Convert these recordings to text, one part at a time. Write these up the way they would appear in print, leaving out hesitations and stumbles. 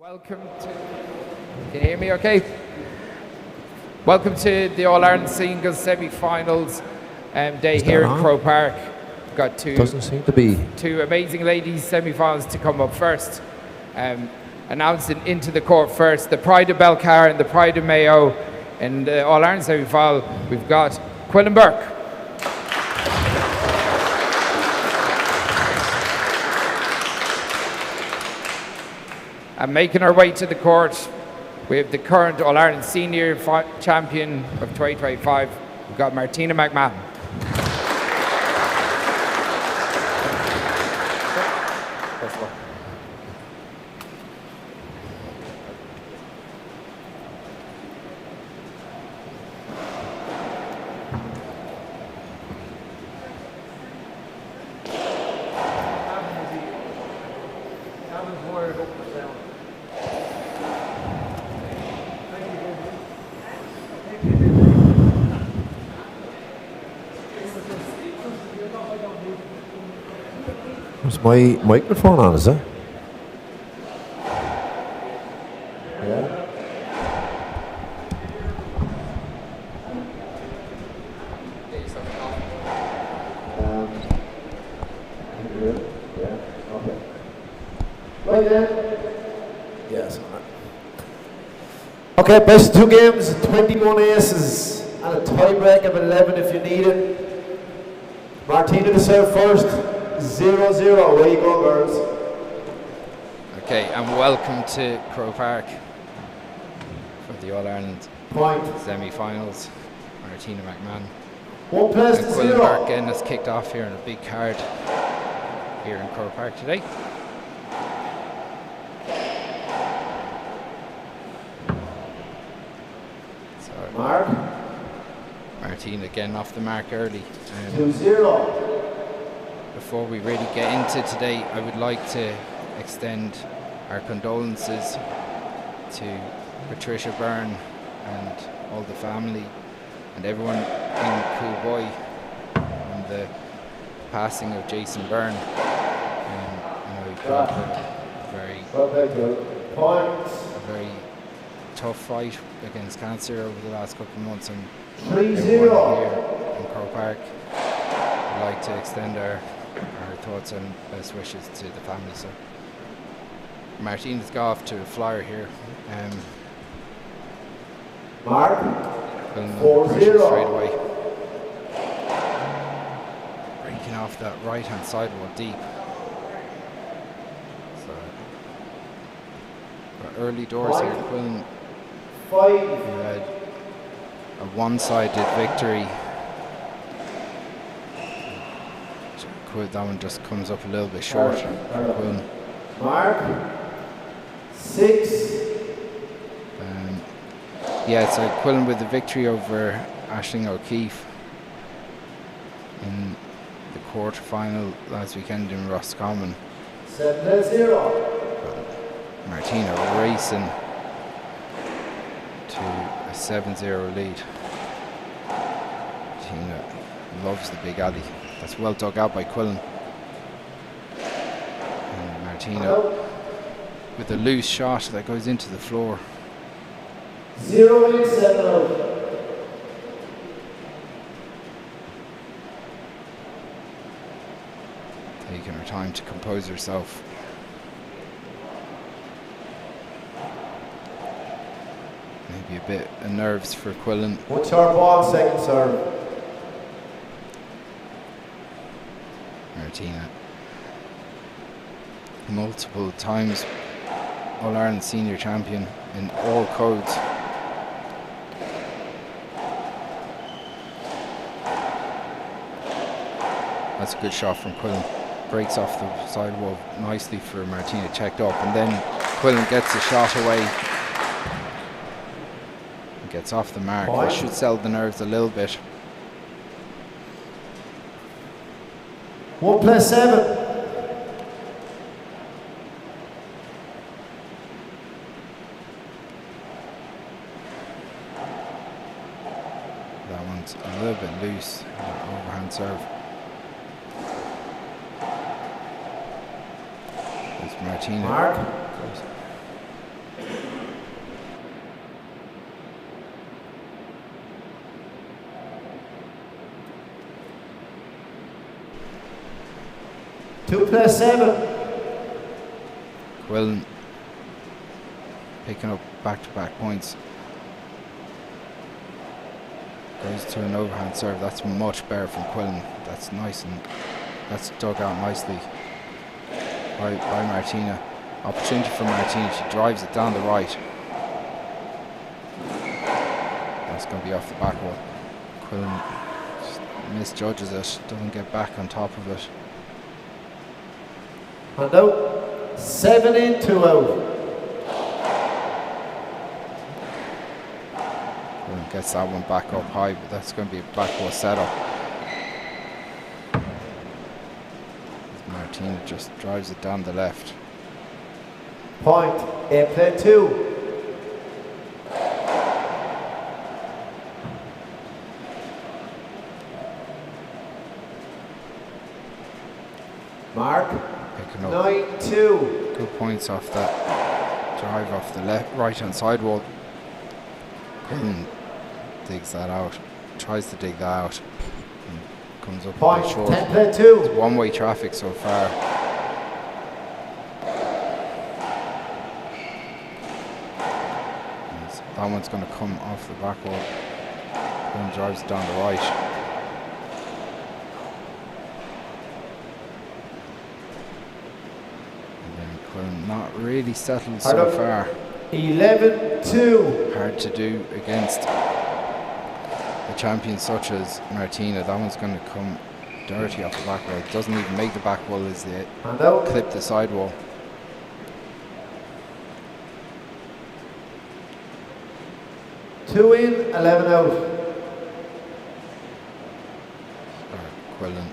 Welcome to, can you hear me okay? Welcome to the All-Ireland Singles semi-finals day here in Croke Park. We've got Doesn't seem to be. two amazing ladies semi-finals to come up first. Announcing into the court first, the Pride of Belcar and the Pride of Mayo. In the All-Ireland semi-final, we've got Quillen Burke. And making our way to the court, we have the current All-Ireland Senior Champion of 2025. We've got Martina McMahon. Is my microphone on, is it? Yeah. Okay. Right then. Yes. Okay, best of two games, 21 aces, and a tiebreak of 11 if you need it. Martina to serve first. 0-0, away you go, girls. Okay, and welcome to Croke Park for the All-Ireland semi-finals. Martina McMahon. 1 place to Quillen 0. Burke again has kicked off here in a big card here in Croke Park today. So Mark. Martina getting off the mark early. 2-0. Before we really get into today, I would like to extend our condolences to Patricia Byrne and all the family and everyone in Coolboy on the passing of Jason Byrne. We fought a very tough fight against cancer over the last couple of months, and everyone here in Croke Park would like to extend our thoughts and best wishes to the family. So Martina's got off to a flyer here. Mark. 4-0 straight away. Breaking off that right hand sidewall deep. So got early doors here. Quillen who had a one-sided victory. That one just comes up a little bit short. Mark. 6. Yeah, so Quillen with the victory over Aisling O'Keefe in the quarter-final last weekend in Roscommon. 7-0. Martina racing to a 7-0 lead. Martina loves the big alley. That's well dug out by Quillen. And Martina with a loose shot that goes into the floor. 0-7. Taking her time to compose herself. Maybe a bit of nerves for Quillen. What's our ball, second serve? Martina, multiple times All-Ireland Senior Champion in all codes. That's a good shot from Quillen. Breaks off the sidewall nicely for Martina, checked up, and then Quillen gets a shot away and gets off the mark. That should sell the nerves a little bit. 1 plus 7. That one's a little bit loose, overhand serve. There's Martina. Mark. 2+7. Quillen picking up back-to-back points. Goes to an overhand serve. That's much better from Quillen. That's nice, and that's dug out nicely by Martina. Opportunity for Martina. She drives it down the right. That's going to be off the back wall. Quillen just misjudges it. Doesn't get back on top of it. And out. 7 in, 2 out. Gets that one back up high, but that's going to be a backward setup. Martina just drives it down the left. Point, 8+2. Mark, picking up 9-2. good points off that drive off the right hand side wall. Digs that out, tries to dig that out, and comes up a bit short. 10+2. It's one-way traffic so far. That one's going to come off the back wall. Quillen drives it down the right. And then Quillen not really settled so far. 11-2. Hard to do against a champion such as Martina. That one's going to come dirty off the back wall. It doesn't even make the back wall as they clip the side wall. Two in, 11 out. Quillen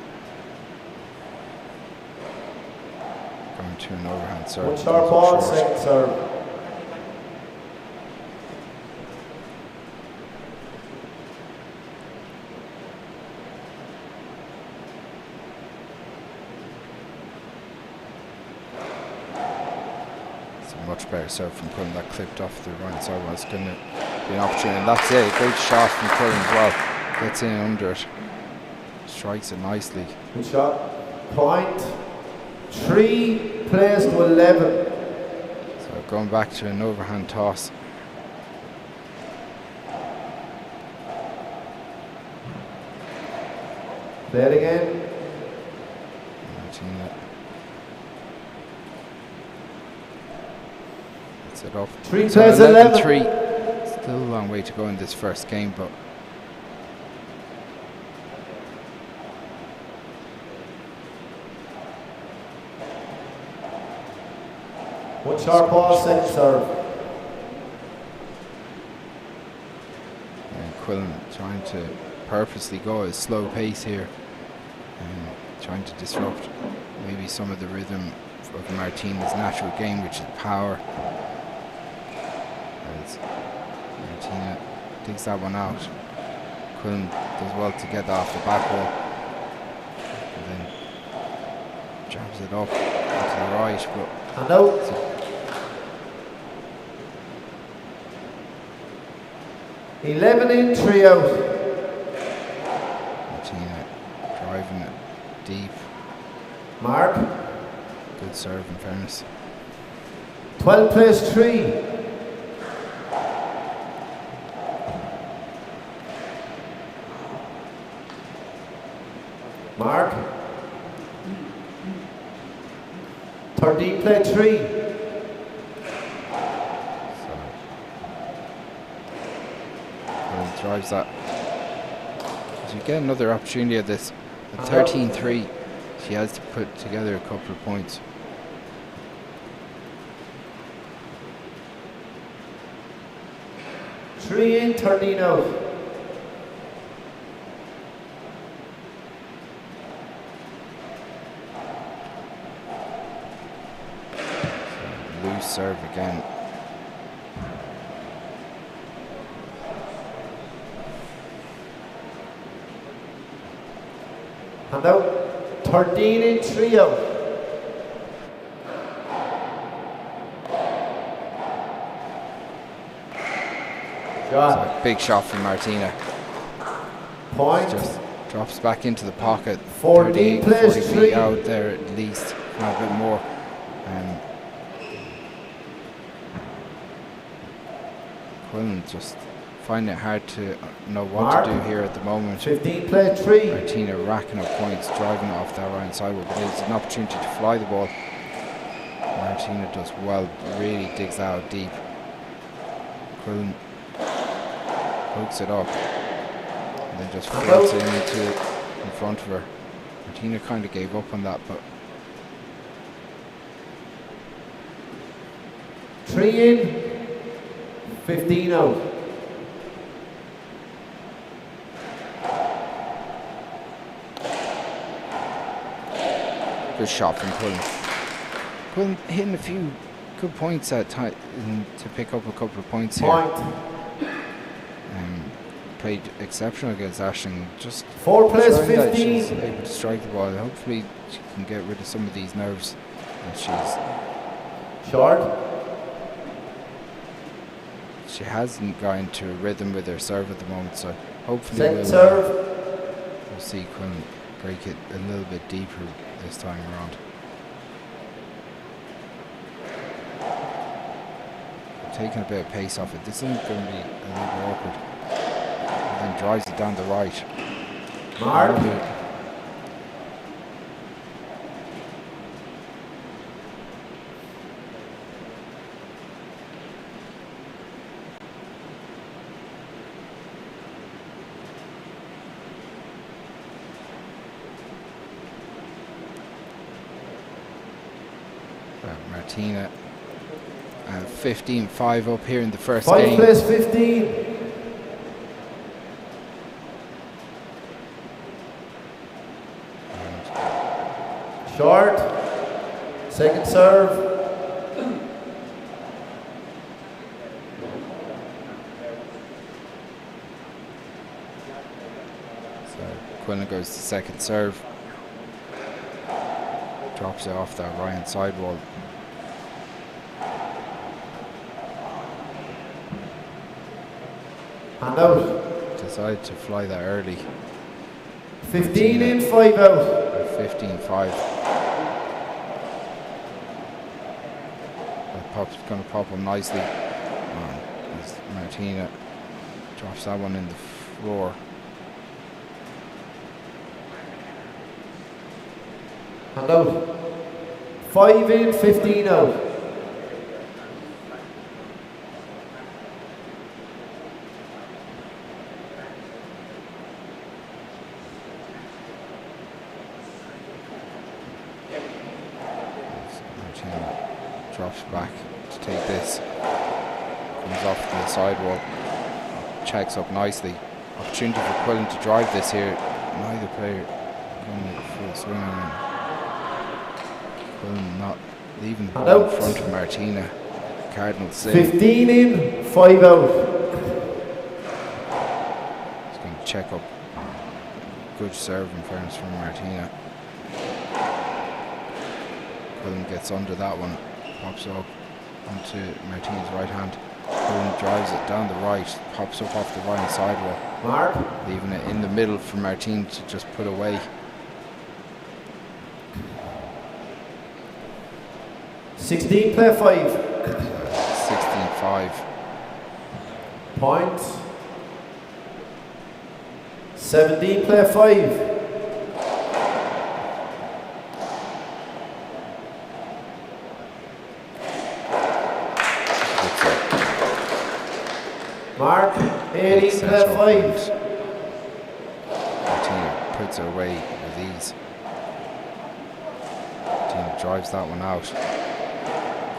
going to an overhand serve. One sharp ball, second serve. Much better serve from Quillen. That clipped off the right side. Well, it's going to be an opportunity, and that's it. A great shot from Quillen as well. Gets in under it, strikes it nicely. Good shot. Point. 3 plays to 11. So going back to an overhand toss. Play it again. Martina. It up. 3 so plays 11. 3. Still a long way to go in this first game, but one sharp ball, second serve. And Quillen trying to purposely go at a slow pace here, and trying to disrupt maybe some of the rhythm of Martina's natural game, which is power. As Martina digs that one out. Quillen does well to get that off the back wall, and then jabs it up to the right. But and out. 11 in, 3 out. Martina driving it deep. Mark. Good serve in fairness. 12 plays 3. Mark. 13 play 3. So Quillen drives that. So you get another opportunity at this. At 13-3, she has to put together a couple of points. Three in, 13 out. Loose serve again. And out. 13 in, 3 out. So big shot from Martina. Point. Just Drops back into the pocket. 14 plays 40 3. out there at least, not a bit more. Quillen just finding it hard to know what to do here at the moment. 15 play 3. Martina racking up points, driving it off that right side, but there's an opportunity to fly the ball. Martina does well, really digs out deep. Quillen hooks it up and then just floats it into in front of her. Martina kind of gave up on that, but 3 in, 15 out. good shot from Quillen. Quillen hitting a few good points at time to pick up a couple of points here. Played exceptional against Ashton. Just 4 plays 15. She's able to strike the ball. Hopefully she can get rid of some of these nerves that short. She hasn't got into a rhythm with her serve at the moment, so hopefully we'll see Quillen break it a little bit deeper this time around. Taking a bit of pace off it. This isn't going to be a little bit awkward. And then drives it down the right. Mark. Martina 15-5 up here in the first 5 game. 5 plays 15. Short. Second serve. So Quillen goes to second serve. Drops it off that right-hand sidewall. Hand out. Decided to fly that early. 15 in, 5 out. 15-5. Pop's going to pop him nicely. As Martina drops that one in the floor. Hand out. 5 in, 15 out. Drops back to take this. Comes off the sidewall. Checks up nicely. Opportunity for Quillen to drive this here. Neither player going full swing on him. Quillen not leaving the ball in front of Martina. Cardinals save. 15 in, 5 out. He's going to check up. Good serve in fairness from Martina. Quillen gets under that one. Pops up onto Martina's right hand. Quillen drives it down the right, pops up off the right sidewall. Mark. Leaving it in the middle for Martina to just put away. 16 play 5. 16-5. Point. 17 play 5. Mark, 18 play 5. Martina puts her away with ease. Martina drives that one out.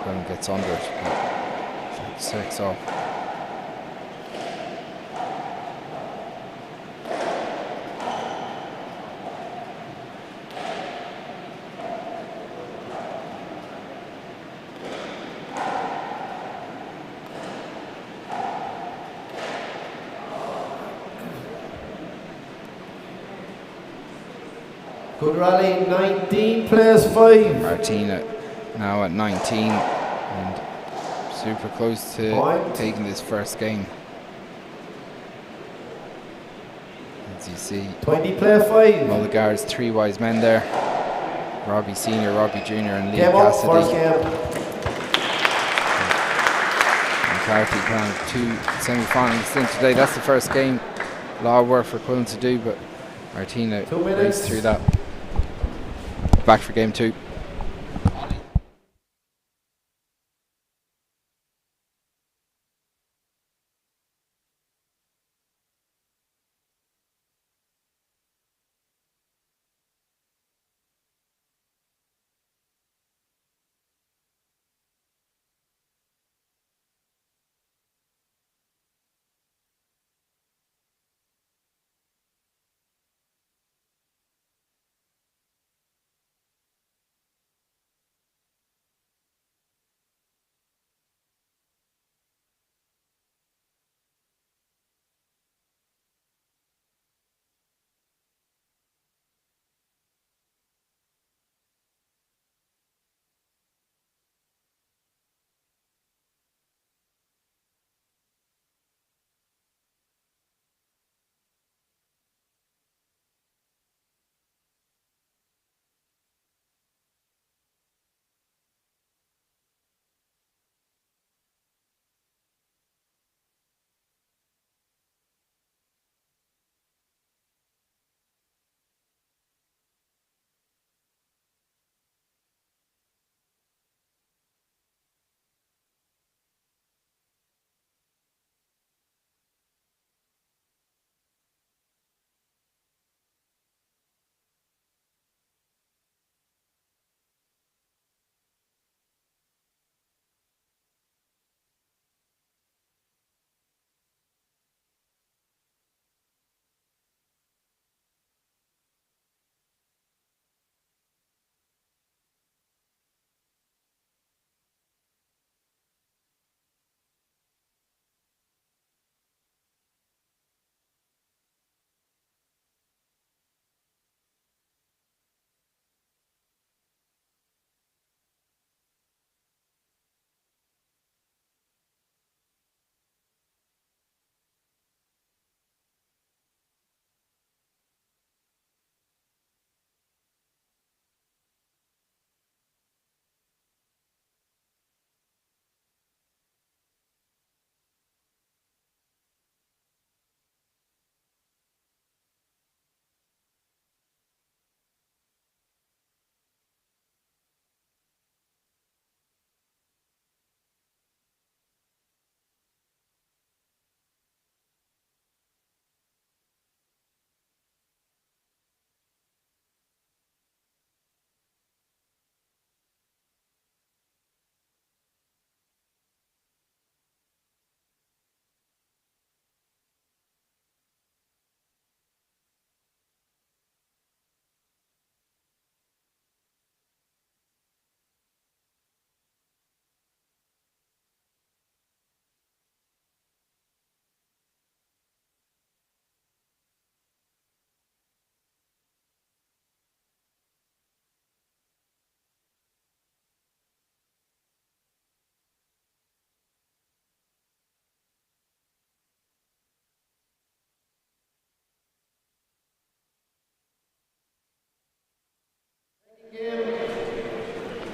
Quillen gets under it, but 6 up. Good rally, 19 plays 5. Martina now at 19 and super close to taking this first game. As you see, 20 play 5. Mulligar's 3 wise men there. Robbie Senior, Robbie Junior and Lee Game up, Cassidy. first game. McCarthy playing 2 semi-finals in today. That's the first game. A lot of work for Quillen to do, but Martina 2 minutes. raced through that. Back for game 2.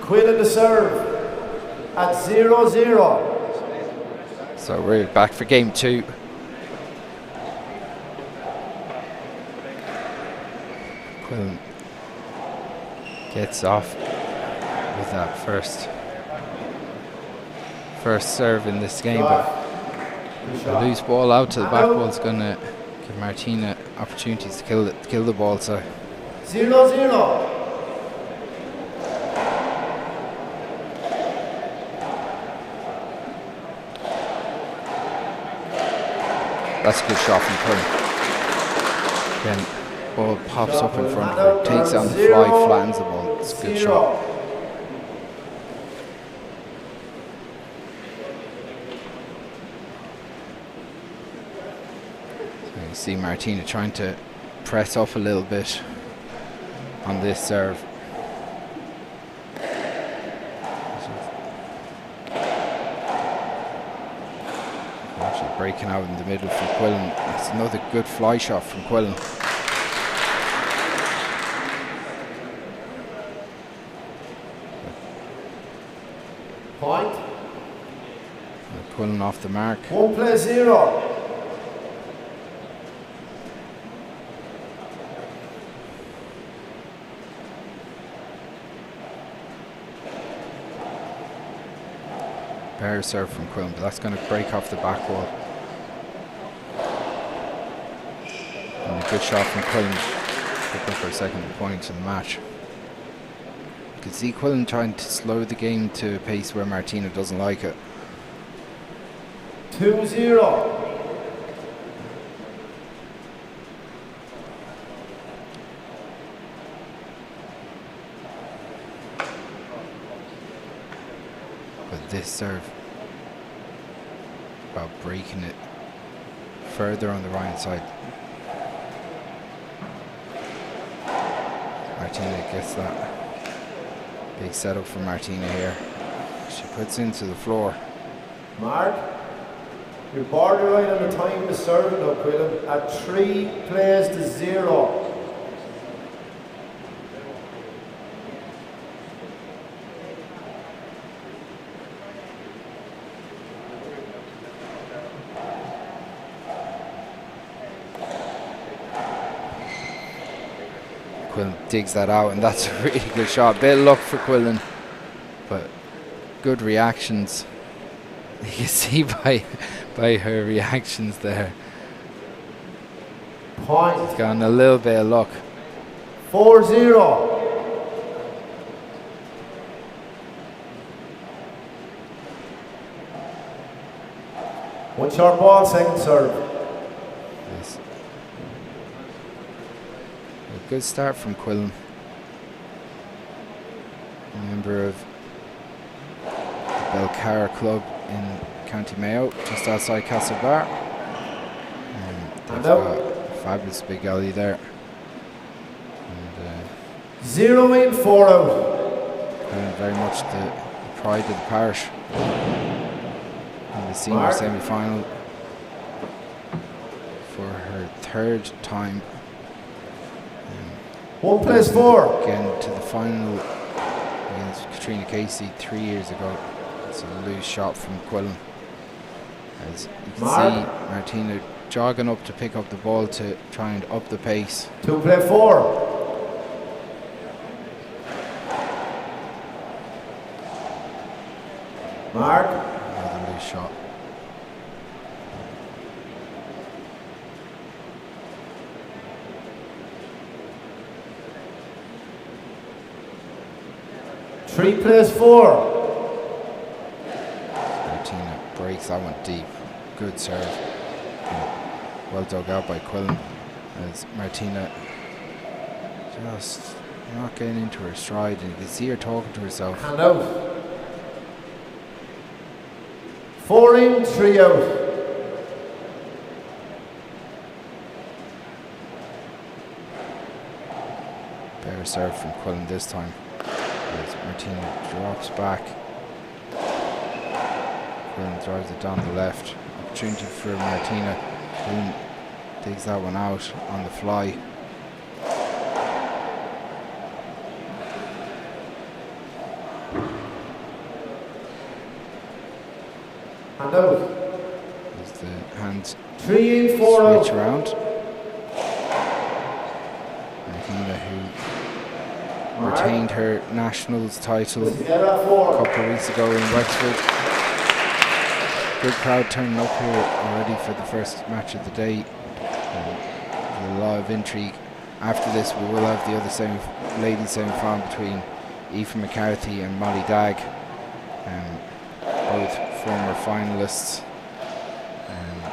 Quillen to serve at 0-0. So we're back for game 2. Quillen gets off with that first serve in this game, but a loose ball out to the back wall is going to give Martina opportunities to kill the ball. So 0-0. that's a good shot from Quillen. Again, ball pops up in front of her, takes it on the fly, flattens the ball. It's a good shot. So you see Martina trying to press up a little bit on this serve. Actually breaking out in the middle for Quillen. It's another good fly shot from Quillen. Point. Quillen off the mark. 1+0. Better serve from Quillen, but that's going to break off the back wall. And a good shot from Quillen. Looking for a second point in the match. You can see Quillen trying to slow the game to a pace where Martina doesn't like it. 2-0. But this serve, about breaking it further on the right hand side. Martina gets that big setup for Martina here. She puts into the floor. Mark, you're borderline on the time of serving now, Quillen, at 3-0. Quillen digs that out, and that's a really good shot. Bit of luck for Quillen, but good reactions. You can see by her reactions there. Point. It's gotten a little bit of luck. 4-0. One short ball, second serve. Yes. A good start from Quillen. A member of the Belcara Club in County Mayo, just outside Castlebar. They've got a fabulous big alley there. And 0 in, 4 out. Quillen very much the pride of the parish. In the senior Mark. semi-final for her third time. 1+4. Again to the final against Katrina Casey 3 years ago. It's a loose shot from Quillen. As you can Mark. see Martina jogging up to pick up the ball to try and up the pace. 2+4. Mark. Another loose shot. Three plus 4. Martina breaks that one deep. Good serve. Well dug out by Quillen as Martina just not getting into her stride, and you can see her talking to herself. Hand out. 4 in, 3 out. Better serve from Quillen this time as Martina drops back. Quillen drives it down the left. Opportunity for Martina. Quillen digs that one out on the fly. Hand out. As the hands 3 in, 4 out. switch around. Martina, who retained her nationals title Together at a 4. couple of weeks ago in Wexford. Good crowd turning up here already for the first match of the day. There's a lot of intrigue. After this, we will have the other ladies semi-final between Aoife McCarthy and Mollie Dagg, both former finalists. And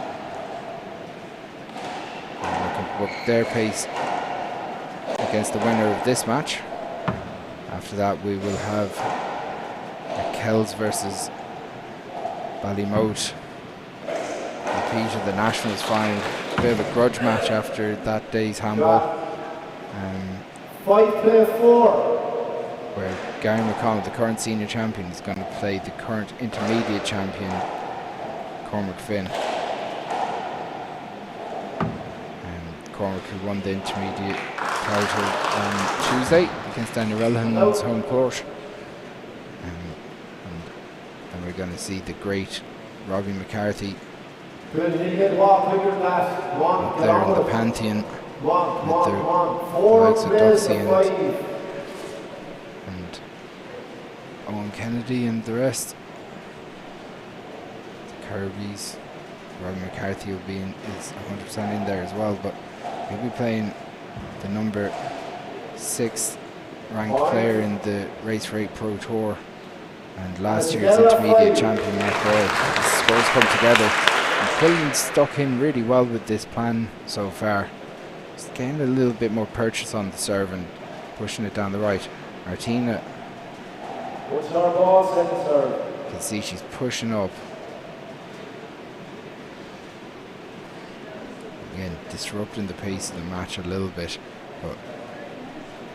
looking to book their pace against the winner of this match. After that, we will have Kells versus Ballymote, repeat of the Nationals final. A bit of a grudge match after that day's handball, 5 plus 4. where Gary McConnell, the current senior champion, is going to play the current intermediate champion, Cormac Finn. Cormac, who won the intermediate title on Tuesday against Daniel Relhan's home court. And going to see the great Robbie McCarthy Good, you need to get walk quicker than that. up there in the pantheon One, with the Four likes of players Duxie to five. and Owen Kennedy and the rest. The Kirby's, Robbie McCarthy will be is 100% in there as well, but he'll be playing the number 6 ranked player in the Race for 8 Pro Tour and last year's intermediate champion Mark Roy. The scores come together and Quillen stuck in really well with this plan so far. Just getting a little bit more purchase on the serve and pushing it down the right. Martina, What's our ball, second serve? you can see she's pushing up. Again, disrupting the pace of the match a little bit, but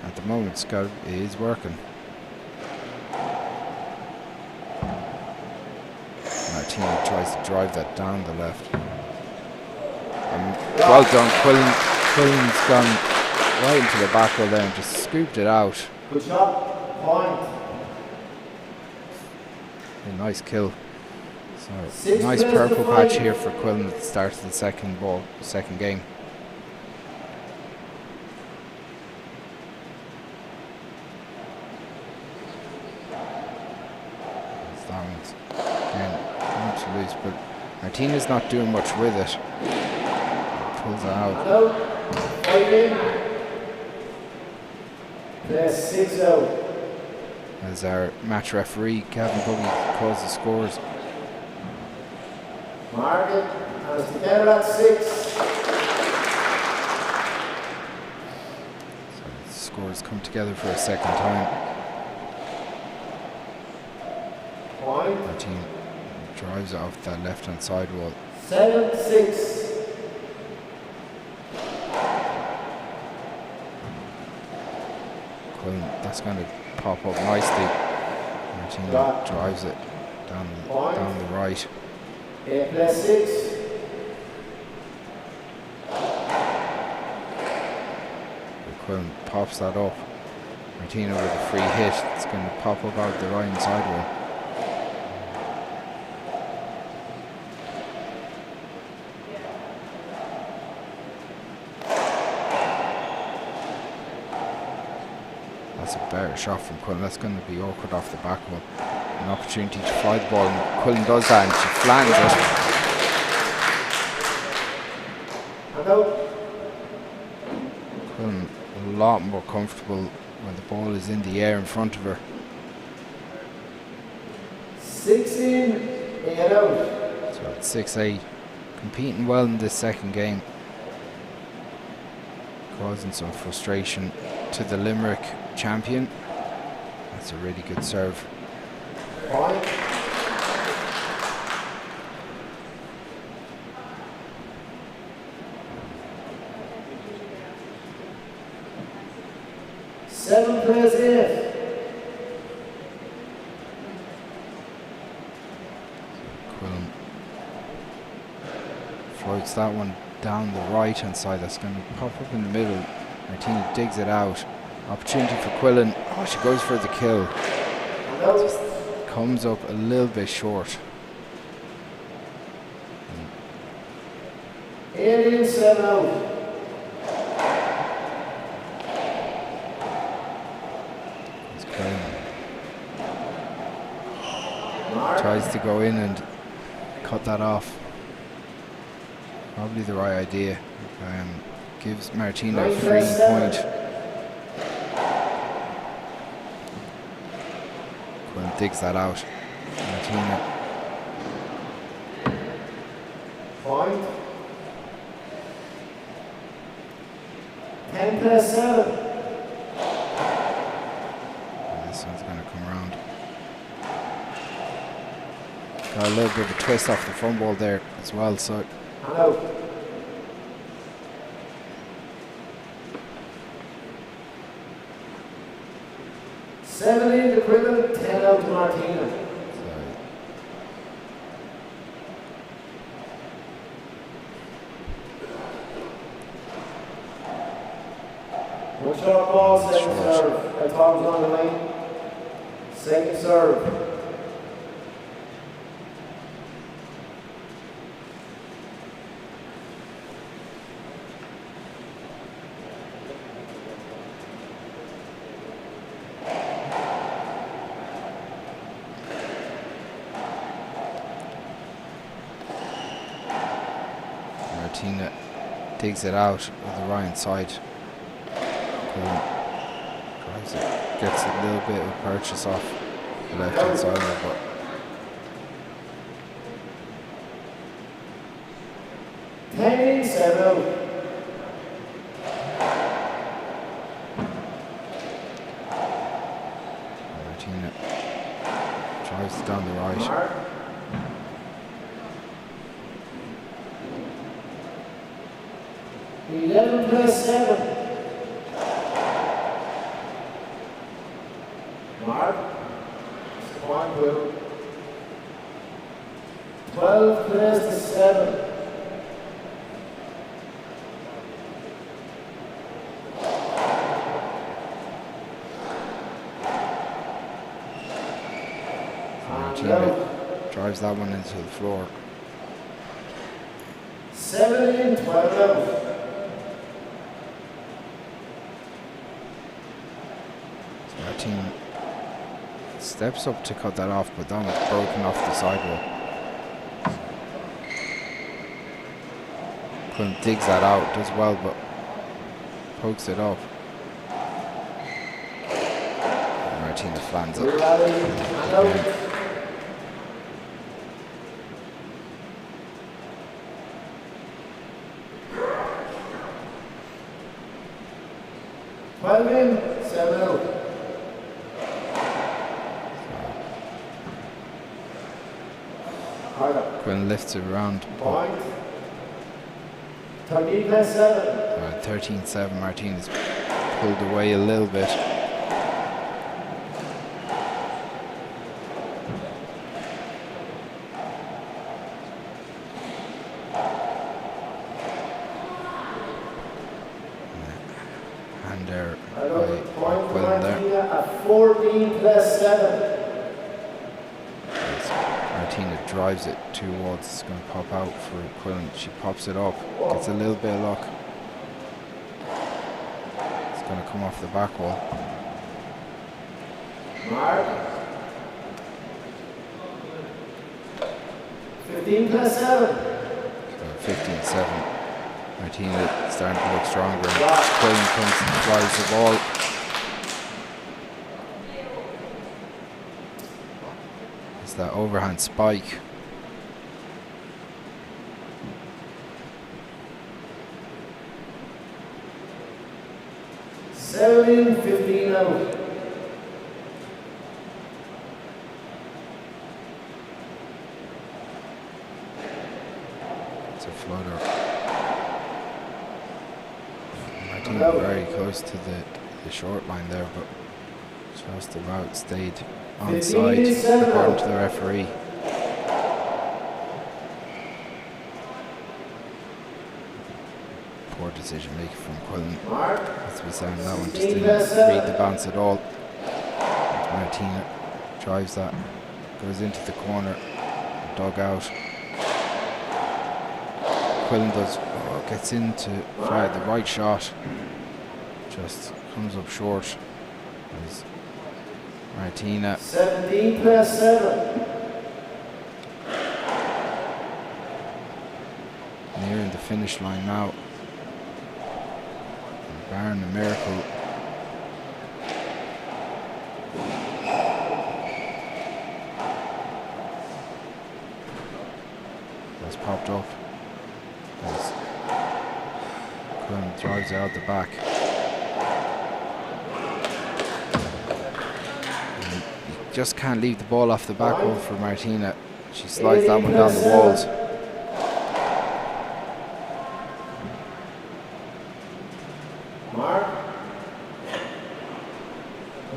at the moment Scott is working. Martina tries to drive that down the left. Well done, Quillen's gone right into the back row there and just scooped it out. Good shot. Point. A nice kill. So Six nice minutes purple to patch fight. here for Quillen at the start of the second game. That one's again going to loose, but Martina's not doing much with it. Pulls it out. Out. Five in. That's 6 out. As our match referee, Kevin Buggy, calls the scores. Mark it. And it's together at 6. So the scores come together for a second time. Point. Martina drives it off that left-hand side wall. 7-6. Quillen, that's going to pop up nicely. Martina drives it down the right. 8+6. Quillen pops that up. Martina with a free hit. It's going to pop up out the right hand side wall. That's a better shot from Quillen. That's going to be awkward off the back wall. An opportunity to fly the ball, and Quillen does that and she flans it. And out. Quillen a lot more comfortable when the ball is in the air in front of her. 6 in. 8 out. So it's 6-8. Competing well in this second game. Causing some frustration to the Limerick champion. That's a really good serve. Point. Seven plays in. Quillen floats that one down the right hand side. That's going to pop up in the middle. Martina digs it out. Opportunity for Quillen. Oh, she goes for the kill. And out. Just comes up a little bit short. 8 in. 7 out. It's Quillen Mark. tries to go in and cut that off. Probably the right idea. Gives Martina a free point. Quillen digs that out. Martina Point. 10+7. This one's going to come around. Got a little bit of a twist off the front ball there as well, so And out. Seven in to Quillen, 10 out to Martina. One short ball, second Short. serve. I thought it was on the line. Second serve. Martina digs it out of the right side. Drives it, gets a little bit of purchase off the left hand side of it, but Martina drives it down the right. 11+7. Mark. Squad will. 12+7. Drives that one into the floor. 7-12. Sathairn steps up to cut that off, but that one's broken off the sidewall. Quinn digs that out, does well, but pokes it off. Martina flans it. Again. 12-7. Quinn lifts it around. Point. 13+7. 13-7. Martina's pulled away a little bit. And there by Quinn there. 14+7. Martina drives it towards, it's going to pop out for Quillen. She pops it up, gets a little bit of luck. It's going to come off the back wall. Mark. 15+7. 15-7. Martina starting to look stronger. Quillen comes and flies the ball. It's that overhand spike. Seven, 15 out. It's a flutter. Martina very close to the short line there, but just about stayed onside according to the referee. Poor decision making from Quillen. Has to be saying that one just didn't read the bounce at all. Martina drives that, goes into the corner, dug out. Quillen does, gets into fire the right shot, just comes up short. There's Martina 17+7. nearing the finish line now. And barring a miracle, that's popped up. Quinn drives it out the back. Just can't leave the ball off the back wall for Martina. She slides that one down the walls. Mark.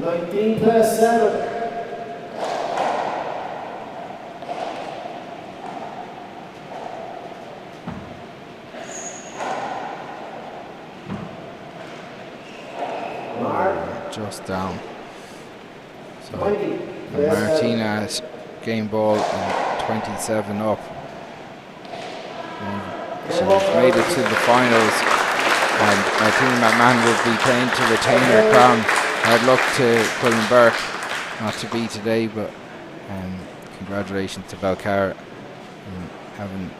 19+7. Just down. So Martina's game ball and 27 up. She's made it to the finals, and Martina McMahon will be playing to retain her crown. Hard luck to Quillen Burke, not to be today, but congratulations to Belcar having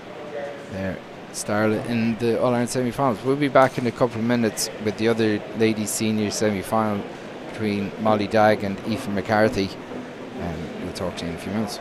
their Starlet in the All-Ireland semi-finals. We'll be back in a couple of minutes with the other ladies senior semi-final between Mollie Dagg and Aoife McCarthy. We'll talk to you in a few minutes.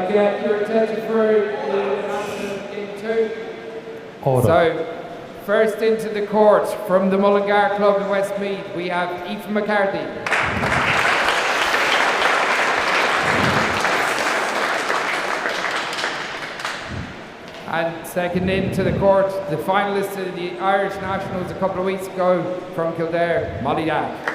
get your attention for the announcement in 2. Order. So, first into the court from the Mullingar Club in Westmeath, we have Aoife McCarthy. And second into the court, the finalist of the Irish Nationals a couple of weeks ago from Kildare, Mollie Dagg.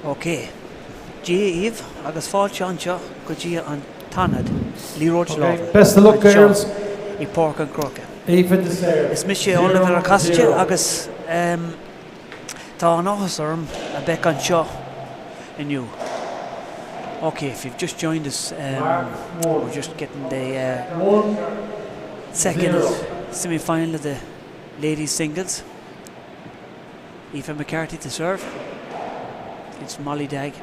Okay. G Eve, agus fáil anseo go dtí an Tanad, Liathróid Láimhe. Best of luck, girls. I Pork and Croca. Even the same. Is mis sé Oliver a Castile agus tá an áthas orm a bec anseo inniu. Okay, if you've just joined us, we're just getting the second semi-final of the ladies singles. Aoife McCarthy to serve. It's Mollie Dagg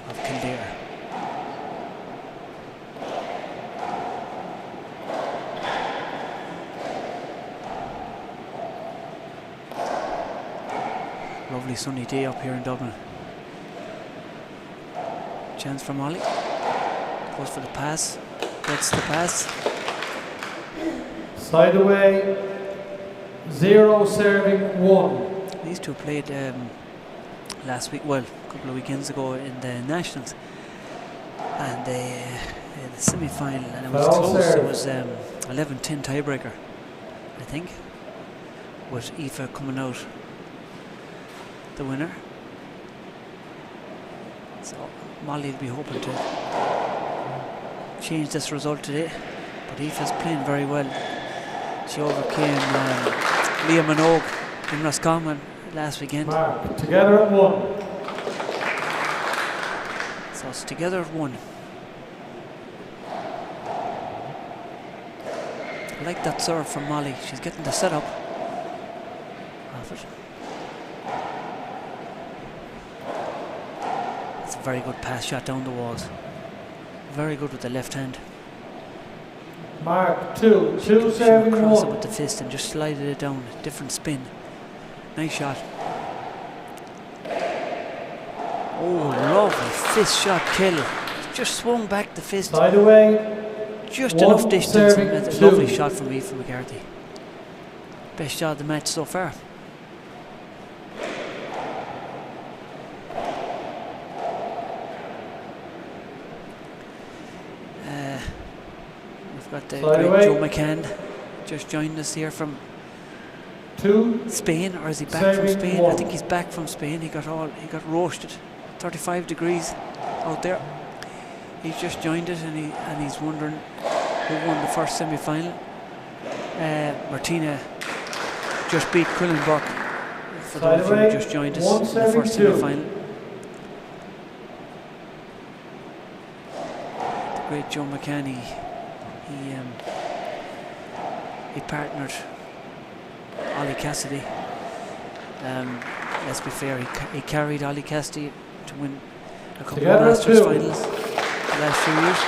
of Kildare. Lovely sunny day up here in Dublin. Chance for Mollie. Goes for the pass. Gets the pass. Side away. 0 serving 1. These two played last week, well, a couple of weekends ago in the Nationals, and the semi-final, and it was close. It was 11-10 tiebreaker, I think, with Aoife coming out the winner. So Mollie will be hoping to change this result today, but Aoife's playing very well. She overcame Liam Minogue in Roscommon last weekend. Mark, together at 1. So it's together at 1. I like that serve from Mollie. She's getting the setup of it. It's a very good pass shot down the walls. Very good with the left hand. Mark, 2 serving Cross it 1. with the fist and just slided it down. Different spin. Nice shot. Oh, lovely fist shot kill. Just swung back the fist. Side away. Just 1 enough distance. serving And a 2. lovely shot from Aoife McCarthy. Best shot of the match so far. We've got the Side great away. Joe McCann just joined us here from 2 Spain, or is he back from serving Spain? I 1. think he's back from Spain. He got roasted, 35 degrees out there. He's just joined it, and he's wondering who won the first semi-final. Martina just beat Quillenburg. For Side those who away. just joined us 1 in the first serving 2. semi-final. The great Joe McCann, he partnered Ollie Cassidy. Let's be fair, he carried Ollie Cassidy to win a couple Together of Masters two. finals the last few years.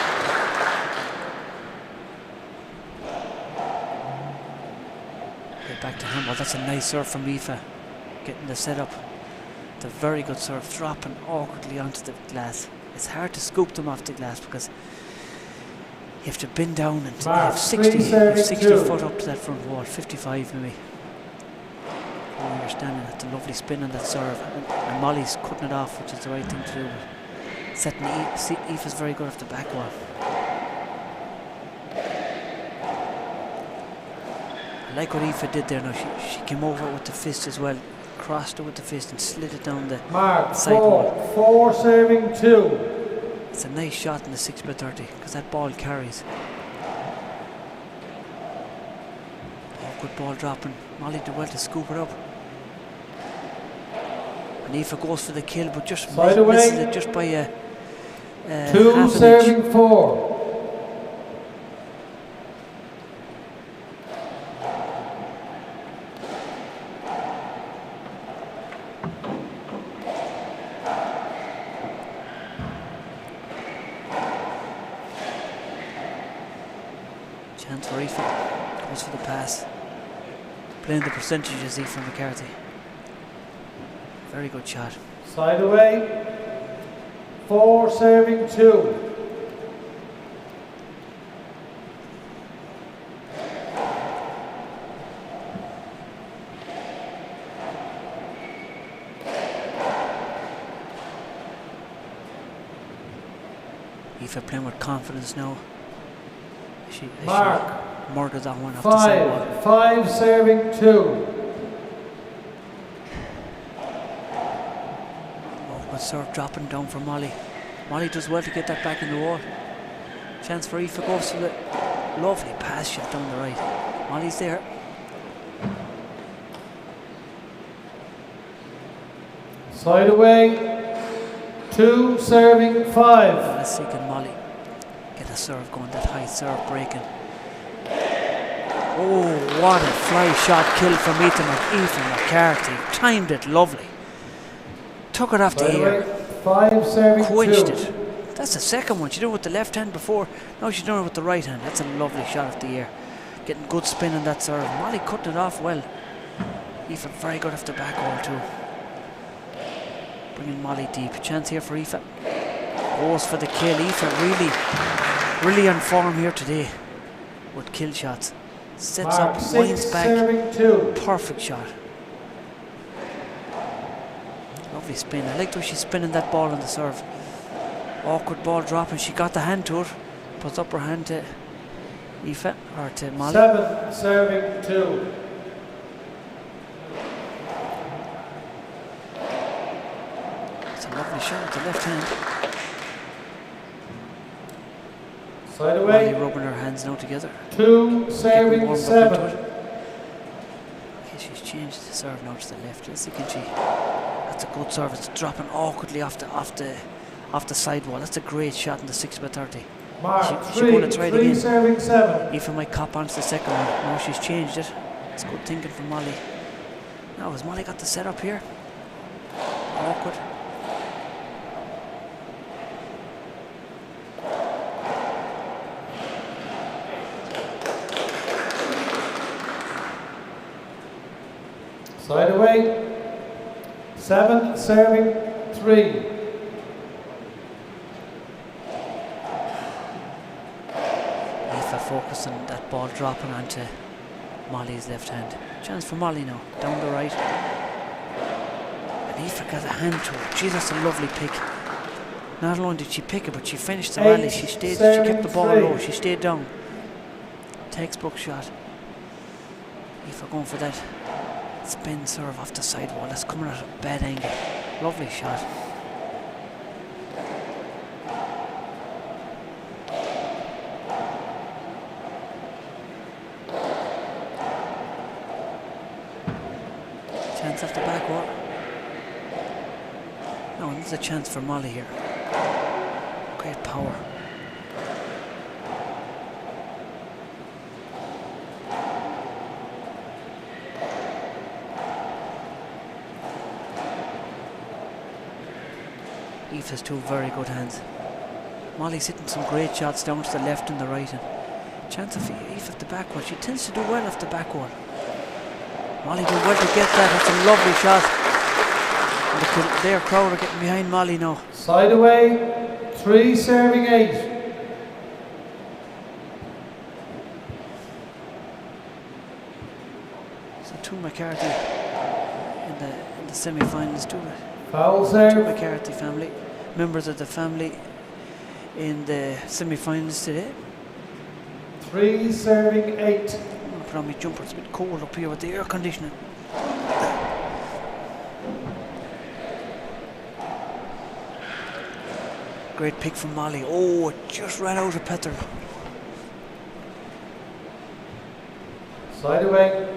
Get back to him. Well, that's a nice serve from Aoife, getting the setup. It's a very good serve, dropping awkwardly onto the glass. It's hard to scoop them off the glass because you have to bend down and you have 60 foot up to that front wall, 55 maybe. Oh, you're standing at the lovely spin on that serve, and Mollie's cutting it off, which is the right thing to do. Setting Aoife's very good off the back wall. I like what Aoife did there now. She came over with the fist as well, crossed it with the fist and slid it down the Mark, side wall. 4 serving 2. It's a nice shot in the 6x30 because that ball carries. Oh, good ball dropping. Mollie did well to scoop it up. And Aoife goes for the kill, but just misses it just by a 2 half an serving inch. 4. Chance for Aoife. Goes for the pass. Playing the percentages, Aoife McCarthy. Very good shot. Side away. 4 serving 2. Aoife playing with confidence now. She murdered that one off the sidewall. 5 serving 2. Oh, good serve dropping down for Mollie. Mollie does well to get that back in the wall. Chance for Aoife, goes for the lovely pass shot down the right. Mollie's there. Side away. 2 serving 5. Let's see, can Mollie get a serve going, that high serve breaking. Oh, what a fly shot kill from Aoife McCarthy. Timed it lovely. Took it off the ear. 5 serving 2. Quenched it. That's the second one. She did it with the left hand before. Now she's done it with the right hand. That's a lovely shot off the ear. Getting good spin on that serve. Mollie cutting it off well. Aoife very good off the back wall too. Bringing Mollie deep. Chance here for Aoife. Goes for the kill. Aoife really on form here today with kill shots. Sets up, winds back. Perfect shot. Lovely spin. I like the way she's spinning that ball on the serve. Awkward ball dropping. She got the hand to it. Puts up her hand to Aoife or to Mollie. 7 serving 2. It's a lovely shot with the left hand. Side away. Mollie rubbing her hands now together. 2 serving 7. Okay, she's changed the serve now to the left. Let's see, can she? That's a good serve. It's dropping awkwardly off the sidewall. That's a great shot in the 6x30. She's going to try it again. Serving 7. Aoife might cop onto the second one. Now she's changed it. It's good thinking from Mollie. Now has Mollie got the setup here? Awkward. Side away. 7 serving 3. Aoife focus on that ball dropping onto Mollie's left hand. Chance for Mollie now, down the right. And Aoife got a hand to it. Gee, that's a lovely pick. Not only did she pick it, but she finished the rally. She kept the ball low. She stayed down. Textbook shot. Aoife going for that spin serve off the sidewall. That's coming at a bad angle. Lovely shot. Chance off the back wall. No, there's a chance for Mollie here. Great power. Aoife has 2 very good hands. Mollie's hitting some great shots down to the left and the right. And chance of Aoife at the back wall. She tends to do well off the back wall. Mollie did well to get that. That's a lovely shot. And their crowd are getting behind Mollie now. Side away. 3 serving 8. So 2 McCarthy in the semi-finals. 2 Foul serve. McCarthy family, members of the family in the semi-finals today. 3 serving 8. I'm going to put on my jumper. It's a bit cold up here with the air conditioning. Great pick from Mollie. Oh, it just ran out of Petter. Side away.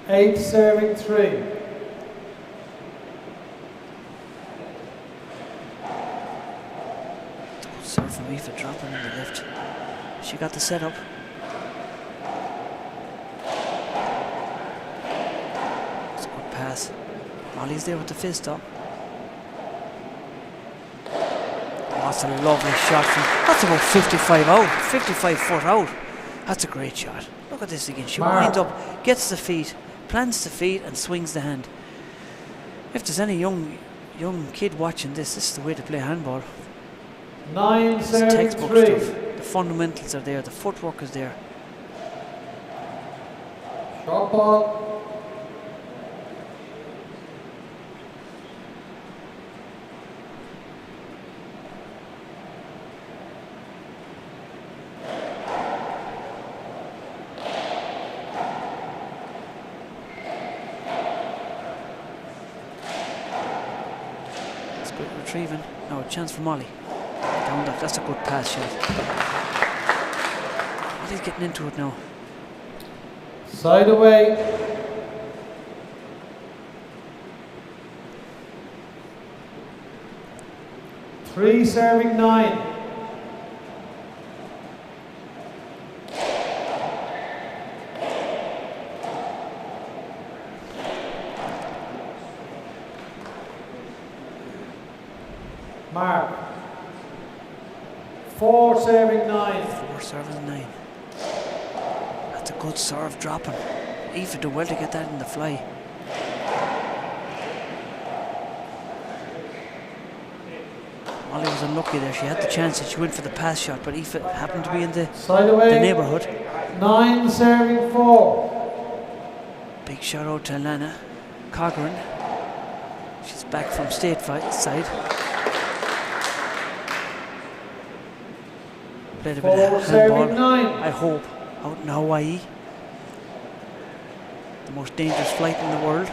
8 serving 3. Good serve from Aoife dropping in the left. She got the setup. It's a good pass. Mollie's there with the fist up. That's a lovely shot from. That's about 55 foot out. That's a great shot. Look at this again. She winds up, gets the feet, plants the feet, and swings the hand. If there's any young kid watching this is the way to play handball. 9 It's serving textbook 3. stuff. The fundamentals are there. The footwork is there. Shot ball. It's good retrieving. No, a chance for Mollie. Down that. That's a good pass shot. Mollie's getting into it now. Side away. Three serving 9. Mark. 4 serving 9. 4 serving 9. That's a good serve dropping. Aoife do well to get that in the fly. Mollie was unlucky there. She had the chance and she went for the pass shot, but Aoife happened to be in the neighbourhood. 9 serving 4. Big shout out to Alana Cogran. She's back from state side. Played a bit of handball, I hope, out in Hawaii. The most dangerous flight in the world.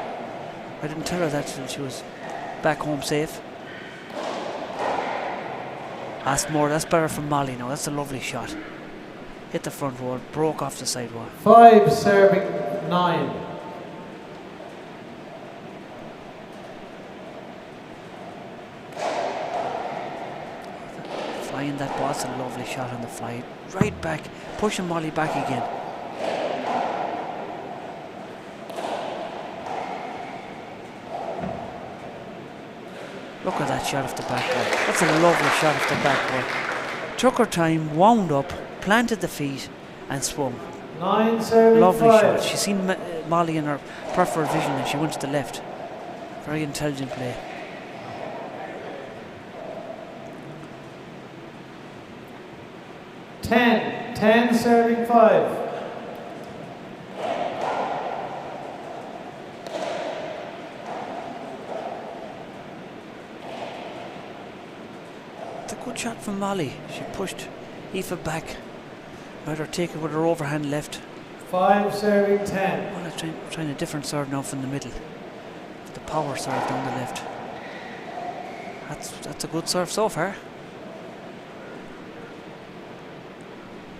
I didn't tell her that till she was back home safe. That's more, that's better from Mollie now. That's a lovely shot. Hit the front wall, broke off the side wall. 5 serving 9. Flying that ball, that's a lovely shot on the fly. Right back, pushing Mollie back again. Look at that shot off the back wall. That's a lovely shot off the back wall. Took her time, wound up, planted the feet and swung. 9 serving Lovely 5. shot. She's seen Mollie in her peripheral vision and she went to the left. Very intelligent play. Ten serving 5. It's a good shot from Mollie. She pushed Aoife back. Let her take it with her overhand left. 5 serving 10. Well, I'm trying a different serve now from the middle. The power serve down the left. That's a good serve so far.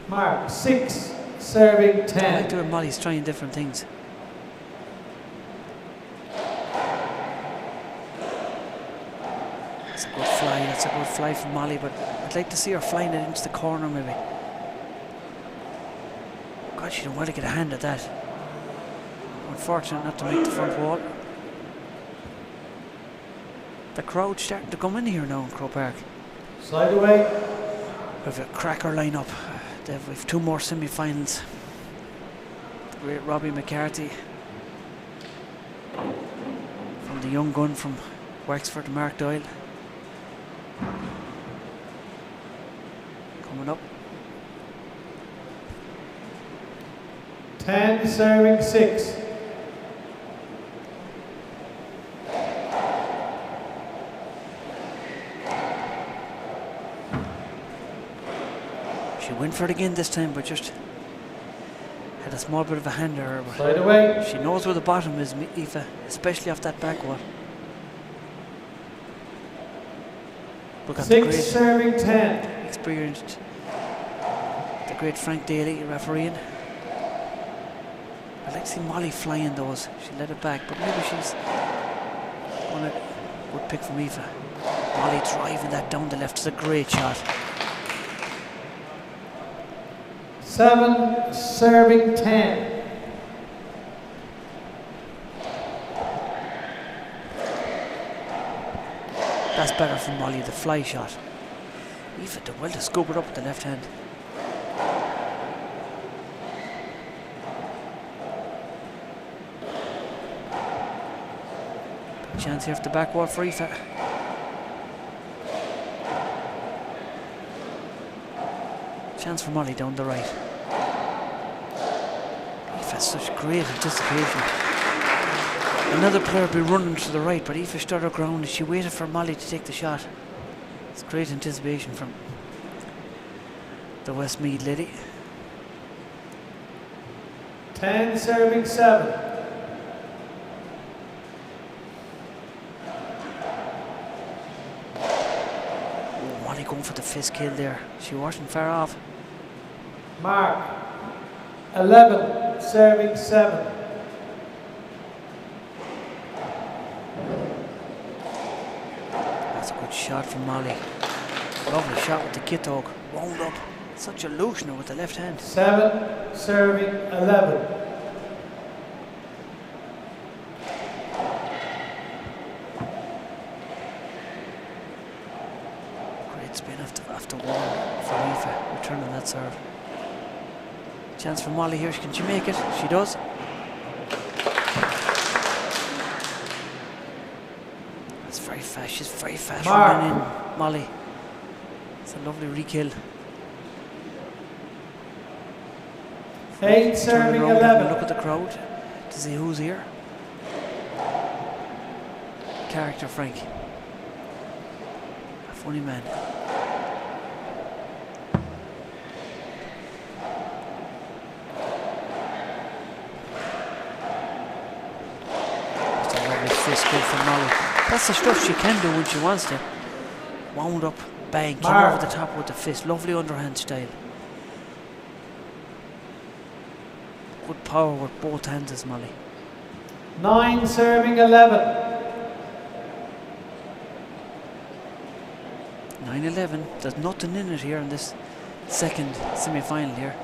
Mark. 6 serving I 10. like the way Mollie's trying different things. That's a good fly. That's a good fly from Mollie, but I'd like to see her flying it into the corner maybe. God, she don't want to get a hand at that. Unfortunate not to make the front wall. The crowd's starting to come in here now in Croke Park. Side away. We have a cracker lineup. We have 2 more semi-finals. The great Robbie McCarthy from the young gun from Wexford, Mark Doyle. Coming up. 10 serving 6. She went for it again this time, but just had a small bit of a hand to her. But Side away. she knows where the bottom is, Aoife, especially off that back wall. Look at the 6 great serving 10. experienced, the great Frank Daly refereeing. I like to see Mollie flying those. She let it back, but maybe she's on a good pick from Aoife. Mollie driving that down the left is a great shot. 7 serving 10. That's better from Mollie, the fly shot. Aoife did well to scoop it up with the left hand. Big chance here for the back wall for Aoife. Chance for Mollie down the right. Aoife has such great anticipation. Another player would be running to the right, but Aoife stood her ground and she waited for Mollie to take the shot. It's great anticipation from the Westmeath lady. 10 serving 7. Oh, Mollie going for the fist kill there. She wasn't far off. Mark. 11 serving 7. That's a good shot from Mollie. Lovely shot with the kit dog. Wound up. Such a loosener with the left hand. 7 serving 11. Great spin after wall for Aoife, returning that serve. Chance for Mollie here. Can she make it? She does. That's very fast. She's very fast running in, Mollie. It's a lovely re-kill. 8 serving 11. Look at the crowd to see who's here. Character Frank. A funny man. Just a lovely fist kill from Mollie. That's the stuff she can do when she wants to. Wound up, bang, came over the top with the fist. Lovely underhand style. Good power with both hands is Mollie. 9 serving 11. 9-11. There's nothing in it here in this second semi-final here.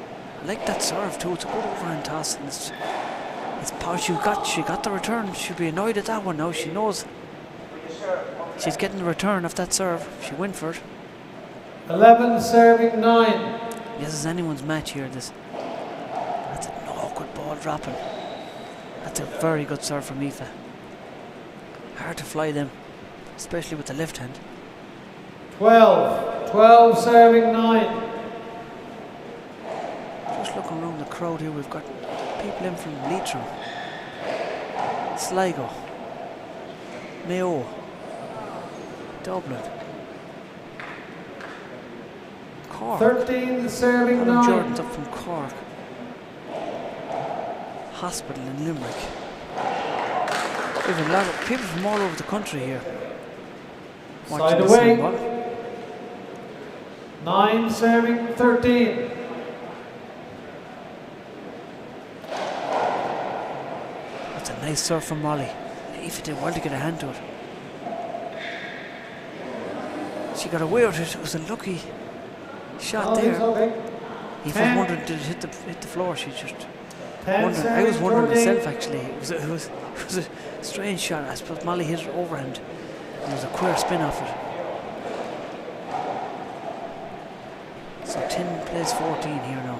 I like that serve too. It's a good overhand toss, and it's power. She got the return. She'll be annoyed at that one now. She knows she's getting the return of that serve. She went for it. 11 serving 9. This is anyone's match here. That's an awkward ball dropping. That's a very good serve from Aoife. Hard to fly them, especially with the left hand. 12 serving 9. Just looking around the crowd here, we've got people in from Liathróid, Sligo, Mayo, Dublin, Cork. 13 serving 9. Jordan's up from Cork. Hospital in Limerick. We have a lot of people from all over the country here. Side away. 9 serving 13. That's a nice serve from Mollie. Aoife did well to get a hand to it. She got away with it. It was a lucky shot there. Okay. Aoife was wondering, did it hit the floor? She just wondered. I was wondering myself actually. It was a strange shot. I suppose Mollie hit it overhand, and there was a queer spin off it. So 10 plays 14 here now.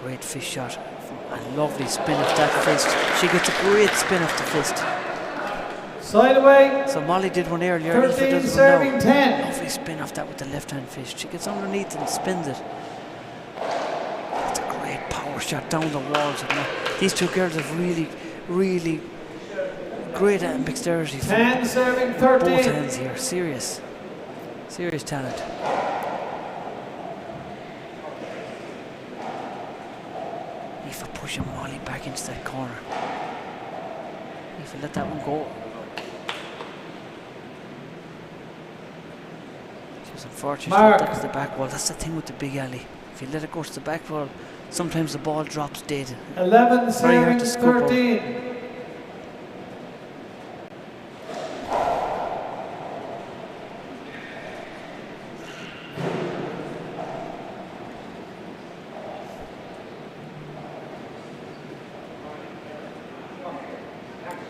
Great fist shot. A lovely spin off that fist. She gets a great spin off the fist. Side away. So Mollie did one earlier. 13 serving 10. Lovely spin off that with the left hand fist. She gets underneath and spins it. That's a great power shot down the walls. These two girls have really great ambidexterity. 10 serving 13. Both hands here. Serious talent. Aoife pushing Mollie back into that corner. Aoife let that one go. She was unfortunate that was the back wall. That's the thing with the big alley. If you let it go to the back wall, sometimes the ball drops dead. 11 serving 13.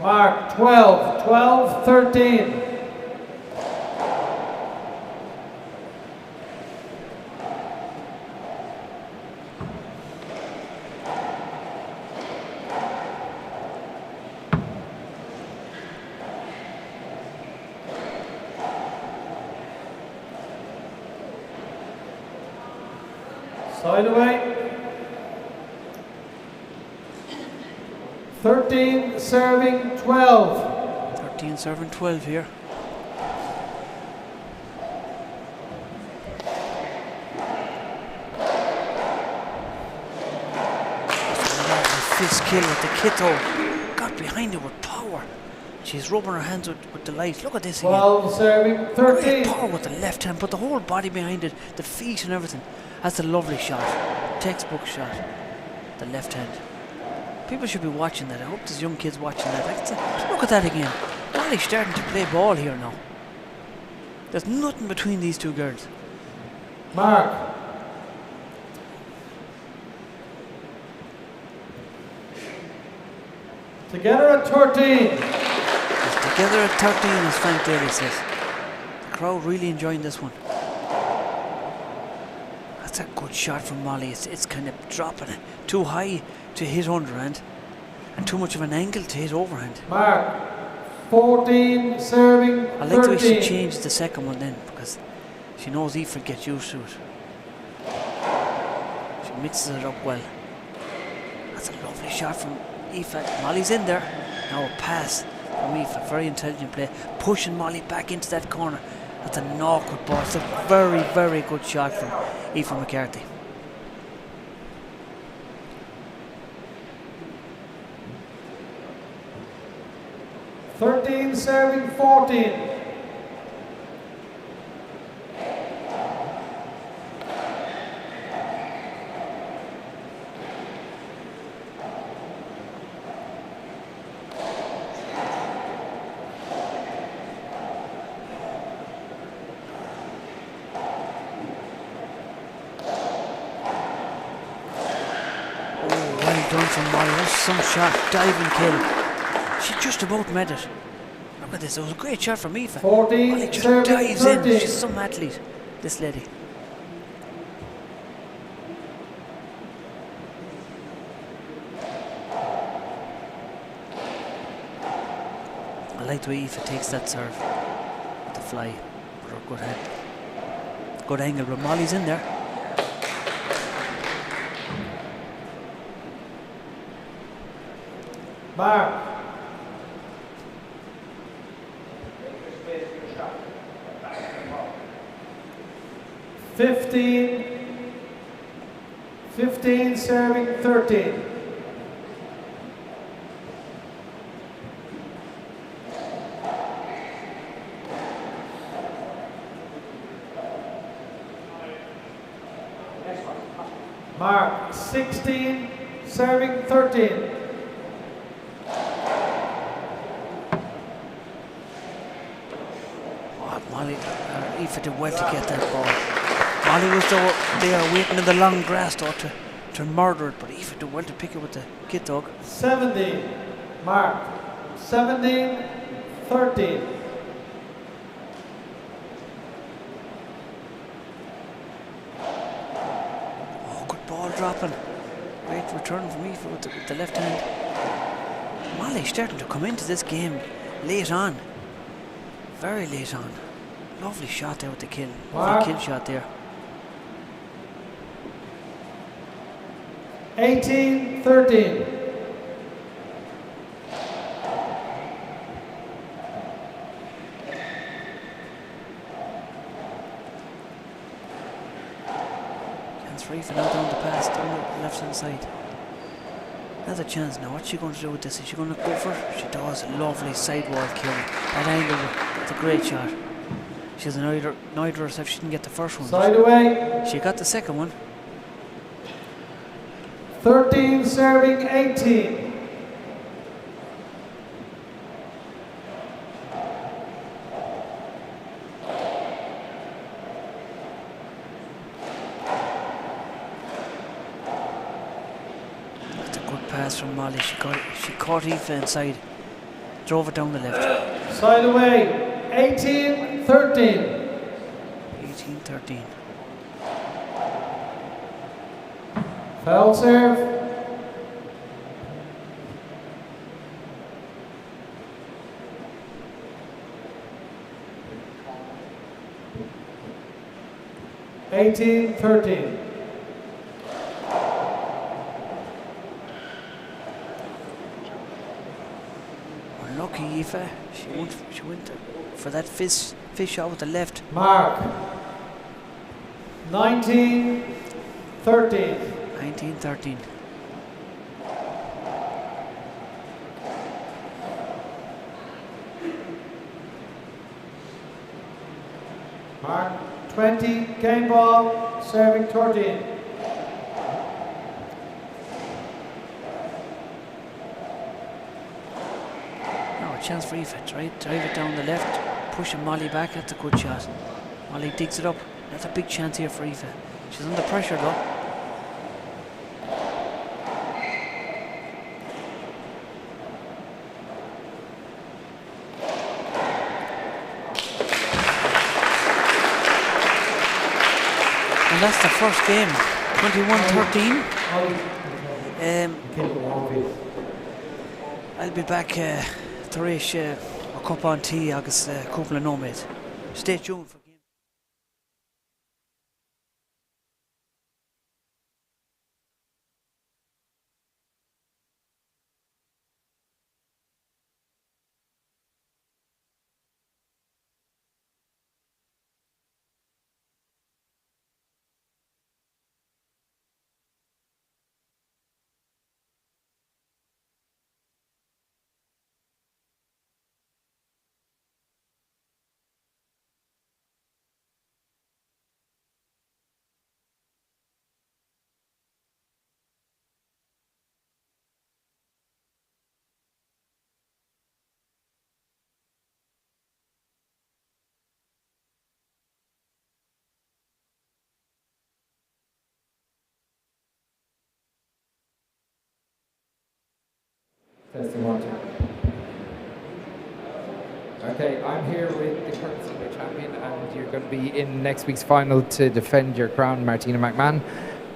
Mark 12, 13. Side away. 13 serving 12. 13 serving 12 here. Fist kill with the Kitto. Got behind it with power. She's rubbing her hands with delight. Look at this again. 12 serving 13. Great power with the left hand. Put the whole body behind it. The feet and everything. That's a lovely shot. Textbook shot. The left hand. People should be watching that. I hope there's young kids watching that. Look at that again. Mollie's starting to play ball here now. There's nothing between these two girls. Mark. Together at 13. Together at 13, as Frank Daly says. The crowd really enjoying this one. That's a good shot from Mollie. It's kind of dropping it too high to hit underhand and too much of an angle to hit overhand. Mark. 14 serving 13. I like the way she changed the second one then, because she knows Aoife gets used to it. She mixes it up well. That's a lovely shot from Aoife. Mollie's in there. Now a pass from Aoife. Very intelligent play. Pushing Mollie back into that corner. That's an awkward ball. It's a very, very good shot from Aoife McCarthy. Serving 14. Well done from Mollie. That's some shot. Diving kill. She just about made it. Look at this. It was a great shot from Aoife. 14, Mollie just 13, dives 13. in. She's some athlete, this lady. I like the way Aoife takes that serve with the fly. With her good hand. Good angle, but Mollie's in there. Mark. Fifteen serving 13. Mark. 16 serving 13. Mollie, Aoife did well to get that ball. Mollie was there waiting in the long grass though to murder it, but Aoife did well to pick it with the kid dog. 17. Mark. 17, 13. Oh, good ball dropping. Great return from Aoife with the left hand. Mollie starting to come into this game late on. Very late on. Lovely shot there with the kill. Lovely kill shot there. 18, 13. Chance for Aoife now down the pass down the left hand side. Another chance now. What's she going to do with this? Is she going to go for it? She does. A lovely sidewall kill. That angle, it's a great shot. She's annoyed herself she didn't get the first one. Side away. She got the second one. 13 serving 18. That's a good pass from Mollie. She caught Aoife inside. Drove it down the left. Side away. 18, 13. 18, 13. Foul serve. (18-13). Unlucky Aoife. She went for that fish shot with the left. Mark. 19-13. 19-13. Mark. 20. Game ball. Serving 13. Now a chance for Aoife. Drive it down the left. Pushing Mollie back. That's a good shot. Mollie digs it up. That's a big chance here for Aoife. She's under pressure though. And that's the first game. 21-13. I'll be back Taresh a cup on tea agus couple of nóméid. Stay tuned for game. Testing 1, 2. Okay, I'm here with the current senior champion, and you're going to be in next week's final to defend your crown, Martina McMahon.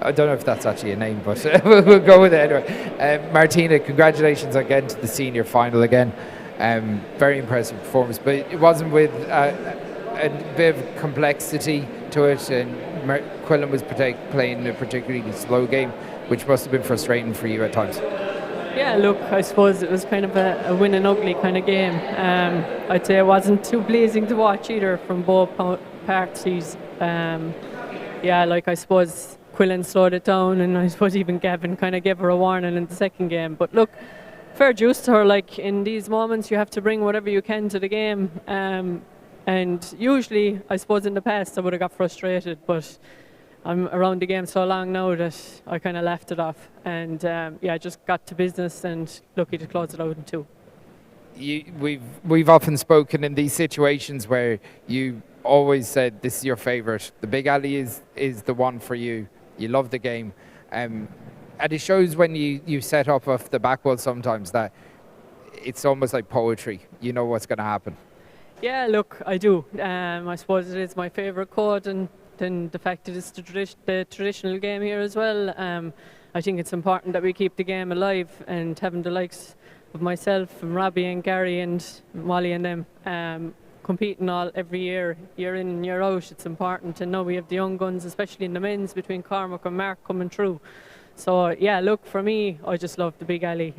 I don't know if that's actually a name, but we'll go with it anyway. Martina, congratulations on getting to the senior final again. Very impressive performance, but it wasn't with a bit of complexity to it, and Quillen was playing a particularly slow game, which must have been frustrating for you at times. Yeah, look, I suppose it was kind of a win and ugly kind of game. I'd say it wasn't too blazing to watch either from both parties. Yeah, like I suppose Quillen slowed it down, and I suppose even Gavin kind of gave her a warning in the second game. But look, fair dues to her. Like in these moments, you have to bring whatever you can to the game. And usually, I suppose in the past, I would have got frustrated, but I'm around the game so long now that I kind of left it off, and yeah, just got to business and lucky to close it out in 2. We've often spoken in these situations where you always said this is your favourite. The Big Alley is the one for you. You love the game, and it shows when you set up off the back wall sometimes that it's almost like poetry. You know what's going to happen. Yeah, look, I do. I suppose it is my favourite code, and then the fact that it's the traditional game here as well. I think it's important that we keep the game alive, and having the likes of myself and Robbie and Gary and Mollie and them competing every year in and year out. It's important to know we have the young guns, especially in the men's, between Cormac and Mark coming through. So yeah, look, for me, I just love the Big Alley.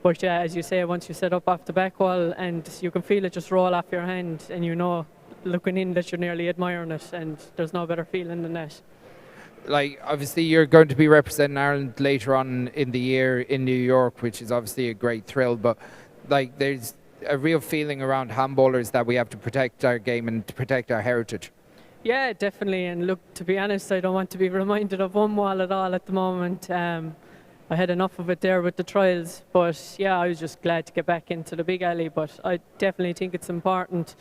But yeah, as you say, once you set up off the back wall and you can feel it just roll off your hand, and you know, looking in, that you're nearly admiring it, and there's no better feeling than that. Like, obviously you're going to be representing Ireland later on in the year in New York, which is obviously a great thrill, but like there's a real feeling around handballers that we have to protect our game and to protect our heritage. Yeah, definitely. And look, to be honest, I don't want to be reminded of one wall at all at the moment. I had enough of it there with the trials, but yeah, I was just glad to get back into the Big Alley. But I definitely think it's important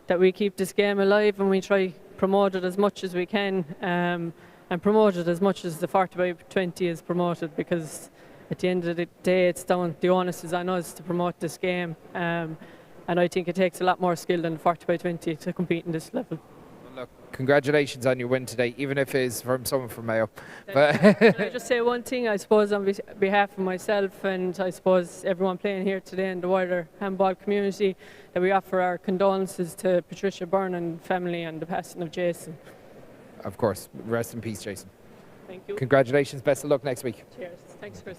that we keep this game alive and we try promote it as much as we can, and promote it as much as the 40x20 is promoted, because at the end of the day, it's down, the onus is on us to promote this game, and I think it takes a lot more skill than 40x20 to compete in this level. Look, congratulations on your win today, even if it is from someone from Mayo. But can I just say one thing, I suppose, on behalf of myself and I suppose everyone playing here today and the wider handball community, that we offer our condolences to Patricia Byrne and family on the passing of Jason. Of course. Rest in peace, Jason. Thank you. Congratulations. Best of luck next week. Cheers. Thanks, Chris.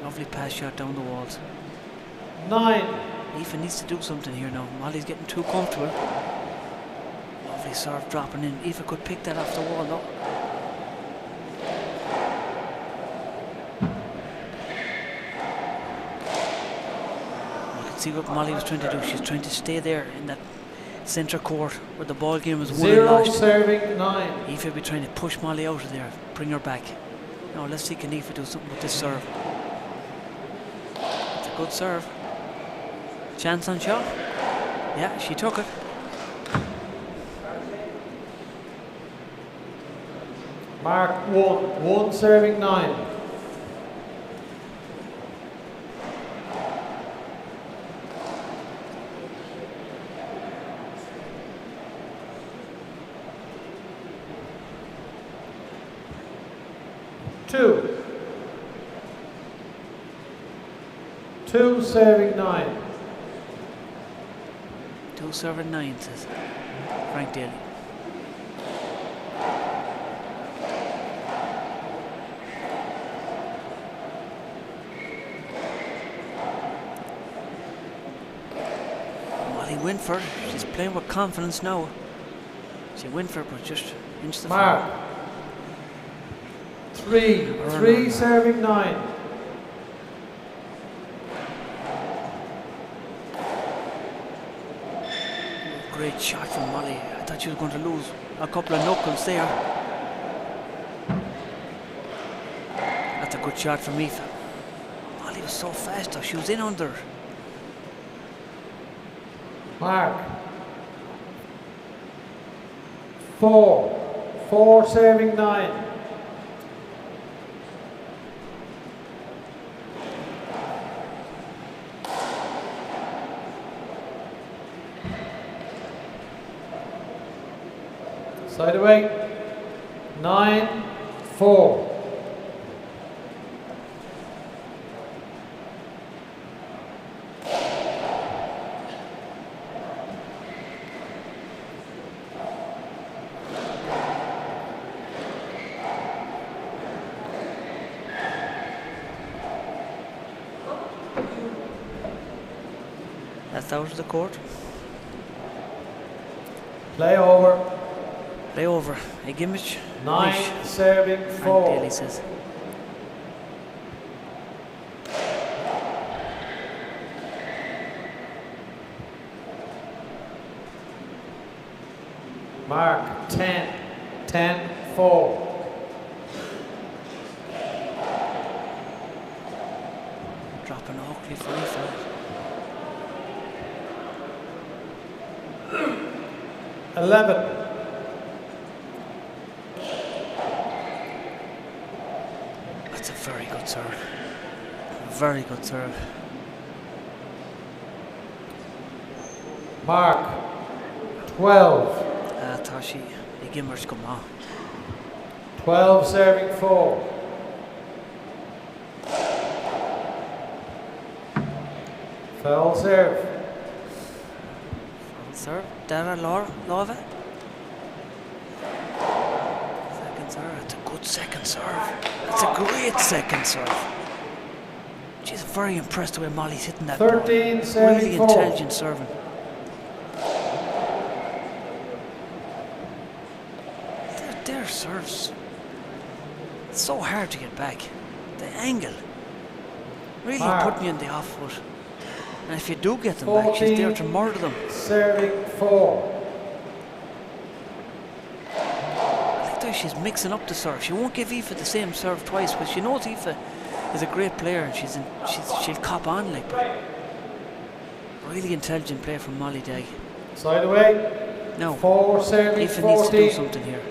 Lovely pass shot down the walls. 9. Aoife needs to do something here now. Mollie's getting too comfortable. Lovely serve dropping in. Aoife could pick that off the wall though. You can see what Mollie was trying to do. She's trying to stay there in that centre court where the ball game was won and 0 lost. serving 9. Aoife will be trying to push Mollie out of there, bring her back. Now let's see can Aoife do something with this serve. It's a good serve. Chance on shot. Yeah, she took it. Mark 1. 1 serving 9. Two serving 9. 2 serving 9, says Frank Daly. Mollie Winford, she's playing with confidence now. She Winford was just into the Mark. 3 serving 9. Great shot from Mollie. I thought she was going to lose a couple of knuckles there. That's a good shot from Aoife. Mollie was so fast though, she was in under. Mark. 4 serving 9. Side away. 9-4. That's out of the court. Play over. Play over. A Gimmich. 9 serving Frank 4. Daly says. Mark 10-4. Dropping Oakley for Aoife. 11. That's a very good serve. Very good serve. Mark 12. Tashi, a Gimmich come on. 12 serving 4. Foul serve. Serve. Dara Lava. Second serve. That's a good second serve. That's a great second serve. She's very impressed the way Mollie's hitting that 13 ball. serving Really 4. intelligent serving. Their serves. It's so hard to get back. The angle. Really putting you in the off foot. And if you do get them back, she's there to murder them. Serving 4. I like the way she's mixing up the serve. She won't give Aoife the same serve twice, but she knows Aoife is a great player and she'll cop on like. But really intelligent play from Mollie Dagg. Side away. No. 4 serving Aoife needs to do 14. something here.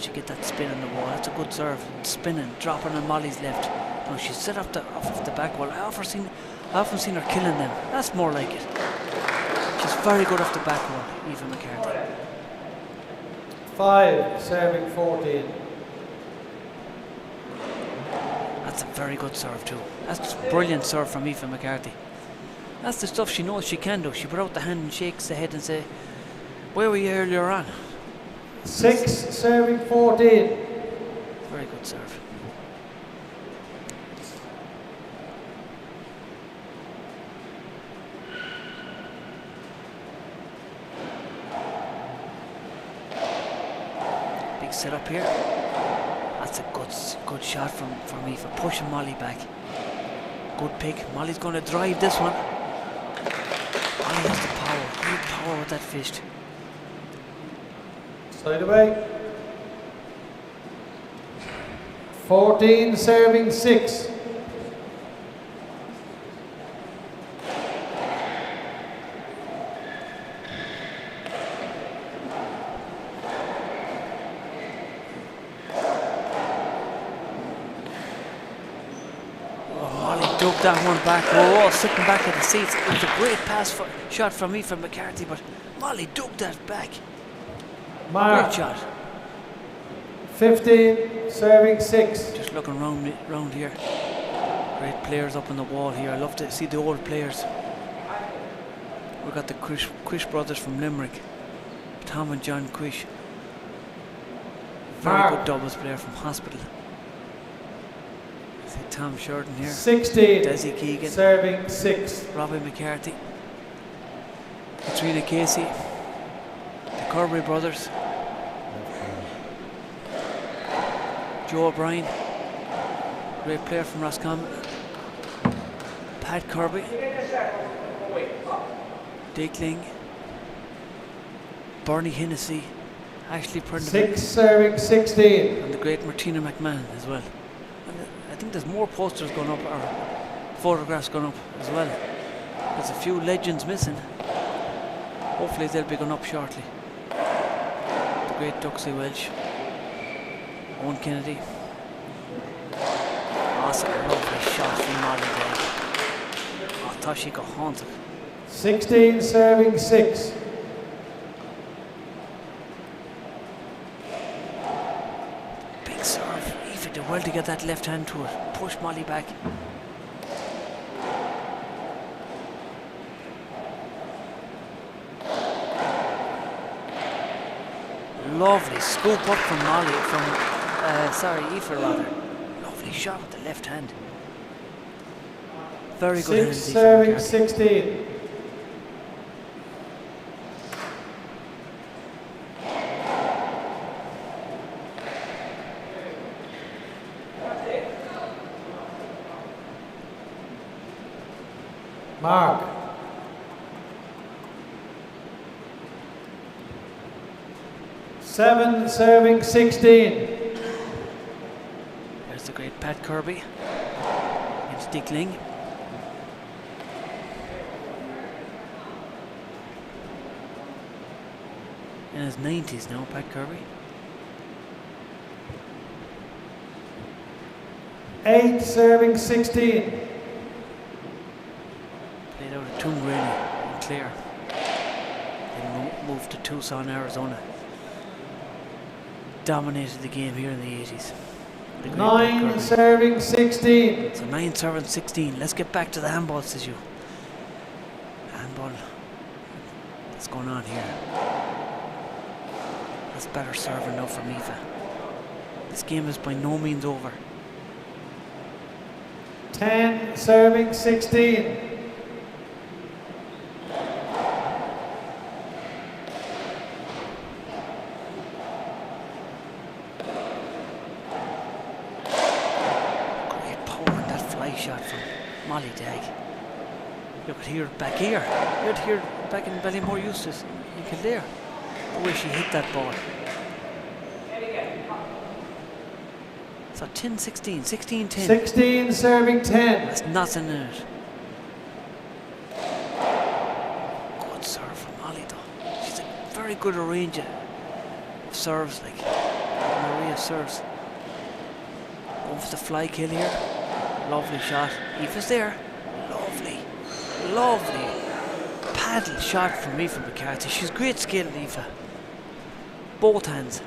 She get that spin on the wall. That's a good serve. Spinning, dropping on Mollie's left. No, she's set off the back wall. I often seen her killing them. That's more like it. She's very good off the back wall, Aoife McCarthy. 5 serving 14. That's a very good serve too. That's brilliant serve from Aoife McCarthy. That's the stuff she knows she can do. She put out the hand and shakes the head and say, "Where were you earlier on?" 6 serving 14. Very good serve. Big set up here. That's a good shot from Aoife, pushing Mollie back. Good pick. Mollie's going to drive this one. Mollie has the power. Good power with that fist. Side away. 14 serving 6. Dug that one back. Oh, sitting back at the seats. It was a great shot from me from McCarthy, but Mollie dug that back. Mark. Great shot. 15 serving 6. Just looking round here. Great players up on the wall here. I love to see the old players. We've got the Quish brothers from Limerick. Tom and John Quish. Very good doubles player from Hospital. See Tom Sheridan here. 16 Desi Keegan. serving 6. Robbie McCarthy. Katrina Casey. The Kirby brothers. Joe O'Brien. Great player from Roscommon. Pat Kirby. Dickling. Bernie Hennessy. Ashley Prendeville. 6 serving 16. And the great Martina McMahon as well. And I think there's more posters going up, or photographs going up as well. There's a few legends missing. Hopefully they'll be going up shortly. The great Duxie Welsh. Owen Kennedy. Awesome, lovely shot from Mollie Dagg. Oh, I thought she got haunted. 16 serving 6. Big serve. Aoife did well to get that left hand to it. Push Mollie back. Lovely scoop up from Mollie, Aoife rather. Lovely shot with the left hand. Very good. 6 serving 16. Mark. Seven serving 16. There's the great Pat Kirby. It's Dickling. In his 90s now, Pat Kirby. 8 serving 16. Played out of Toongreen in Clare. Then moved to Tucson, Arizona. Dominated the game here in the 80s. 9 serving 16. So 9 serving 16. Let's get back to the handball issue. Handball. What's going on here? That's better serving now from Aoife. This game is by no means over. 10 serving 16. Shot from Mollie Dagg. You could hear it back here. You could hear it back in Ballymore Eustace. You could hear the way she hit that ball. So 10-16, 16-10. 16 serving 10. That's nothing in it. Good serve from Mollie though. She's a very good arranger of serves, like Maria serves. Going for the fly kill here. Lovely shot. Aoife's there. Lovely. Lovely paddle shot from Aoife McCarthy. She's great skill, Aoife. Both hands.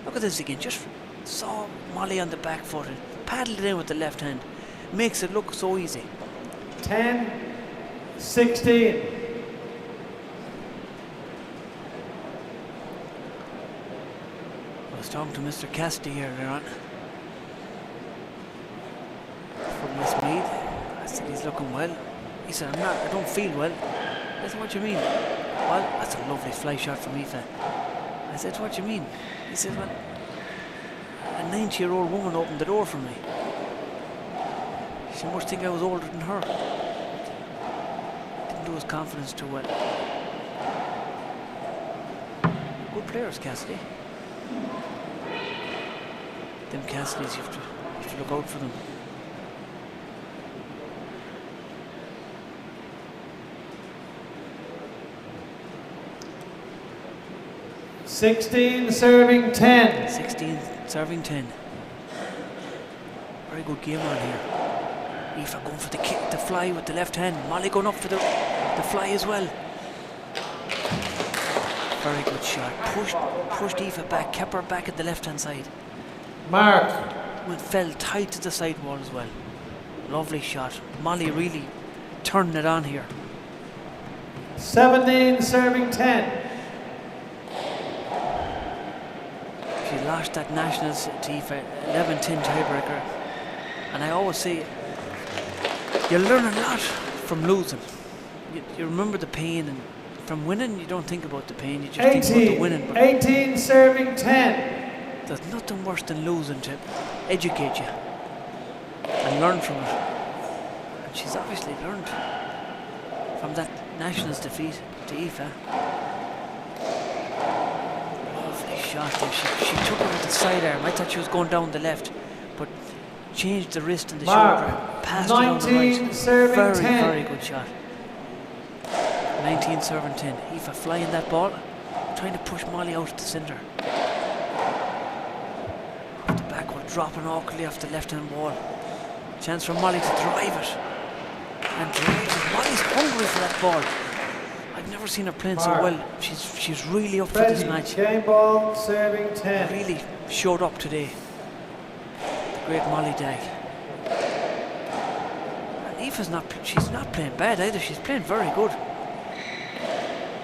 Look at this again. Just saw Mollie on the back foot and paddled it in with the left hand. Makes it look so easy. 10-16. I was talking to Mr. Cassidy earlier on. From Miss Mead. I said he's looking well. He said I don't feel well. I said, what do you mean? Well, that's a lovely fly shot from Aoife. I I said, what do you mean? He said, well, a 90-year-old woman opened the door for me. She must think I was older than her. Didn't do his confidence too well. Good players, Cassidy. Them Cassidys, you have to look out for them. $16 serving 10. 16 serving 10. Very good game on here. Aoife going for the kick, the fly with the left hand. Mollie going up for the fly as well. Very good shot. Pushed Aoife back, kept her back at the left hand side. Mark. Fell tight to the side wall as well. Lovely shot. Mollie really turning it on here. 17 serving 10. She lost that Nationals to Aoife, 11-10 tiebreaker. And I always say, you learn a lot from losing. You remember the pain, and from winning you don't think about the pain, you just think about the winning. But 18 serving 10. there's nothing worse than losing to educate you and learn from it. And she's obviously learned from that Nationals defeat to Aoife. Lovely shot there. She took it with the sidearm. I thought she was going down the left, but changed the wrist and the shoulder, passed it down the right. Very, 10. very good shot. 19 serving 10. Aoife flying that ball, trying to push Mollie out to the centre. Off the backward, dropping awkwardly off the left-hand wall. Chance for Mollie to drive it. And drives it. Mollie's hungry for that ball. I've never seen her playing so well. She's really up for this match. Game ball serving 10. Really showed up today. The great Mollie Dagg. And Aoife's she's not playing bad either. She's playing very good.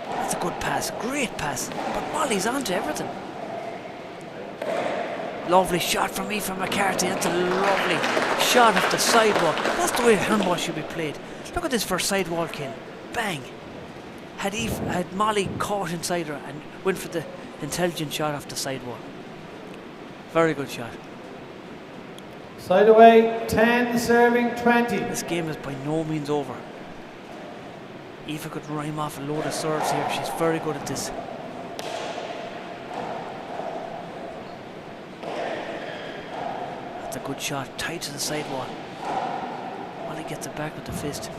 That's a good pass, great pass. But Mollie's onto everything. Lovely shot from Aoife McCarthy. That's a lovely shot off the sidewall. That's the way handball should be played. Look at this for a sidewall kill. Bang. Had Mollie caught inside her and went for the intelligent shot off the sidewall. Very good shot. Side away, 10 serving 20. This game is by no means over. Aoife could rhyme off a load of serves here. She's very good at this. That's a good shot, tight to the sidewall. Mollie gets it back with the fist.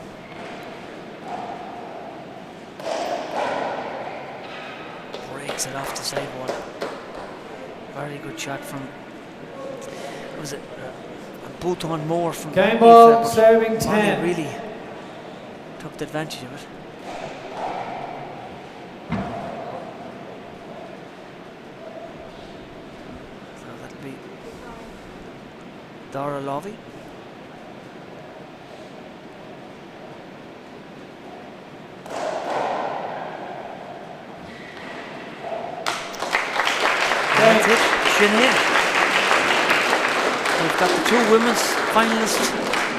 Breaks it off the sidewall. Very good shot from, was it a boot on more from Game ball Aoife, serving Mollie 10. really took the advantage of it. So that'll be Dara Lovey. That's it, Sinead. We've got the two women's finalists.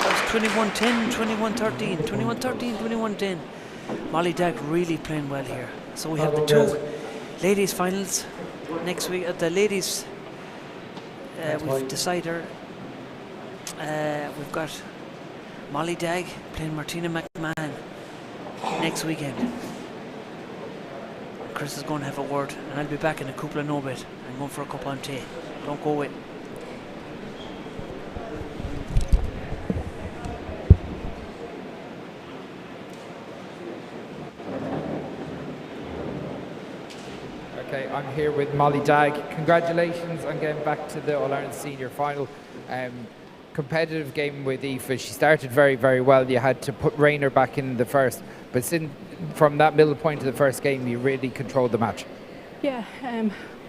That's 21-10, 21-13, 21-13, 21-10. Mollie Dagg really playing well here. So we have the two ladies finals next week. At the ladies, we've decided we've got Mollie Dagg playing Martina McMahon next weekend. Chris is going to have a word, and I'll be back in a couple of no bit. I'm going for a cup on tea. Don't go away. Okay, I'm here with Mollie Dagg. Congratulations on getting back to the All-Ireland Senior Final. Competitive game with Aoife. She started very, very well. You had to put Rayner back in the first, but from that middle point of the first game, you really controlled the match. Yeah,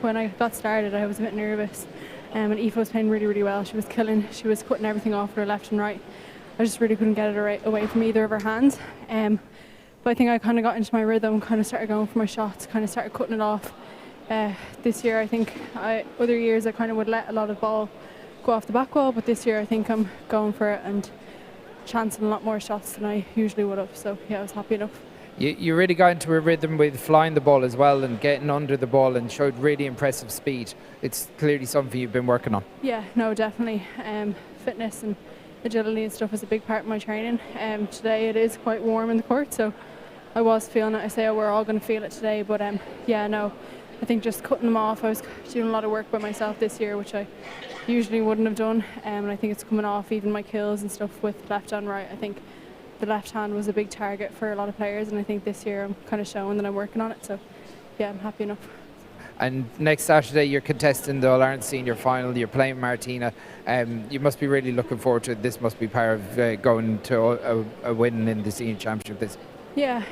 when I got started, I was a bit nervous, and Aoife was playing really, really well. She was killing. She was cutting everything off with her left and right. I just really couldn't get it away from either of her hands. But I think I kind of got into my rhythm, kind of started going for my shots, kind of started cutting it off. This year, I think other years I kind of would let a lot of ball go off the back wall, but this year I think I'm going for it and chancing a lot more shots than I usually would have. So yeah, I was happy enough. You really got into a rhythm with flying the ball as well and getting under the ball, and showed really impressive speed. It's clearly something you've been working on. Yeah, no, definitely. Fitness and agility and stuff is a big part of my training. Today it is quite warm in the court, so I was feeling it. I say we're all going to feel it today, but yeah, no, I think just cutting them off. I was doing a lot of work by myself this year, which I usually wouldn't have done, and I think it's coming off. Even my kills and stuff with left and right, I think the left hand was a big target for a lot of players, and I think this year I'm kind of showing that I'm working on it, so yeah, I'm happy enough. And next Saturday you're contesting the All-Ireland Senior Final. You're playing Martina. You must be really looking forward to it. This must be part of going to a win in the Senior Championship. Yeah,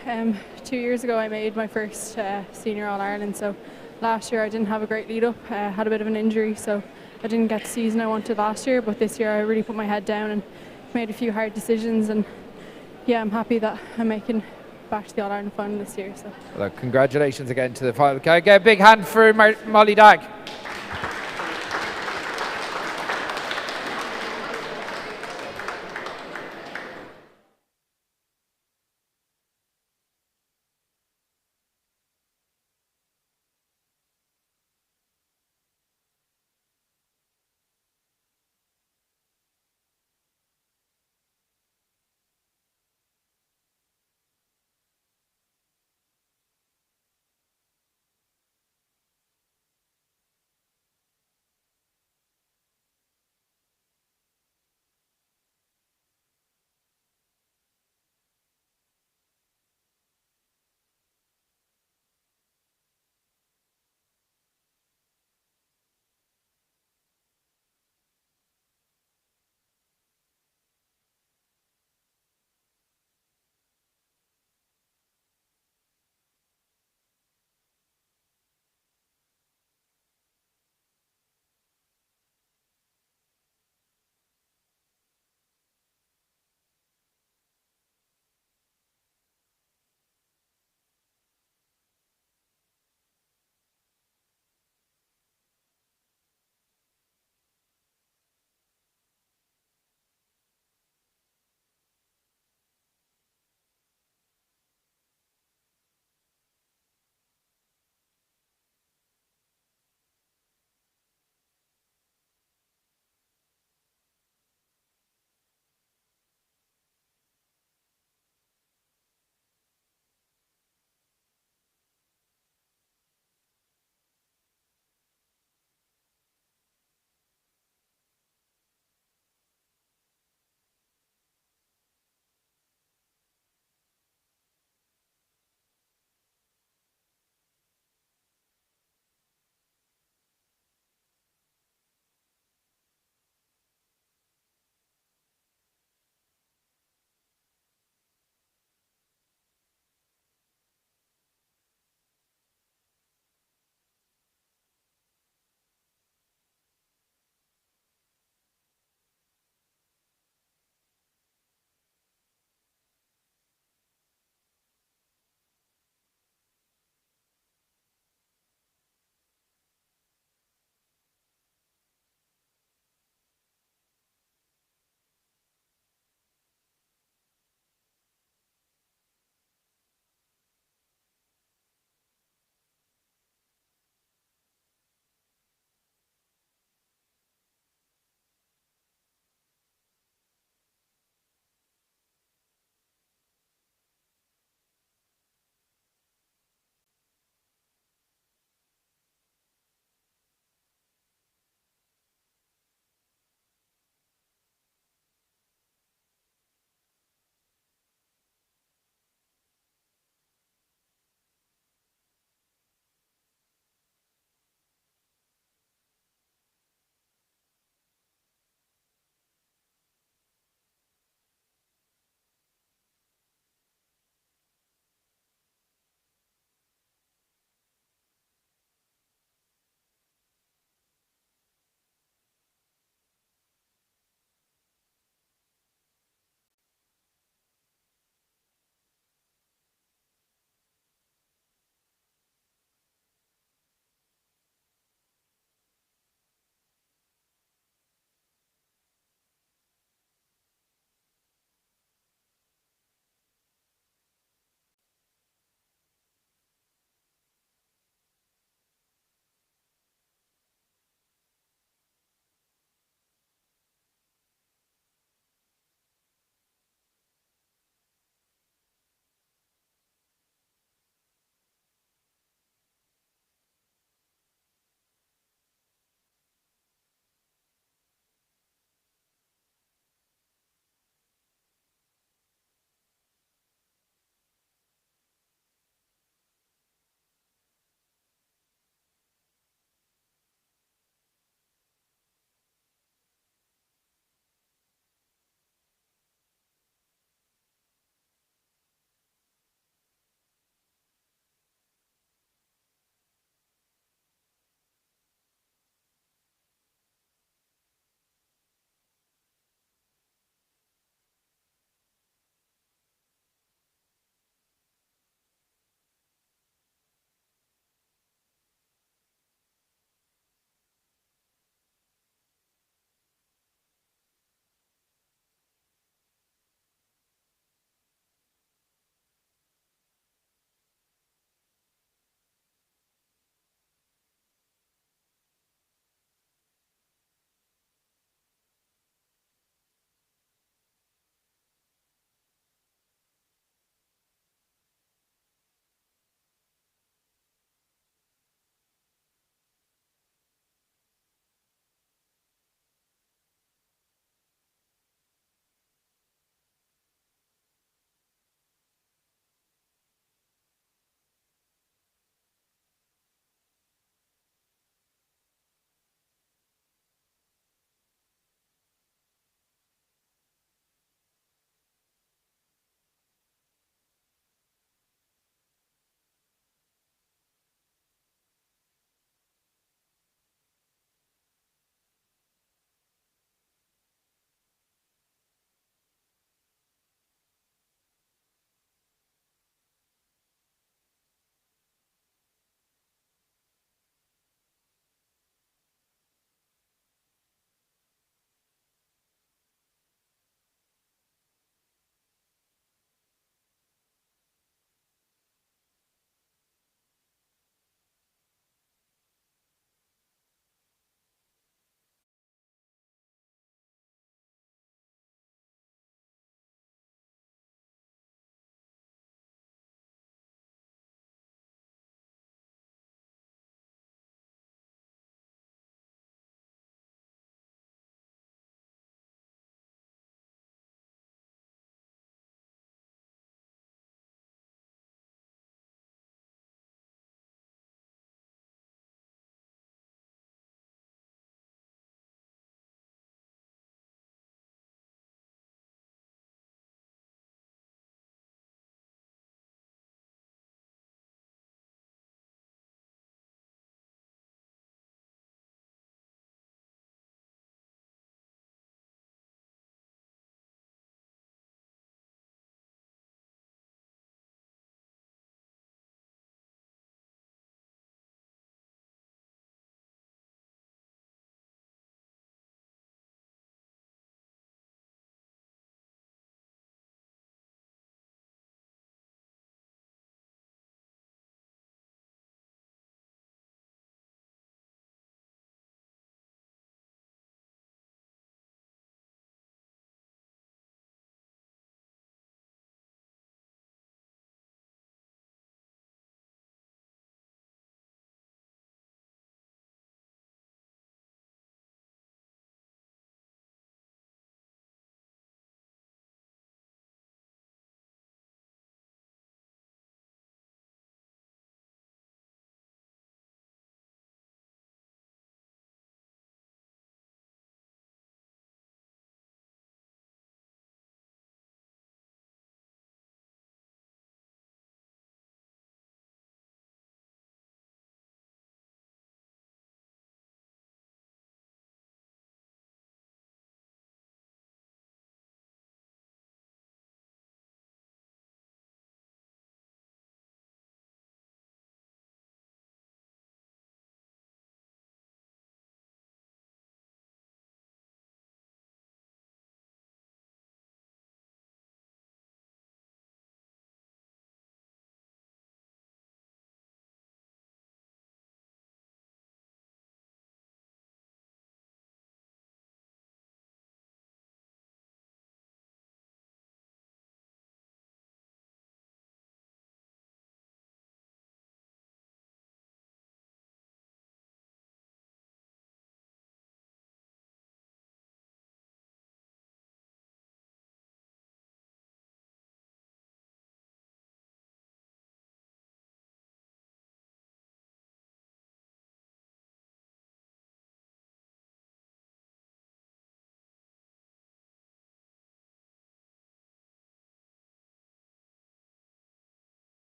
2 years ago I made my first Senior All-Ireland, so last year I didn't have a great lead up. I had a bit of an injury, so I didn't get the season I wanted last year, but this year I really put my head down and made a few hard decisions, and yeah, I'm happy that I'm making back to the All-Ireland final this year. So, well, congratulations again to the final. Can I get a big hand for Mollie Dagg?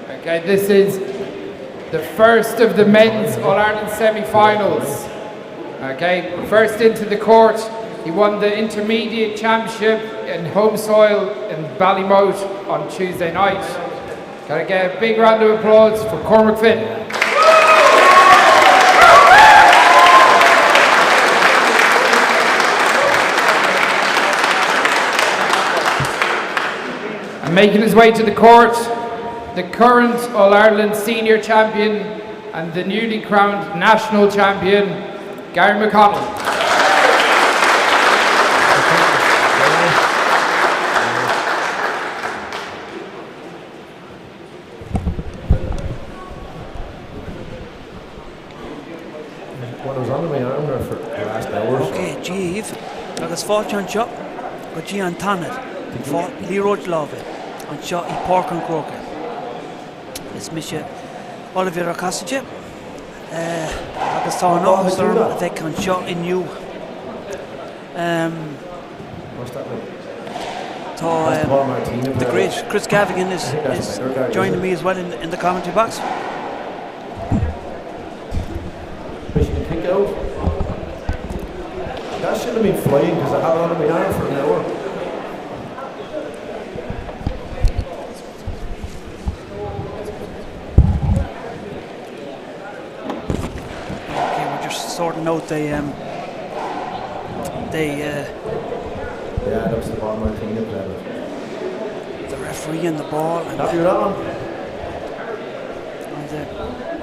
Okay, this is the first of the men's All-Ireland semi-finals. Okay, first into the court, he won the intermediate championship in home soil in Ballymote on Tuesday night. Gotta get a big round of applause for Cormac Finn. And making his way to the court, the current All-Ireland senior champion and the newly crowned national champion, Gary McConnell. When I was under my arm there for the last hour. Okay, Jeeve, agus fáilte an seo go dtí an tanad fá Liathróid Láimhe an seo I Páirc an Cróca. Is mise Oliver a Cassidy agus tá an áthas arm a bheith an seo inniu. What's that mean? Tá the great Chris Gavigan is joining me as well in the commentary box. Mission kick out. That should have been flying because I had it under my arm for an hour. Okay, we're just sorting out Yeah, that was the ball Martina played with. the referee and the ball and Happy with that one?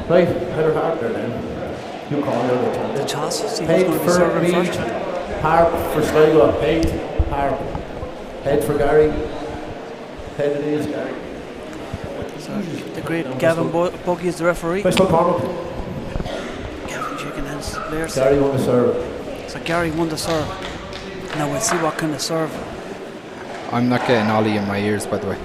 Right, header hard there then. You call it the toss. See who's Head going to be for serving me, first. Harp for Sligo. Head, Harp. Head for Gary. Head it is, Gary. So the great Gavin Buggy is the referee. Best one, Cormac. Gavin shaking hands to the players. Gary won the serve. So Gary won the serve. Now we'll see what kind of serve. I'm not getting Ollie in my ears, by the way.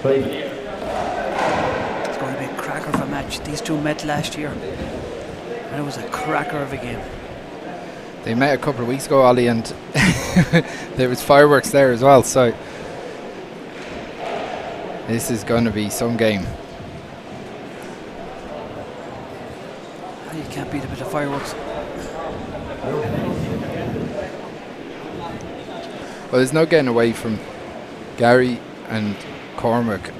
Right. It's going to be a cracker of a match. These two met last year, and it was a cracker of a game. They met a couple of weeks ago, Ollie, and there was fireworks there as well, so this is going to be some game. You can't beat a bit of fireworks. Well, there's no getting away from Gary and Cormac,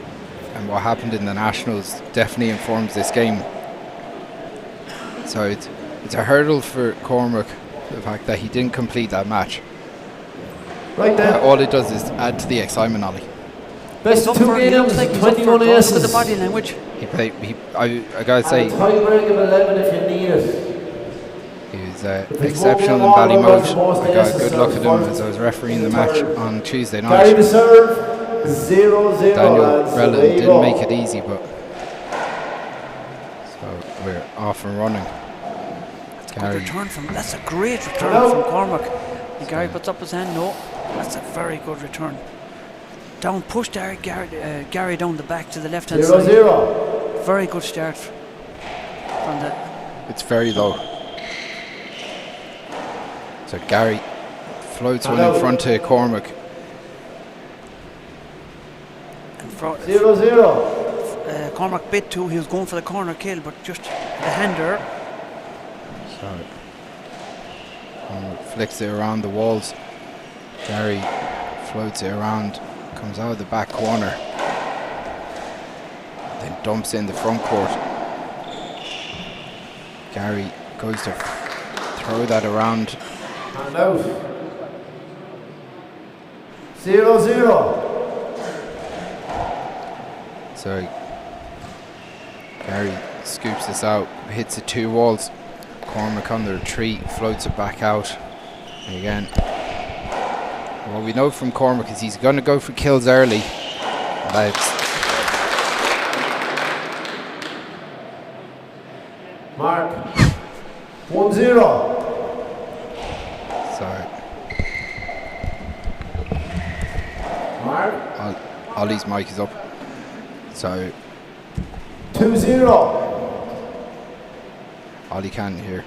and what happened in the Nationals definitely informs this game. So it's a hurdle for Cormac, the fact that he didn't complete that match. Right then. All it does is add to the excitement, Ollie. Best of two games, 21 aces. With the body language. I gotta say, And a tiebreak of 11 if you need it. he was exceptional in Ballymote. I got a good look at him as I was refereeing the match on Tuesday Gary night. to serve, 0-0. Daniel lads. Rellan There you didn't go. make it easy, but so we're off and running. Good return that's a great return from Cormac. And Gary puts up his hand. No, that's a very good return. Down, push Gary down the back to the left hand side. 0-0. Very good start from the. It's very low. So Gary floats one in front to Cormac. 0-0. Cormac bit too. He was going for the corner kill, but just the hander. So Cormac flicks it around the walls. Gary floats it around, comes out of the back corner, then dumps in the front court. Gary goes to throw that around. And out. 0-0. So Gary scoops this out, hits the two walls. Cormac on the retreat, floats it back out. And again, what we know from Cormac is he's going to go for kills early. Mark. 1-0. So Mark. Ollie's mic is up. So 2-0. Ollie can't hear.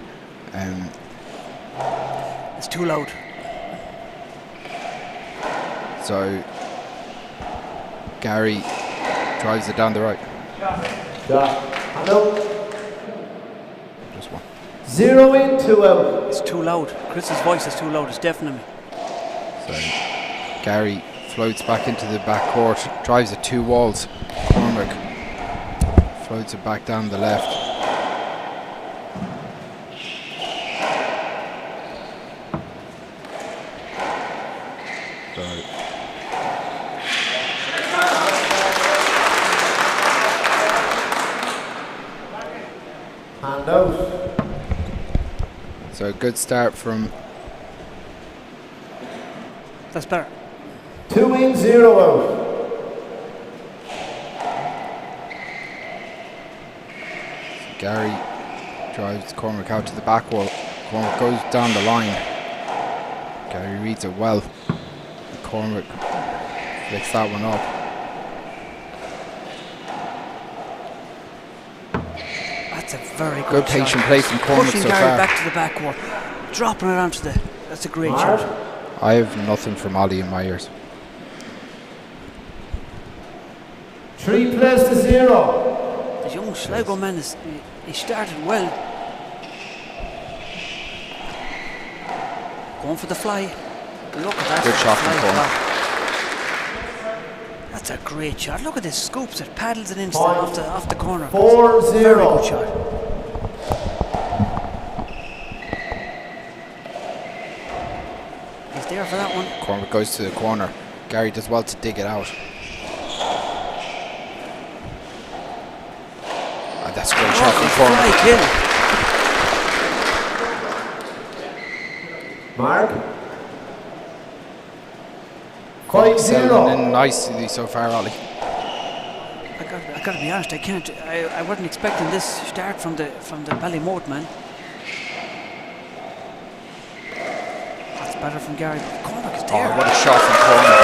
It's too loud. So Gary drives it down the right. Hello. Just one. 0 in, 2 out. It's too loud. Chris's voice is too loud. It's deafening me. So Gary floats back into the back court, drives it 2 walls. Cormac floats it back down the left. So Hand out. So a good start from That's better. 2 in, 0 out. Gary drives Cormac out to the back wall. Cormac goes down the line. Gary reads it well. Cormac flicks that one up. That's a very Good shot. patient play from Cormac Pushing so Gary far. back to the back wall. Dropping it onto the... That's a great shot. I have nothing from Mollie in my ears. 3 plays to 0. The young Sligo man, he started well. Going for the fly. Look at that. Good shot from Fly. That's a great shot. Look at this. Scoops it, paddles it into Point. off the corner. 4-0. Very good shot. He's there for that one. Cormac goes to the corner. Gary does well to dig it out. And that's a great shot from Cormac. Fly kill. Mark. Cormac settling 5-0. in nicely so far, Ollie. I gotta be honest. I wasn't expecting this start from the Ballymote man. That's better from Gary. Cormac is there. Oh, what a shot from Cormac.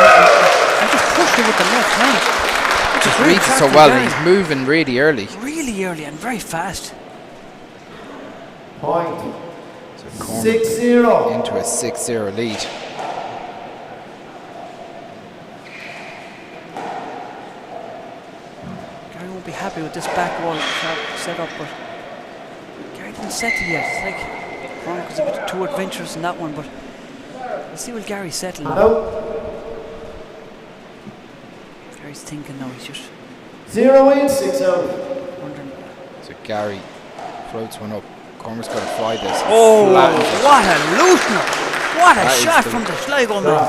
He just pushed it with the left hand. Just reads it so well, and he's moving really early. Really early and very fast. Point. So Cormac 6-0. into a 6-0 lead. Gary won't be happy with this back wall set up, but Gary didn't settle yet. It's like Cormac was a bit too adventurous in that one, but let's see will Gary settle now. Hello. Gary's thinking now. He's just 0 in, 6 out. wondering. So Gary floats one up. Cormac's got to fly this. Oh, Flattens it. what a loosener! What a That is shot the- from the Sligo man.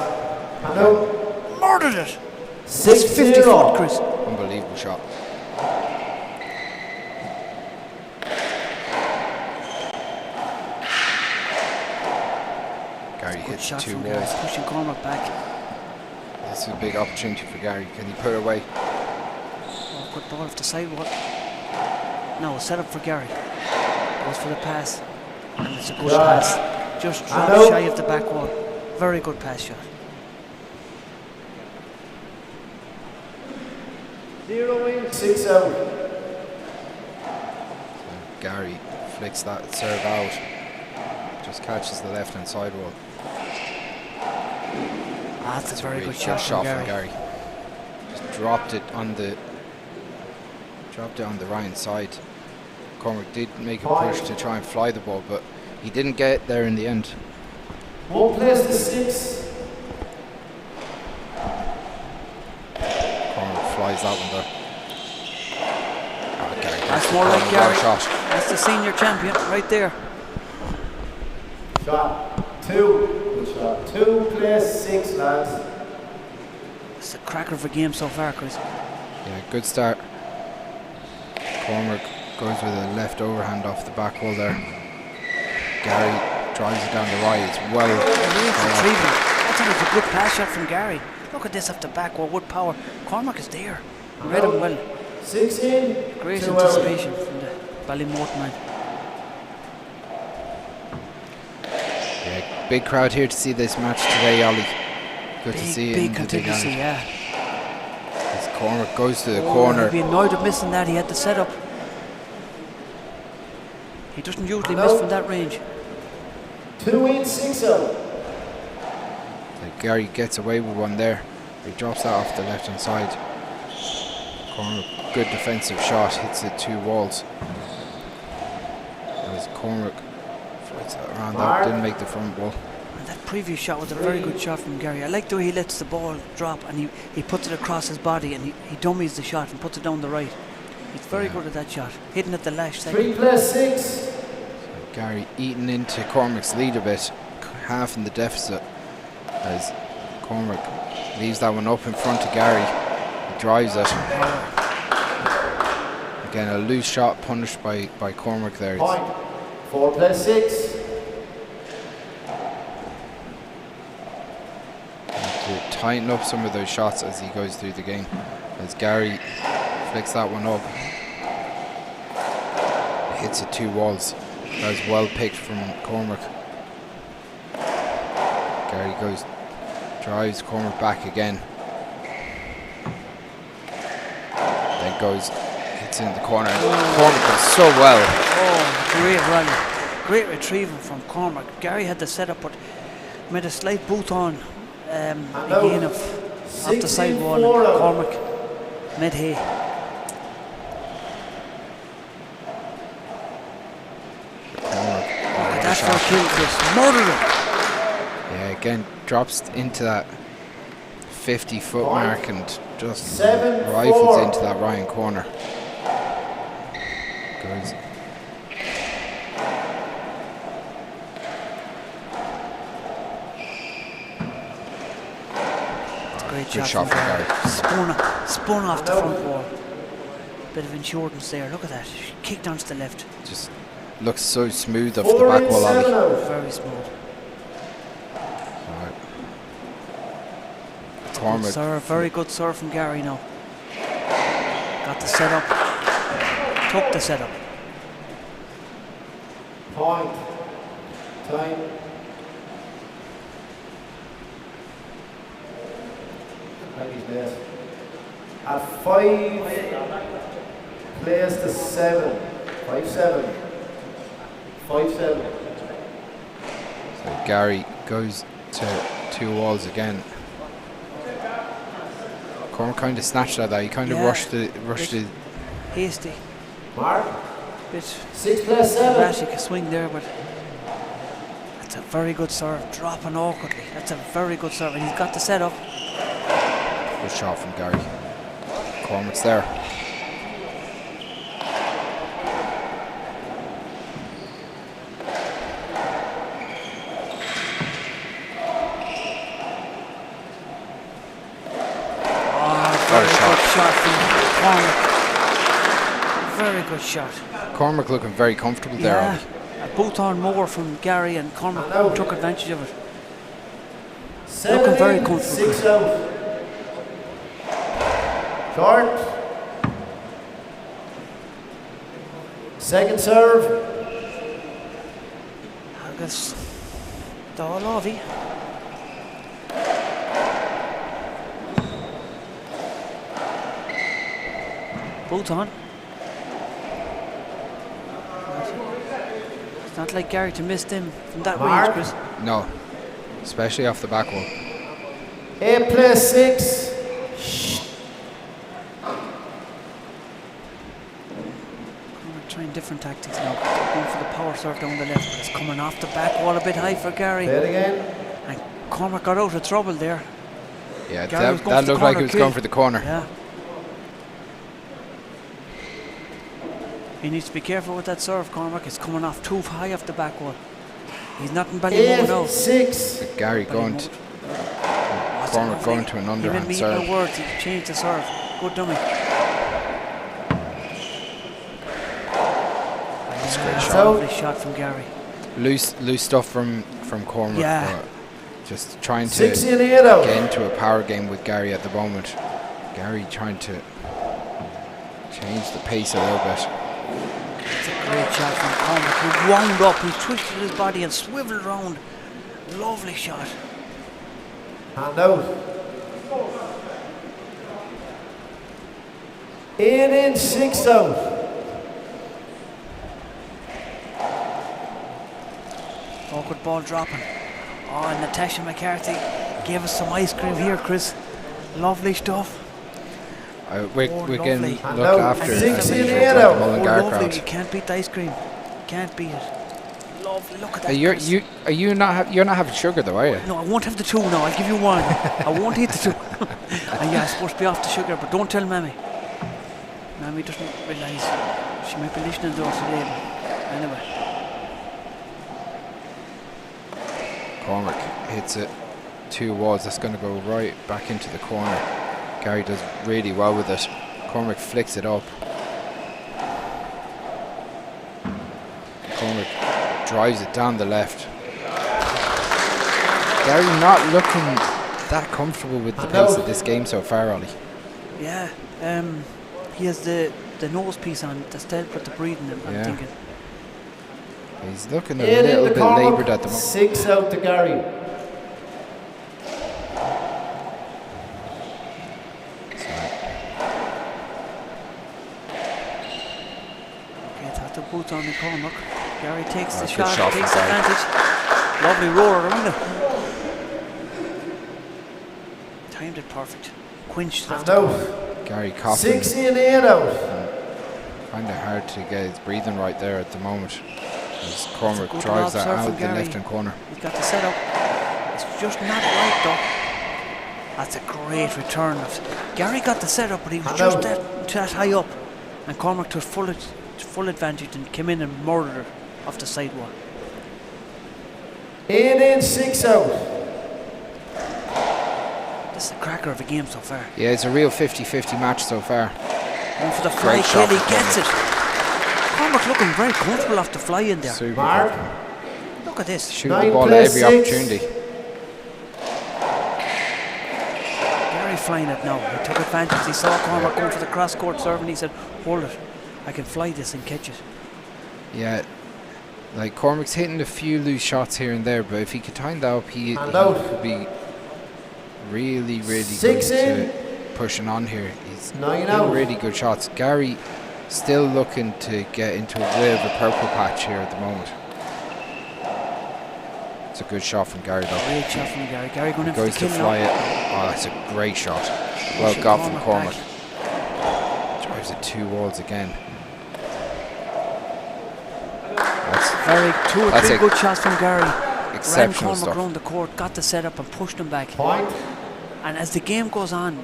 Hello. Murdered it. That's 50 foot, 6-0. Chris. Unbelievable shot. Gary Good hits shot 2 from Gary, walls. pushing Cormac back. This is a big opportunity for Gary. Can he put it away? Oh, good ball off the side. What? No, set up for Gary. Goes for the pass. And it's a good pass. Just dropped Hello. shy of the back wall. Very good pass shot. 0 in, 6 out. Gary flicks that serve out. Just catches the left hand side wall. Ah, that's a very Really good shot from Gary. Just dropped it on the right hand side. Cormac did make a push to try and fly the ball, but he didn't get there in the end. 1 plays to 6. Cormac flies that one though. Oh, Gary, That's more like what a Gary. shot. That's the senior champion right there. Shot. 2. Good shot. 2 plays 6, lads. It's a cracker of a game so far, Chris. Yeah, good start. Cormac goes with a left overhand off the back wall there. Gary drives it down the right. It's well. Great retrieval. I think it's a good pass shot from Gary. Look at this off the back wall with power. Cormac is there. Read him well. 6 in. Great 2 out. anticipation from the Ballymote man. Yeah, big crowd here to see this match today, Ollie. Good to see it. Big in the big contingency, end. yeah. As Cormac goes to the Oh, corner. he'd be annoyed at missing that. He had the setup. He doesn't usually Hello? miss from that range. 2 in, 6 out. Gary gets away with one there. He drops that off the left hand side. Cormac, good defensive shot, hits it 2 walls. As Cormac fights that around, that didn't make the front wall. And that previous shot was a very good shot from Gary. I like the way he lets the ball drop and he puts it across his body and he dummies the shot and puts it down the right. He's very good at that shot, hitting at the lash. 3+6. So Gary eating into Cormac's lead a bit, half in the deficit, as Cormac leaves that one up in front of Gary. He drives it. Again, a loose shot punished by Cormac there. Point. 4+6. To tighten up some of those shots as he goes through the game. As Gary flicks that one up, hits it 2 walls. That was well picked from Cormac. Gary drives Cormac back again. Then hits in the corner. Cormac does so well. Oh, great rally. Great retrieval from Cormac. Gary had the setup but made a slight boot on again off the side wall, and Cormac made hay. That's for kill, Chris. Murdered him. Yeah, again, drops into that 50-foot mark and just 7-4. rifles into that right corner. Goes. It's a great Good shot shot from Gary. Spun off the front wall. Bit of insurance there. Look at that. Kicked onto the left. Just looks so smooth off the back wall, Ollie. Very smooth. Right. Good Cormac. serve. Very good serve from Gary now. Got the setup. Took the setup. Point. Time. At 5, plays to 7. 5-7. 5-7. So Gary goes to 2 walls again. Cormac kind of snatched at that. He kind of rushed it. Hasty. Mark. Bit 6+7. erratic swing there, but that's a very good serve. Dropping awkwardly. That's a very good serve, and he's got the setup. Good shot from Gary. Cormac's there. Shot from Cormac. Very good shot. Cormac looking very comfortable there. Yeah, a boot on more from Gary, and Cormac took advantage of it. 17, Looking very comfortable. 6 out. Short. Second serve. I guess Dalavi. Boot on. It's not like Gary to miss them from that range, Chris. No, especially off the back wall. 8+6. Trying different tactics now. Going for the power serve down the left, but it's coming off the back wall a bit high for Gary. Play it again. And Cormac got out of trouble there. Yeah, Gary was going that for the looked like corner he was kill. going for the corner. Yeah. He needs to be careful with that serve, Cormac. It's coming off too high off the back wall. He's not in Ballymoon now. 8-6. But Gary going to Cormac going to an underhand serve. No words. He changed the serve. Good dummy. That's a great shot. Lovely shot from Gary. Loose stuff from Cormac. Yeah. Just trying to 60 and 8 out. get into a power game with Gary at the moment. Gary trying to change the pace a little bit. It's a great shot from Cormac. He wound up, he twisted his body and swiveled around. Lovely shot. Hand out. 8 in, 6 out. Awkward ball dropping. Oh, and Natasha McCarthy gave us some ice cream here, Chris. Lovely stuff. We're lovely. getting And looked now after. 68 the out. Mullingar Lovely. crowd. You can't beat the ice cream. Can't beat it. Lovely. Look at that. Chris. You're not having sugar though, are you? No, I won't have the 2 now. I'll give you 1. I won't eat the 2. And yeah, I'm supposed to be off the sugar, but don't tell Mammy. Mammy doesn't realise. She might be listening to us today. But anyway. Cormac hits it 2 walls. That's going to go right back into the corner. Gary does really well with it. Cormac flicks it up. Cormac drives it down the left. Gary not looking that comfortable with the pace of this game so far, Ollie. Yeah. He has the nose piece on that's to help with the breathing. I'm thinking. He's looking a 8 in little the bit Cormac, laboured at the moment. 6 out to Gary. Okay, that's the boots on the Cormac. Gary takes the Good shot, shot takes from Gary. advantage. Lovely roar around it. Timed it perfect. Quenched it. And out. Gary coughing. 6 in, 8 out. Kind of hard to get his breathing right there at the moment. As Cormac good drives lob that serve out from the Gary. left-hand corner. He's got the setup. It's just not right though. That's a great return. Gary got the setup, but he was And just out. that high up. And Cormac took full advantage and came in and murdered it off the sidewall. 8 in, 6 out. This is a cracker of a game so far. Yeah, it's a real 50-50 match so far. And for the fly Great kill, shot he from gets it. Cormac looking very comfortable off the fly in there. Super. Mark. Look at this. Shooting the 9 ball at plays every 6. opportunity. Gary flying it now. He took advantage. He saw Cormac going for the cross-court serve and he said, hold it. I can fly this and catch it. Yeah, like Cormac's hitting a few loose shots here and there, but if he could time that up, he out. could be really, really 6 good in. to pushing on here. He's 9 hitting out. really good shots. Gary still looking to get into a bit of a purple patch here at the moment. It's a good shot from Gary though. Great shot from Gary. Gary going in for Goes the to kill fly now. it. Oh, that's a great shot. Well got from Cormac. back. Drives it 2 walls again. Two or That's three a good shots from Gary. Ran Exceptional Cormac stuff. around the court, got the setup and pushed him back. Point. And as the game goes on,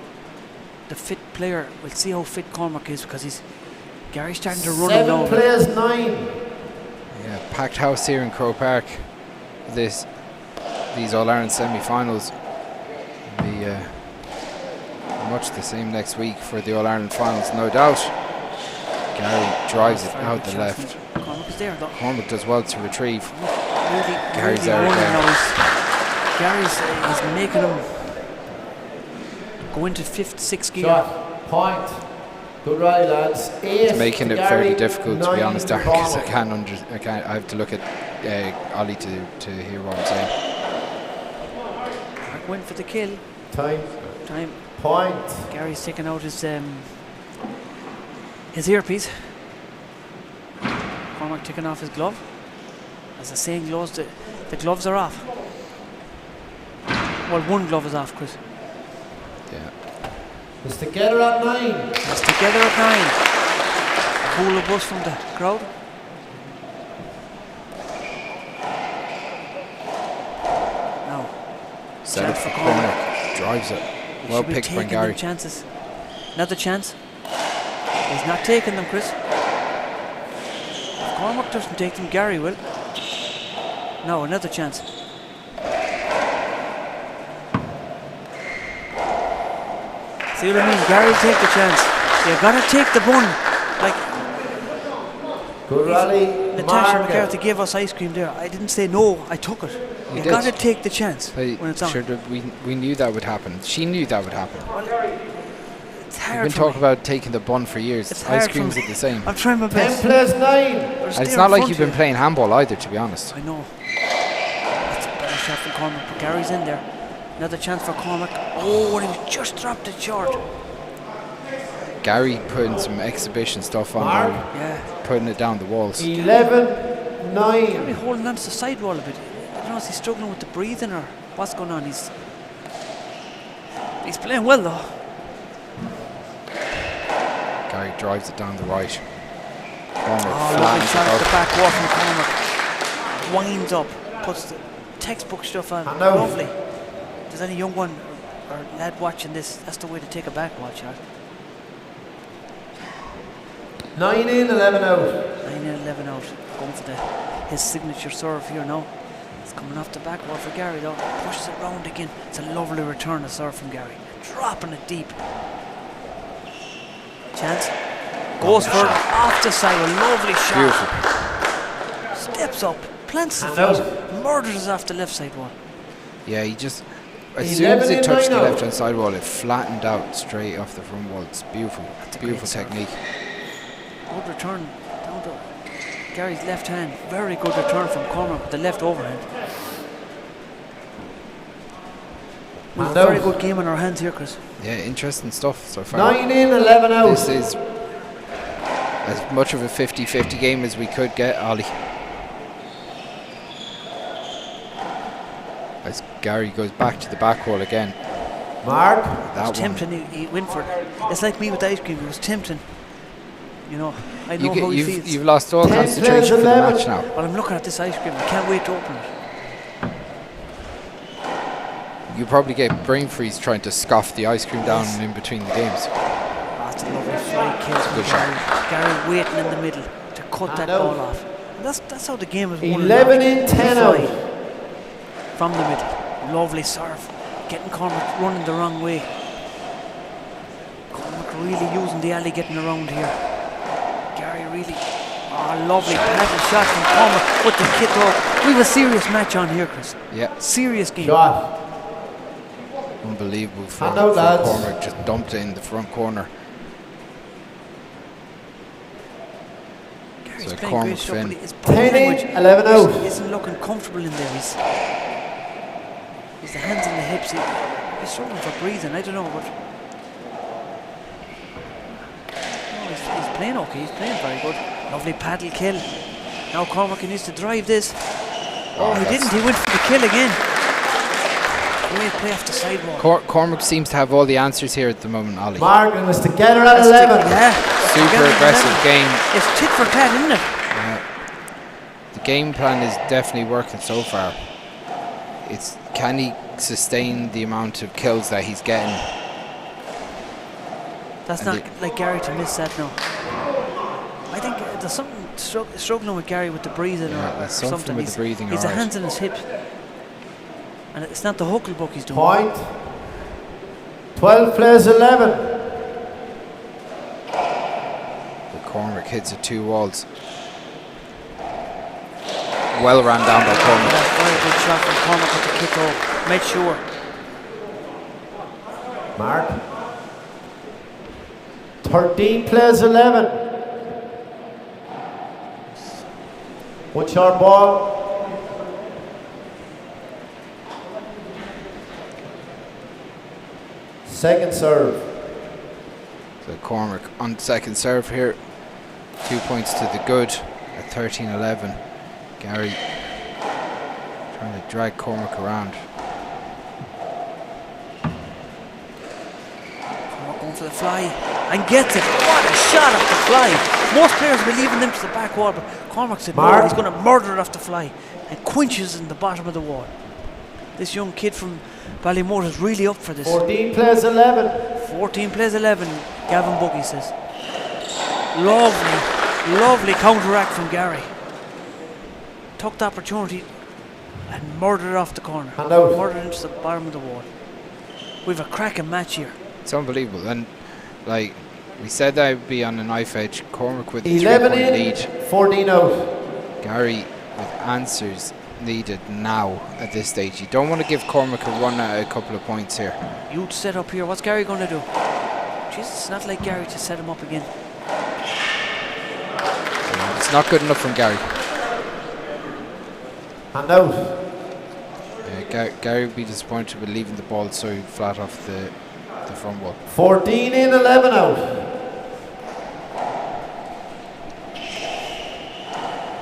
the fit player, we'll see how fit Cormac is because Gary's starting to run him 7 down. plays 9. Yeah, packed house here in Croke Park. These All-Ireland semi-finals will be much the same next week for the All-Ireland finals, no doubt. Gary drives it Very out good the shot left. from Cormac is there though. Cormac does well to retrieve. Gary's Gary's out there. Gary's making him go into 5th, 6th gear. Shot. Point. Good rally, lads. 8. It's making it Gary, fairly difficult, to be 9 honest, to Darren, because I Cormac. I have to look at Ollie to hear what I'm saying. Mark went for the kill. Time. Point. Gary's taking out his earpiece. Cormac taking off his glove. As the saying goes, the gloves are off. Well, one glove is off, Chris. Yeah. It's together at 9. It's together at 9. A whole of us from the crowd. Now, Set chance it for for Cormac. Cormac. Drives it. He Well should be picked by taking Gary. them chances. Another chance. He's not taking them, Chris. If Cormac doesn't take them, Gary will. No, another chance. See what I mean? Gary take the chance. You gotta take the bun. Like Good rally. Natasha Mark. McCarthy gave us ice cream there. I didn't say no, I took it. You did. gotta take the chance Hey, when it's on. sure, we knew that would happen. She knew that would happen. It's We've hard been for talking me. about taking the bun for years. It's Ice hard for creams me. are the same. I'm trying my 10 best. plays 9. They're And still it's in not like front you've been here. playing handball either, to be honest. I know. That's a better shot from Cormac, but Gary's in there. Another chance for Cormac. Oh, and he just dropped it short. Gary putting some exhibition stuff on Mark. there, Yeah. putting it down the walls. 11 Gary 9. holding onto the sidewall a bit. I don't know if he's struggling with the breathing or what's going on. He's playing well though. Gary drives it down the right. Cormac Lovely flattens shot it at the up. back wall from Cormac. Winds up, puts the textbook stuff on. And out. Lovely. If there's any young one or lad watching this, that's the way to take a back wall shot. 9 in, 11 out. 9 in, 11 out. Going for his signature serve here now. It's coming off the back wall for Gary though. Pushes it round again. It's a lovely return of serve from Gary. Dropping it deep. Chance. Goes for it off the side. A lovely shot. Beautiful. Steps up. Plants the And feet. Murders off the left side wall. Yeah, he just, as soon as 11 it in, touched the 9 out. left hand side wall, it flattened out straight off the front wall. It's beautiful. That's a Beautiful great serve. technique. Good return down to Gary's left hand. Very good return from Cormac with the left overhand. We've a And out. very good game in our hands here, Chris. Yeah, interesting stuff so far. 9 in, 11 out. This is as much of a 50-50 game as we could get, Ollie. As Gary goes back to the back wall again. Mark. That It's one. tempting, he went for it. It's like me with the ice cream, it was tempting. You know, I know You how he have feels. you've lost all 10 concentration plays, for the 11. match now. But I'm looking at this ice cream, I can't wait to open it. You probably get brain freeze trying to scoff the ice cream down in between the games. That's a lovely fly kill from Good shot. Gary waiting in the middle to cut that out. ball off. And that's how the game is won. 11 in, 10 Fly out. from the middle. Lovely serve. Getting Cormac running the wrong way. Cormac really using the alley getting around here. Gary really. Oh, lovely paddle shot from Cormac with the kit off. We have a serious match on here, Chris. Yeah, Serious game. Shot. unbelievable Hand out, for lads. Cormac. Just dumped it in the front corner. Gary's So playing Cormac great stuff, Finn. but his body 10 in, language 11 out. isn't looking comfortable in there. He's the hands on the hips. He's struggling for breathing. I don't know, but no, he's playing okay. He's playing very good. Lovely paddle kill. Now Cormac needs to drive this. Oh, he didn't. He went for the kill again. Great play off the sidewall. Cormac seems to have all the answers here at the moment, Ollie. Mark and it's together at 11. Yeah. Super Together at aggressive 11. game. It's tit for tat, isn't it? The game plan is definitely working so far. It's can he sustain the amount of kills that he's getting? That's And not like Gary to miss that now. I think there's something struggling with Gary with the breathing Yeah, or there's something with the breathing, He's the alright. hands on his hips. And it's not the hucklebuck he's doing. Point. 12 plays 11. But Cormac hits at two walls. Well ran down by Cormac. Yeah, very good shot from Cormac with the kick off. Made sure. Mark. 13 plays 11. One short ball. Second serve. So Cormac on second serve here. 2 points to the good at 13-11. Gary trying to drag Cormac around. Cormac going for the fly and gets it. What a shot off the fly. Most players will be leaving them to the back wall, but Cormac said no, Mark. he's going to murder it off the fly and quenches in the bottom of the wall. This young kid from Ballymore is really up for this. 14 plays 11. 14 plays 11, Gavin Buggy says. Lovely, lovely counteract from Gary. Took the opportunity and murdered it off the corner. Hand out. Murdered into the bottom of the wall. We've a cracking match here. It's unbelievable. And like we said that would be on a knife edge. Cormac with a 11 3-point in, lead. 14 out. Gary with answers needed now at this stage. You don't want to give Cormac a run at a couple of points here. Huge set up here. What's Gary going to do? Jesus, it's not like Gary to set him up again. It's not good enough from Gary. Hand out. Gary would be disappointed with leaving the ball so flat off the front wall. 14 in, 11 out.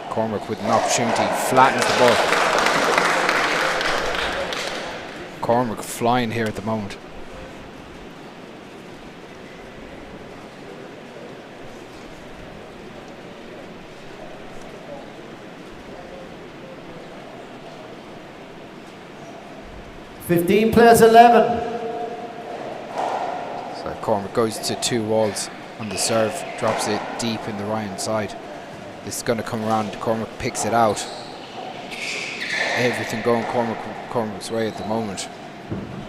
Cormac with an opportunity, flattens the ball. Cormac flying here at the moment. 15 plays 11. So Cormac goes to 2 walls on the serve, drops it deep in the right hand side. This is going to come around. Cormac picks it out. Everything going Cormac's way at the moment.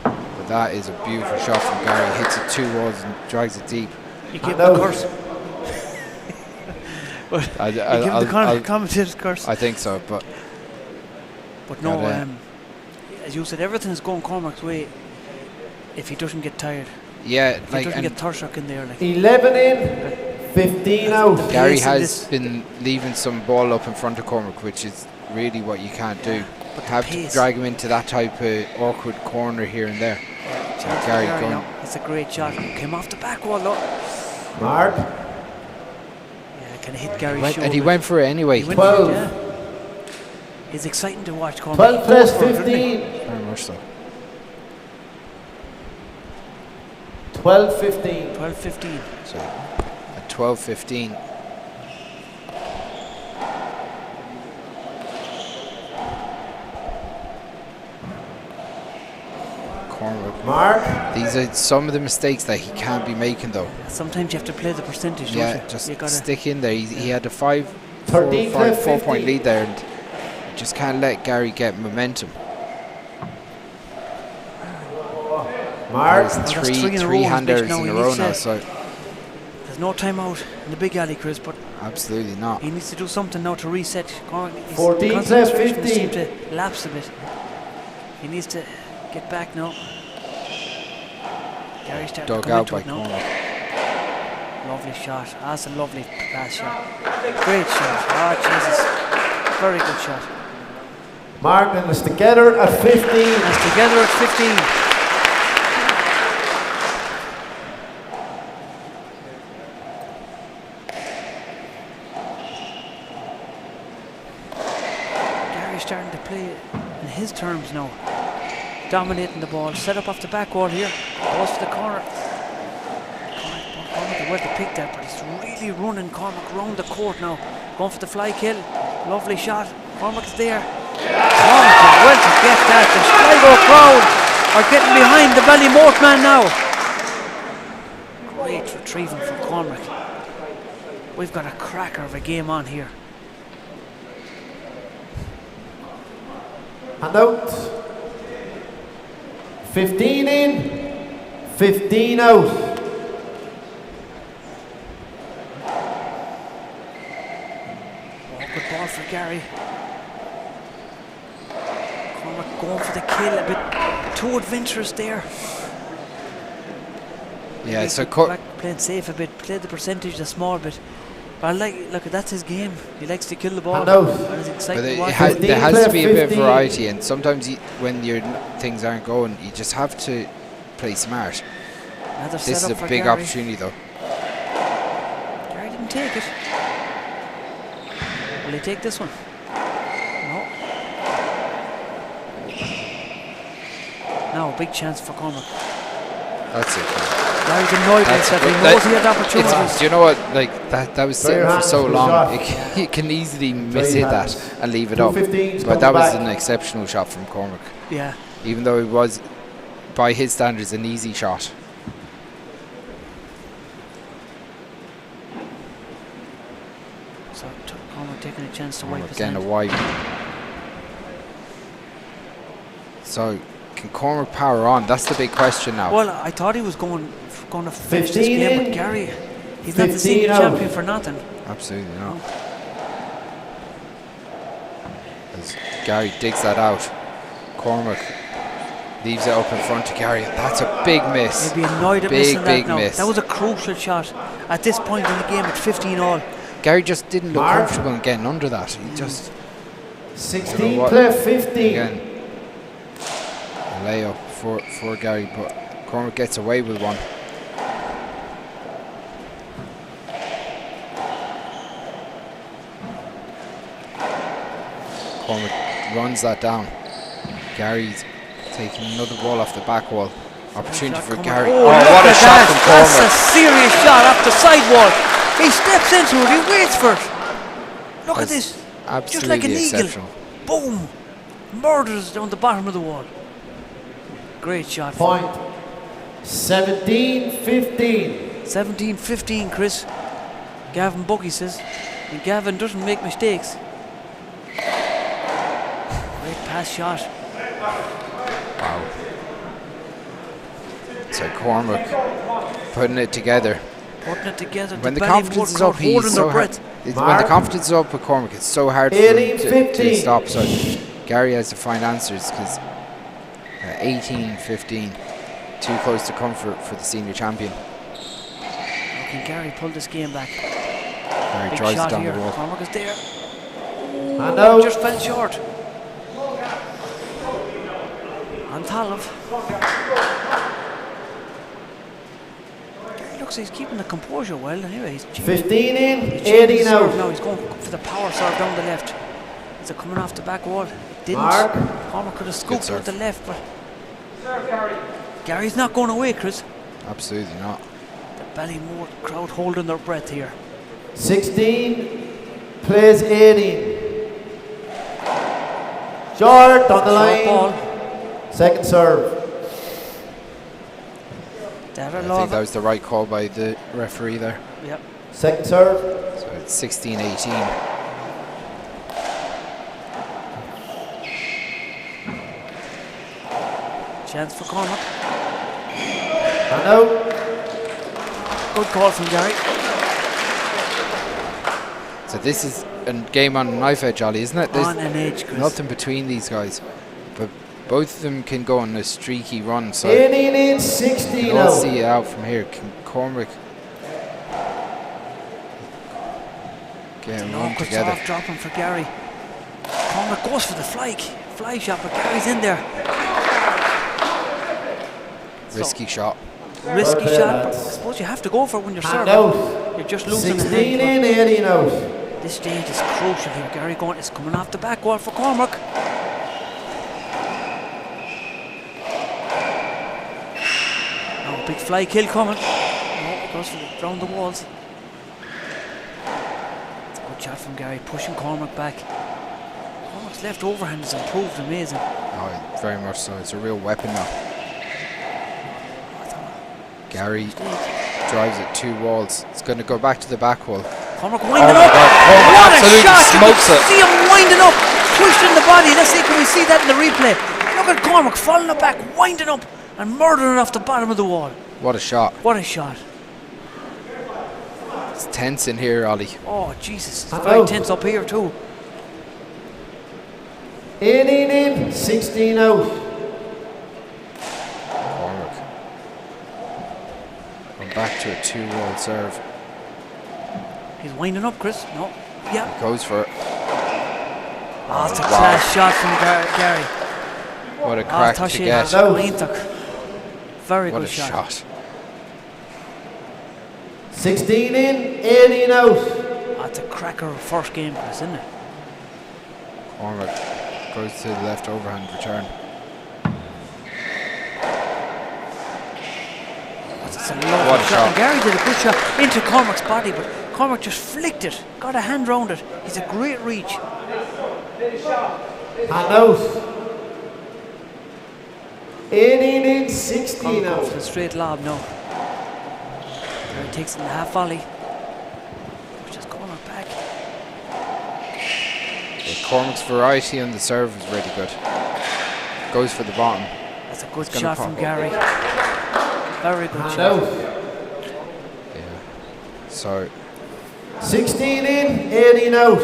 But that is a beautiful shot from Gary. Hits it 2 walls and drags it deep. You give the curse. I you give the commentator's curse. I think so, but no, as you said, everything is going Cormac's way if he doesn't get tired. Yeah, if he doesn't get Thurshock in there. 11 in, 15 out. Gary has been leaving some ball up in front of Cormac, which is really what you can't do. But have to drag him into that type of awkward corner here and there. Gary going. No, it's a great shot. Came off the back wall though. Mark. Yeah, kind of hit Gary's shoulder. And he went for it anyway. 12. It's exciting to watch Cormac. 12 plus 15. Very much so. 12-15. 12-15. So at 12-15. Cormac. Mark. These are some of the mistakes that he can't be making though. Sometimes you have to play the percentage, don't you? Just you stick in there. He had a 4 point lead there, and you just can't let Gary get momentum. Mark. Three handers in a row now, so there's no time out in the big alley, Chris, but absolutely not. He needs to do something now to reset. 14 plus 15. Seems to lapse a bit. He needs to get back now. Gary's starting to come into it now. Lovely shot. That's a lovely pass shot. Great shot. Oh, Jesus. Very good shot. Mark, and it's together at 15. It's together at 15. Starting to play in his terms now, dominating the ball, set up off the back wall here, goes for the corner. Cormac where to pick that, but he's really running Cormac round the court now, going for the fly kill. Lovely shot. Cormac's there. Cormac well to get that. The Sligo crowd are getting behind the Ballymort man now. Great retrieving from Cormac. We've got a cracker of a game on here. And out. 15 in, 15 out. Good ball for Gary. Cormac going for the kill, a bit too adventurous there. Yeah, so playing safe a bit, played the percentage a small bit. But look, that's his game. He likes to kill the ball. And it's exciting but to watch. there has to be a bit of variety, and sometimes when your things aren't going, you just have to play smart. This is a big opportunity, though. Gary didn't take it. Will he take this one? No. Now, big chance for Cormac. That's it. Gary's annoyed with himself. He knows he had opportunities. Do you know what? Like that was sitting for so long. You can easily miss-hit that and leave it up. But that was an exceptional shot from Cormac. Yeah. Even though it was, by his standards, an easy shot. So Cormac taking a chance to wipe his hand. Again, a wipe. So, can Cormac power on? That's the big question now. Well, I thought he was going to finish this game, but Gary, he's not the senior champion for nothing. Absolutely not. As Gary digs that out, Cormac leaves it up in front of Gary. That's a big miss. He'd be annoyed at missing that now. That was a crucial shot at this point in the game at 15 all. Gary just didn't look comfortable in getting under that. He just 16 play 15. Again, a layup for Gary, but Cormac gets away with one. Cormac runs that down. Gary's taking another ball off the back wall. Opportunity for Gary. Oh, what a shot from Cormac. That's a serious shot off the side wall. He steps into it, he waits for it. Look at this. Just like an eagle. Boom. Murders down the bottom of the wall. Great shot. Point. 17-15. 17-15, Chris. Gavin Buggy says. And Gavin doesn't make mistakes. Great pass shot. Wow. So Cormac putting it together. Putting it together. When the confidence is up, he's so hard. When the confidence is up with Cormac, it's so hard for him to stop. So Gary has to find answers because 18-15, too close to comfort for the senior champion. How can Gary pull this game back? Gary Big drives shot it down here. the wall. Cormac is there. And out. Just fell short. And Tallav. Looks like he's keeping the composure well. Anyway, he's 15 in, he's 18 out. now. He's going for the power serve down the left. Is it coming off the back wall? It didn't. Mark. Cormac could have scooped out the left, but Gary's not going away, Chris. Absolutely not. The Ballymore crowd holding their breath here. 16 plays 18. Short on the line. Ball. Second serve. I think that was the right call by the referee there. Yep. Second serve. So it's 16-18. Chance for Cormac. And out. Good call from Gary. So this is a game on a knife edge, Ollie, isn't it? There's On an edge, Chris. nothing between these guys. But both of them can go on a streaky run. So 18 in, 16 we'll out. see it out from here. Can Cormac get them run Awkward together? soft dropping for Gary. Cormac goes for the fly shot, but Gary's in there. Risky shot. Risky Okay, shot, but I lads. suppose you have to go for it when you're Hand serving. out. You're just losing 16 the hand. in, 18 out. But this stage is crucial here. Gary going is coming off the back wall for Cormac. Now a big fly kill coming. No, it goes for round the walls. It's a good shot from Gary, pushing Cormac back. Cormac's left overhand has improved amazing. Oh, very much so. It's a real weapon now. Gary drives it 2 walls. It's going to go back to the back wall. Cormac winding my up. God, Cormac What a absolutely shot! You smokes can it. see him winding up, pushing the body. Let's see, can we see that in the replay? Look at Cormac falling it back, winding up, and murdering it off the bottom of the wall. What a shot. What a shot! It's tense in here, Ollie. Oh Jesus, it's Hello. very tense up here too. 18 in, 16 out. Cormac. Going back to a 2-wall serve. He's winding up, Chris. No, yeah. Goes for it. Oh, it's a class shot from Gary. What a crack to get. Very What good a shot. 16 in, 18 out. That's a cracker of first game, Chris, isn't it? Cormac goes to the left overhand return. It's a What lovely a shot. shot. And Gary did a good shot into Cormac's body, but Cormac just flicked it, got a hand round it. He's a great reach. Hand out. 18 in, 16 Cormac goes out. for the straight lob now. Gary takes it in the half volley. Pushes Cormac back. Yeah, Cormac's variety on the serve is really good. Goes for the bottom. That's a good gonna shot pop. from Gary. Very good Hand shot. out. Yeah. So 16 in, 18 out.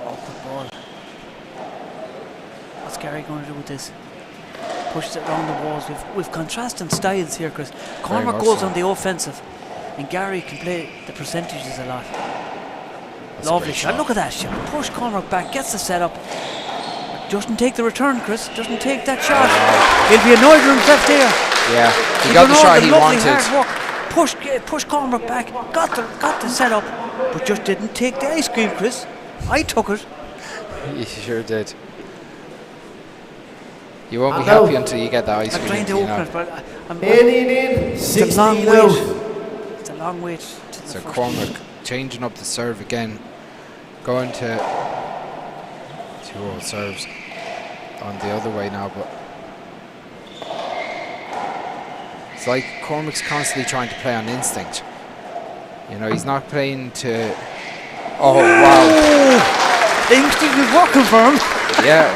Oh, good ball. What's Gary going to do with this? Pushes it round the walls. We've contrasting styles here, Chris. Cormac much goes so. on the offensive, and Gary can play the percentages a lot. that's a Lovely great shot. Look at that shot. Push Cormac back, gets the setup. Doesn't take the return, Chris. Doesn't take that shot. He'll be annoyed with himself there. Yeah, he He's got the done all shot he lovely wanted. hard work. Push Cormac back. Got the setup, but just didn't take the ice cream, Chris. I took it. He sure did. You won't be I know. happy until you get the ice I'm cream. trying to you open know. it, but I'm 18 in, it's a long 16 wait. out. It's a long wait to the So first. Cormac changing up the serve again, going to 2-all serves. on the other way now, but it's like Cormac's constantly trying to play on instinct. You know, he's not playing to. Oh wow! The instinct is working for him. Yeah,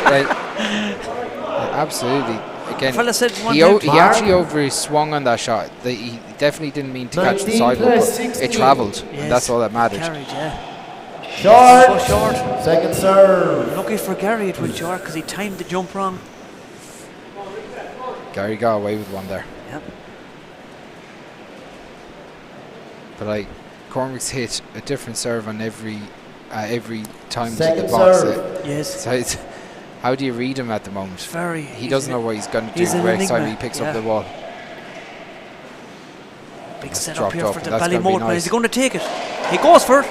absolutely. Again, Fella said he actually over swung on that shot. He definitely didn't mean to catch the sidewalk, but it travelled, and that's all that mattered. Carried, yeah. Short. Second serve. Lucky for Gary it went short because he timed the jump wrong. Gary got away with one there. Yep. But like Cormac's hit a different serve on every time to the Second box. serve. Yes. So it's, how do you read him at the moment? He doesn't know what he's going to do he's an the next time he enigma, picks up the ball. Big That's setup dropped here off, for the but that's gonna be Ballymote. nice. Is he going to take it? He goes for it.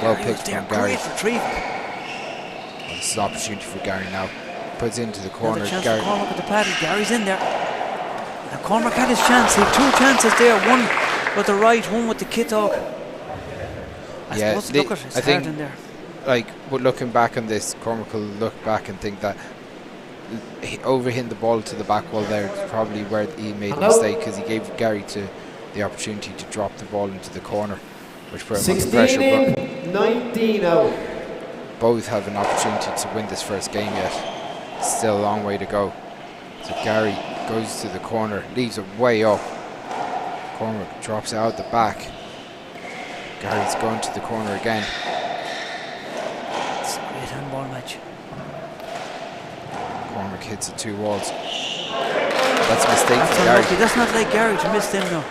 Well Gary was picked there. from Gary. Great retrieve. Well, this is an opportunity for Gary now. Puts into the corner. Another chance Gary. for Cormac with the paddle. Gary's in there. Now Cormac had his chance. He had two chances there. One with the right, one with the kit dog. I suppose look at his I think heart in there. like, but looking back on this, Cormac will look back and think that overhitting the ball to the back wall there is probably where he made a mistake, because he gave Gary the opportunity to drop the ball into the corner, which put him under pressure. In, 19 out. Both have an opportunity to win this first game yet. Still a long way to go. So Gary goes to the corner, leaves it way up. Cormac drops it out the back. Gary's going to the corner again. It's a great handball match. Cormac hits the two walls. That's a mistake That's for Gary. unlucky. That's not like Gary to miss them now.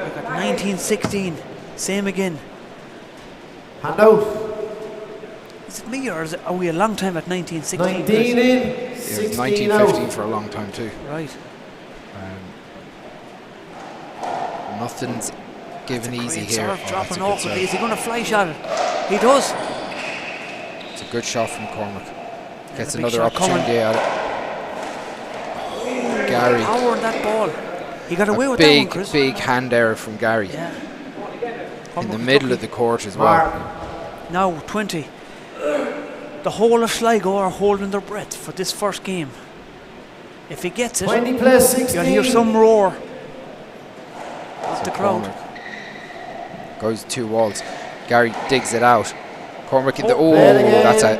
Look at 19-16. Same again. Hand out. Is it me or are we a long time at 19-16? 19 in, It was 16 1915 out. for a long time too. Right. Nothing's given easy Great here. serve, Oh, dropping that's a good awkwardly. serve. Is he going to fly shot it? He does. It's a good shot from Cormac. Gets a big another shot coming. opportunity at it. Gary. Power on that ball. He got away A with that one, big, Chris. big hand error from Gary. Yeah. In the middle of the court as well. Mark. Now 20. The whole of Sligo are holding their breath for this first game. If he gets it, 20 plus 16. you'll hear some roar of So the crowd. Cormac goes two walls. Gary digs it out. Cormac in the Play it again. that's it.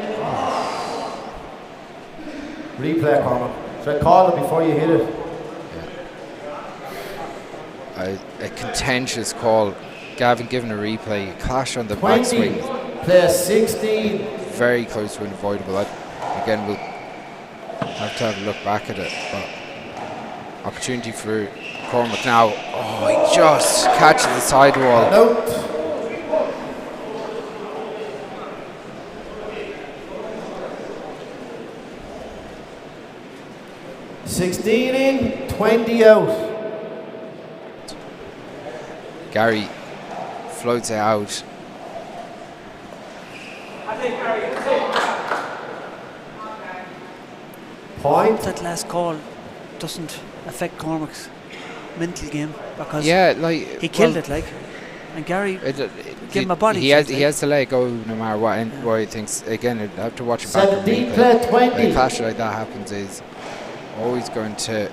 Replay, Cormac. So call it before you hit it. A contentious call. Gavin given a replay. A clash on the 20 backswing. plus 16. Very close to unavoidable. Again, we'll have to have a look back at it. But opportunity for Cormac now. Oh, he just catches the sidewall. Out. 16 in, 20 out. Gary floats it out. Point. That last call doesn't affect Cormac's mental game because Yeah, like he killed it, like. And Gary give him a body He check, has to let it go no matter what. And what he thinks, again, I'd have to watch it back on 17 replay. plus When a 20. clash like that happens, is always going to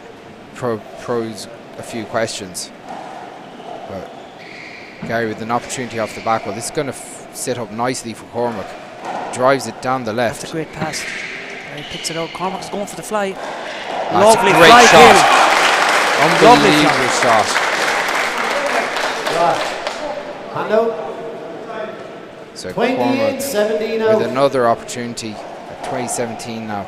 pose a few questions. But Gary with an opportunity off the back. Well, this is going to sit up nicely for Cormac. Drives it down the left. That's a great pass. Gary picks it out. Cormac's going for the fly. That's Lovely a great fly shot. kill. Lovely Unbelievable shot. Hand out. So 20 in, Cormac 17 with out. another opportunity at 2017 now.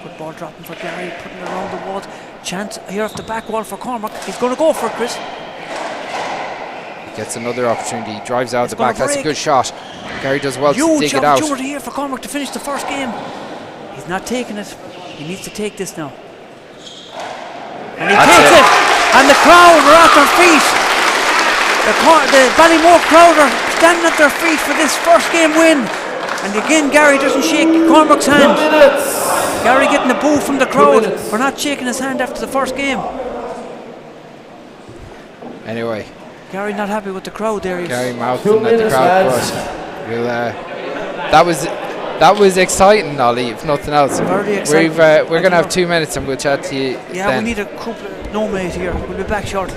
Good ball dropping for Gary, putting it around the walls. Chance here off the back wall for Cormac. He's going to go for it, Chris. He gets another opportunity. He drives out It's the back. gonna That's a break. good shot. Gary does well to Huge dig it out. opportunity here for Cormac to finish the first game. He's not taking it. He needs to take this now. And he That's takes it. it. And the crowd are at their feet. The Ballymote crowd are standing at their feet for this first game win. And again, Gary doesn't shake Cormac's 2 hand. minutes. Gary getting a boo from the crowd minutes. for not shaking his hand after the first game. Anyway, Gary not happy with the crowd there. Gary 2 mouthing at the minutes, crowd, lads. but that was That was exciting, Ollie, if nothing else. Very exciting. We're going to have 2 minutes and we'll chat to you Yeah, then. we need a couple of no mate here. We'll be back shortly.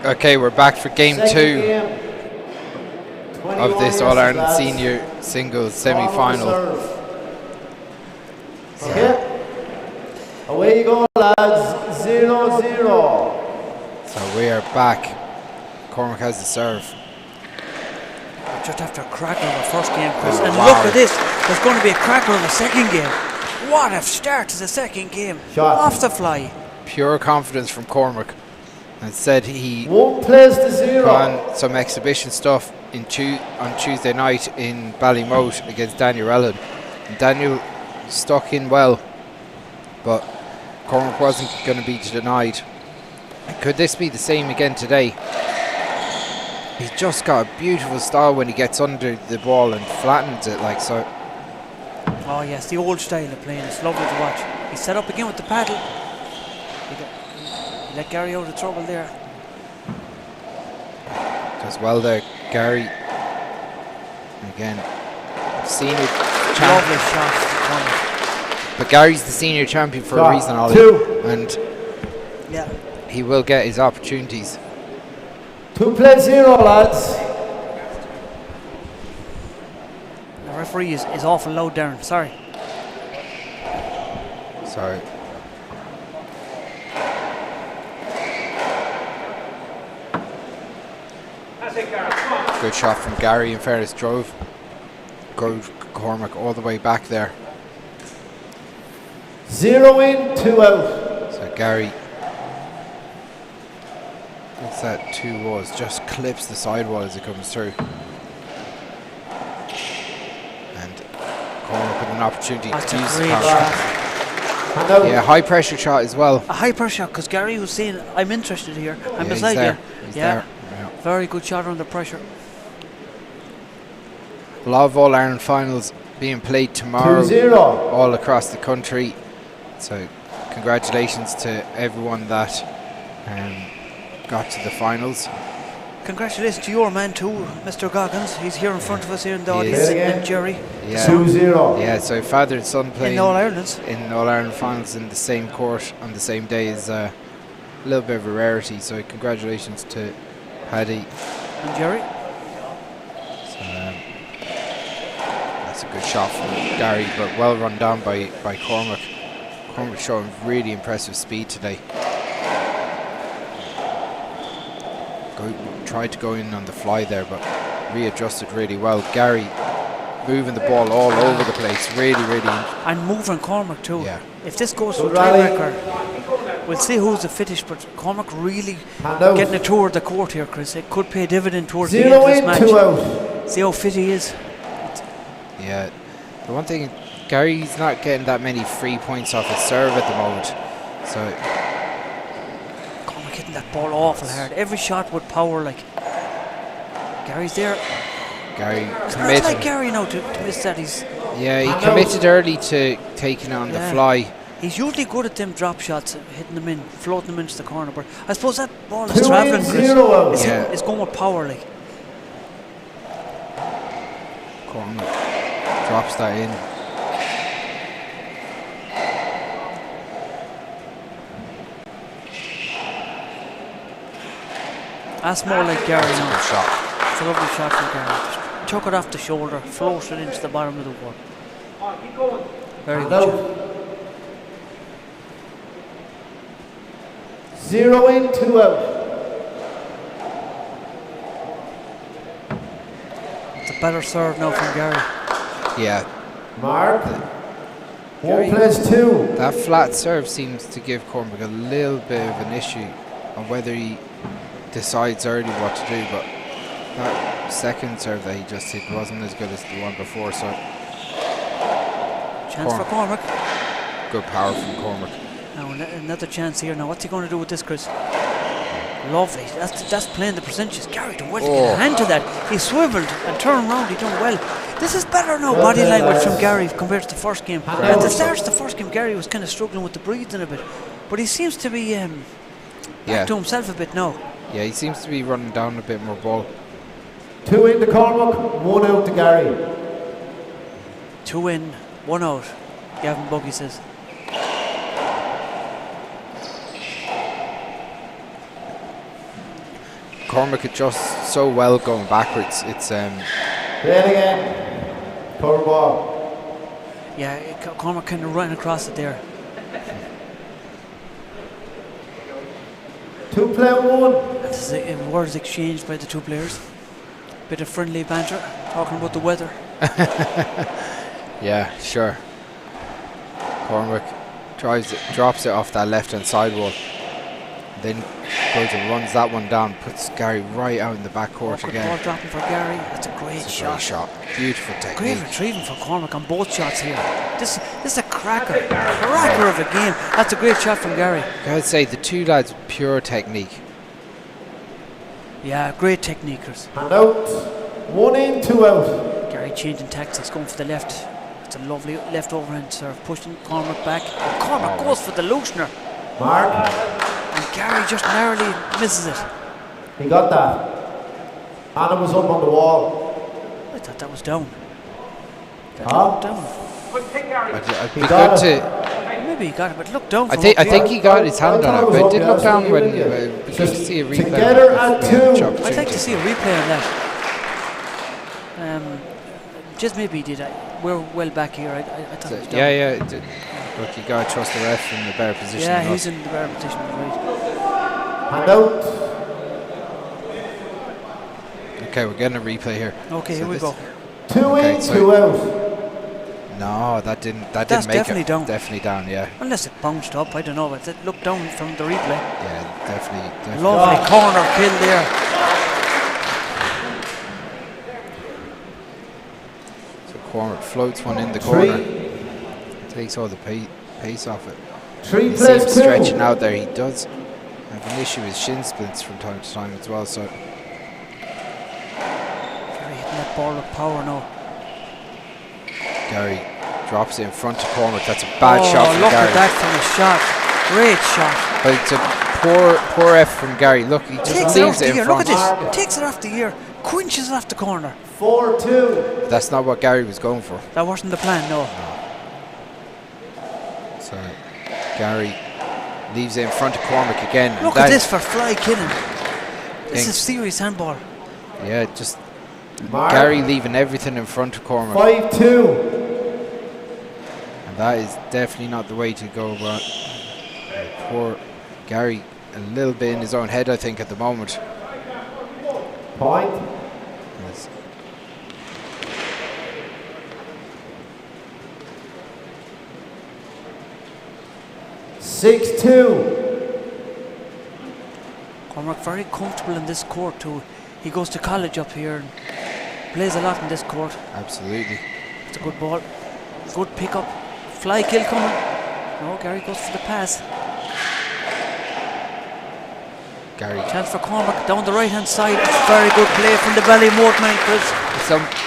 Okay, we're back for game Second 2 game. of 21 this aces, All-Ireland lads. Senior Singles Cormac semi-final. serve. Okay. Away you go, lads. 0-0. So we are back. Cormac has the serve. Just after a cracker of the first game, Chris. Oh, And wow. look at this. There's going to be a cracker of the second game. What a start to the second game. Shot. Off the fly. Pure confidence from Cormac. And said he One plays to 0. put on some exhibition stuff on Tuesday night in Ballymote against Daniel Rellan. And Daniel stuck in well, but Cormac wasn't going to be denied. Could this be the same again today? He's just got a beautiful style when he gets under the ball and flattens it like so. Oh yes, the old style of playing. It's lovely to watch. He set up again with the paddle. He let Gary out of trouble there. Does well there, Gary. Again, senior Lovely champion. shot. But Gary's the senior champion for a Shot. reason, Ollie. 2. And Yeah. he will get his opportunities. 2 plays 0, lads. The referee is awful loud, Darren. Sorry. Sorry. Good shot from Gary. In fairness, drove Cormac all the way back there. 0 in, 2 out. So Gary, what's that 2 was? Just clips the sidewall as it comes through. And Cormac with an opportunity That's to a use the great counter. shot. And out. Yeah, high pressure shot as well. A high pressure shot because Gary was saying, I'm interested here. I'm Yeah, beside he's there. you. He's Yeah. there. Yeah. Very good shot under pressure. A lot of All-Ireland finals being played tomorrow 2-0. all across the country. So congratulations to everyone that got to the finals. Congratulations to your man too, Mr. Goggins. He's here in front of us here in the He audience. is. And Jerry Yeah, 2-0. yeah. So father and son in playing All Ireland's. in All-Ireland finals in the same court on the same day is a little bit of a rarity. So congratulations to Paddy. And Jerry. So, that's a good shot from Gary, but well run down by Cormac. Cormac showing really impressive speed today. Tried to go in on the fly there, but readjusted really well. Gary moving the ball all over the place, really. And moving Cormac too. Yeah. If this goes to a Good rally. tiebreaker, we'll see who's the fittest, but Cormac really Hand out. getting it toward the court here, Chris. It could pay dividend towards the 0 end of this in, match. 2 out. See how fit he is. Yeah. The one thing, Gary's not getting that many free points off his serve at the moment. So Cormac hitting that ball awful hard. Every shot with power, like Gary's there. Gary It's not committed. like Gary now to miss that. Yeah, he Hand committed early to taking on the Yeah. fly. He's usually good at them drop shots, hitting them in, floating them into the corner. But I suppose that ball 2 is travelling, in, Chris. 0 out. It's, Yeah. it's going with power, like. Cormac drops that in. That's more like Gary That's a now. good shot. It's a lovely shot from Gary. Just took it off the shoulder, floated it into the bottom of the wall. Very And good out. shot. 0 in, 2 out. It's a better serve now from Gary. Yeah, Mark. Gary. 1 plays 2. that flat serve seems to give Cormac a little bit of an issue on whether he decides early what to do, but that second serve that he just hit wasn't as good as the one before, so Chance for Cormac. good power from Cormac. Now another chance here. Now what's he going to do with this, Chris? Lovely. That's playing the percentages. Gary done well to get a hand to that. He swiveled and turned around. He done well. This is better now, Well body played, language lads. from Gary compared to the first game. Hand At the out. start of the first game, Gary was kind of struggling with the breathing a bit, but he seems to be Yeah, back to himself a bit now. yeah, he seems to be running down a bit more ball. 2 in to Cormac, 1 out to Gary. 2 in, 1 out. Gavin Buggy says. Cormac adjusts so well going backwards. It's Play it again. Cover ball. Yeah, Cormac kind of running across it there. 2-play-1. This is words exchanged by the two players. Bit of friendly banter, talking about the weather. yeah, sure. Cormac drops it off that left-hand side wall. Then goes and runs that one down, puts Gary right out in the back court Good again. ball dropping for Gary. That's a great shot. Beautiful technique. Great retrieving for Cormac on both shots here. This is a cracker of a game. That's a great shot from Gary. I'd say the two lads, pure technique. Yeah, great technique, Chris. Hand out. 1 in, 2 out. Gary changing tactics, going for the left. It's a lovely left overhand serve, pushing Cormac back. Cormac goes for the loosener. Mark. And Gary just narrowly misses it. He got that. Anna was up on the wall. I thought that was down. Huh? I'd be good to. Maybe he got it, but look down. I think he got his hand on it, but it did look down when you just see a replay. Together at 2. I'd like to see a replay on that. Just maybe he did. We're well back here. I thought it was down. Yeah. Look, you gotta trust the ref in the better position. Yeah, he's in the better position. Right. Hand out. Okay, we're getting a replay here. Okay, So here we go. 2 in, so 2 out. No, that didn't That's make definitely it. down. Definitely down, yeah. Unless it bounced up, I don't know. But it looked down from the replay. Yeah, definitely. Lovely corner kill there. So Cormac floats one in the corner. Takes all the pace off it. 3 You see him plays 2. stretching out there. He does have an issue with shin splints from time to time as well. So Gary hitting that ball with power now. Gary drops it in front of Cormac. That's a bad shot from look Gary. at that from a shot. Great shot. But it's a poor effort from Gary. Look, he just Takes it off leaves the it in ear. Look front. at this. Takes it off the ear. Quinches it off the corner. 4-2. That's not what Gary was going for. That wasn't the plan, no. So Gary leaves it in front of Cormac again. Look at this for fly killing. This is serious handball. Yeah, just Mark. Gary leaving everything in front of Cormac. 5-2. And that is definitely not the way to go about. Poor Gary, a little bit in his own head, I think, at the moment. Point. Yes. Six, 2. Cormac very comfortable in this court too. He goes to college up here and plays a lot in this court. Absolutely. It's a good ball. Good pick up. Fly kill coming. No, Gary goes for the pass. Gary. Chance for Cormac down the right hand side. Very good play from the Ballymote man, Chris.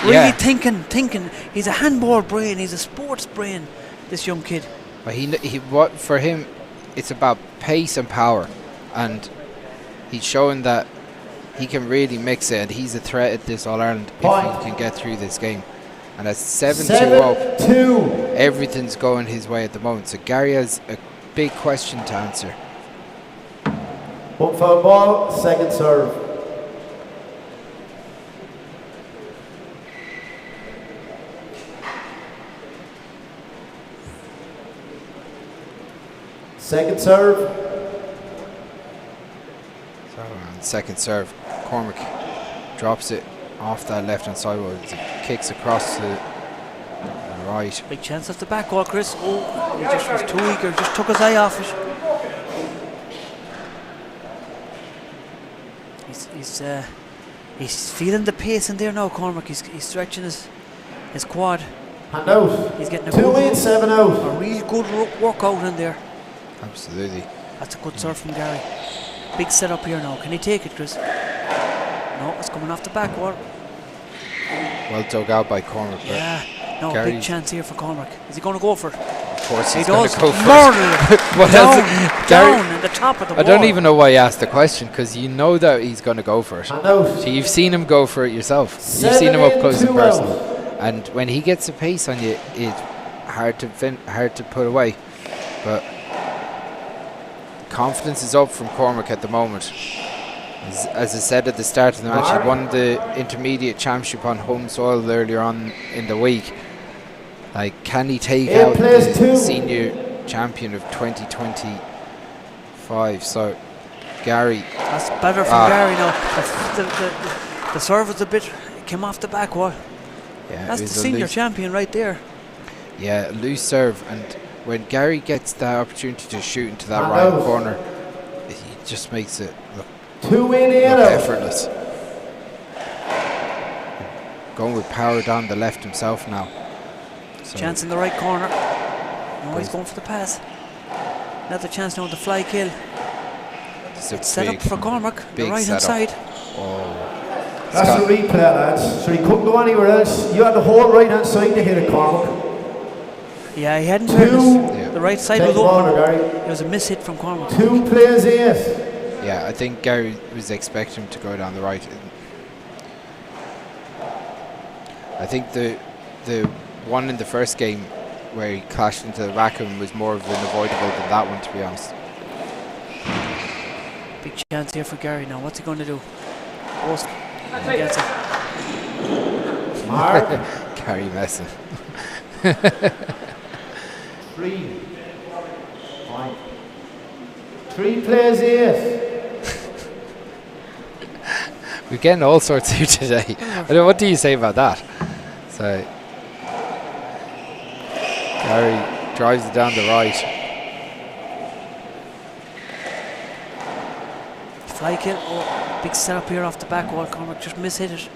Really thinking. He's a handball brain. He's a sports brain, this young kid. But what for him, it's about pace and power, and he's showing that he can really mix it, and he's a threat at this All Ireland if he can get through this game. And at 7-2 up, everything's going his way at the moment. So Gary has a big question to answer. 1 foul ball, second serve. Second serve. So on second serve, Cormac drops it off that left hand side, it kicks across to the right. Big chance off the back wall, Chris. Oh, he just was too eager, just took his eye off it. He's feeling the pace in there now, Cormac. He's stretching his quad. Hand out. He's getting a 2 in, 7 out. A real good workout in there. Absolutely. That's a good serve from Gary. Big setup here now. Can he take it, Chris? No, it's coming off the back wall. Well dug out by Cormac. Yeah. No, Gary, big chance here for Cormac. Is he going to go for it? Of course He he's going does. to go for Murder it. What else? Gary, down in the top of the I wall. don't even know why you asked the question, because you know that he's going to go for it. Hand out. So you've seen him go for it yourself. You've seen him up close and personal. And when he gets a pace on you, it's hard to put away. But confidence is up from Cormac at the moment. As I said at the start of the match, he won the intermediate championship on home soil earlier on in the week. Like, can he take out the senior champion of 2025? So, Gary. That's better from Gary now. The serve was a bit, came off the back wall. Yeah, that's the senior champion right there. Yeah, loose serve, and when Gary gets the opportunity to shoot into that right corner, he just makes it look effortless. Going with power down the left himself now. So chance in the right corner. No, he's going for the pass. Another chance now to fly kill. It's set up for Cormac, the right hand side. Oh. That's a replay, lads. So he couldn't go anywhere else. You had the whole right hand side to hit it, Cormac. Yeah, he hadn't heard this. The right side was open. It was a miss hit from Cormac. 2 plays 8. Yeah, I think Gary was expecting him to go down the right. I think the one in the first game where he clashed into the Rackham was more of an avoidable than that one, to be honest. Big chance here for Gary now. What's he going to do? Post. He gets it. Mark. Gary messing. 3. 3 plays 8. We're getting all sorts here today. I don't know, what do you say about that? So Gary drives it down the right. Fly kill. Oh, big setup here off the back wall. Cormac just mishit it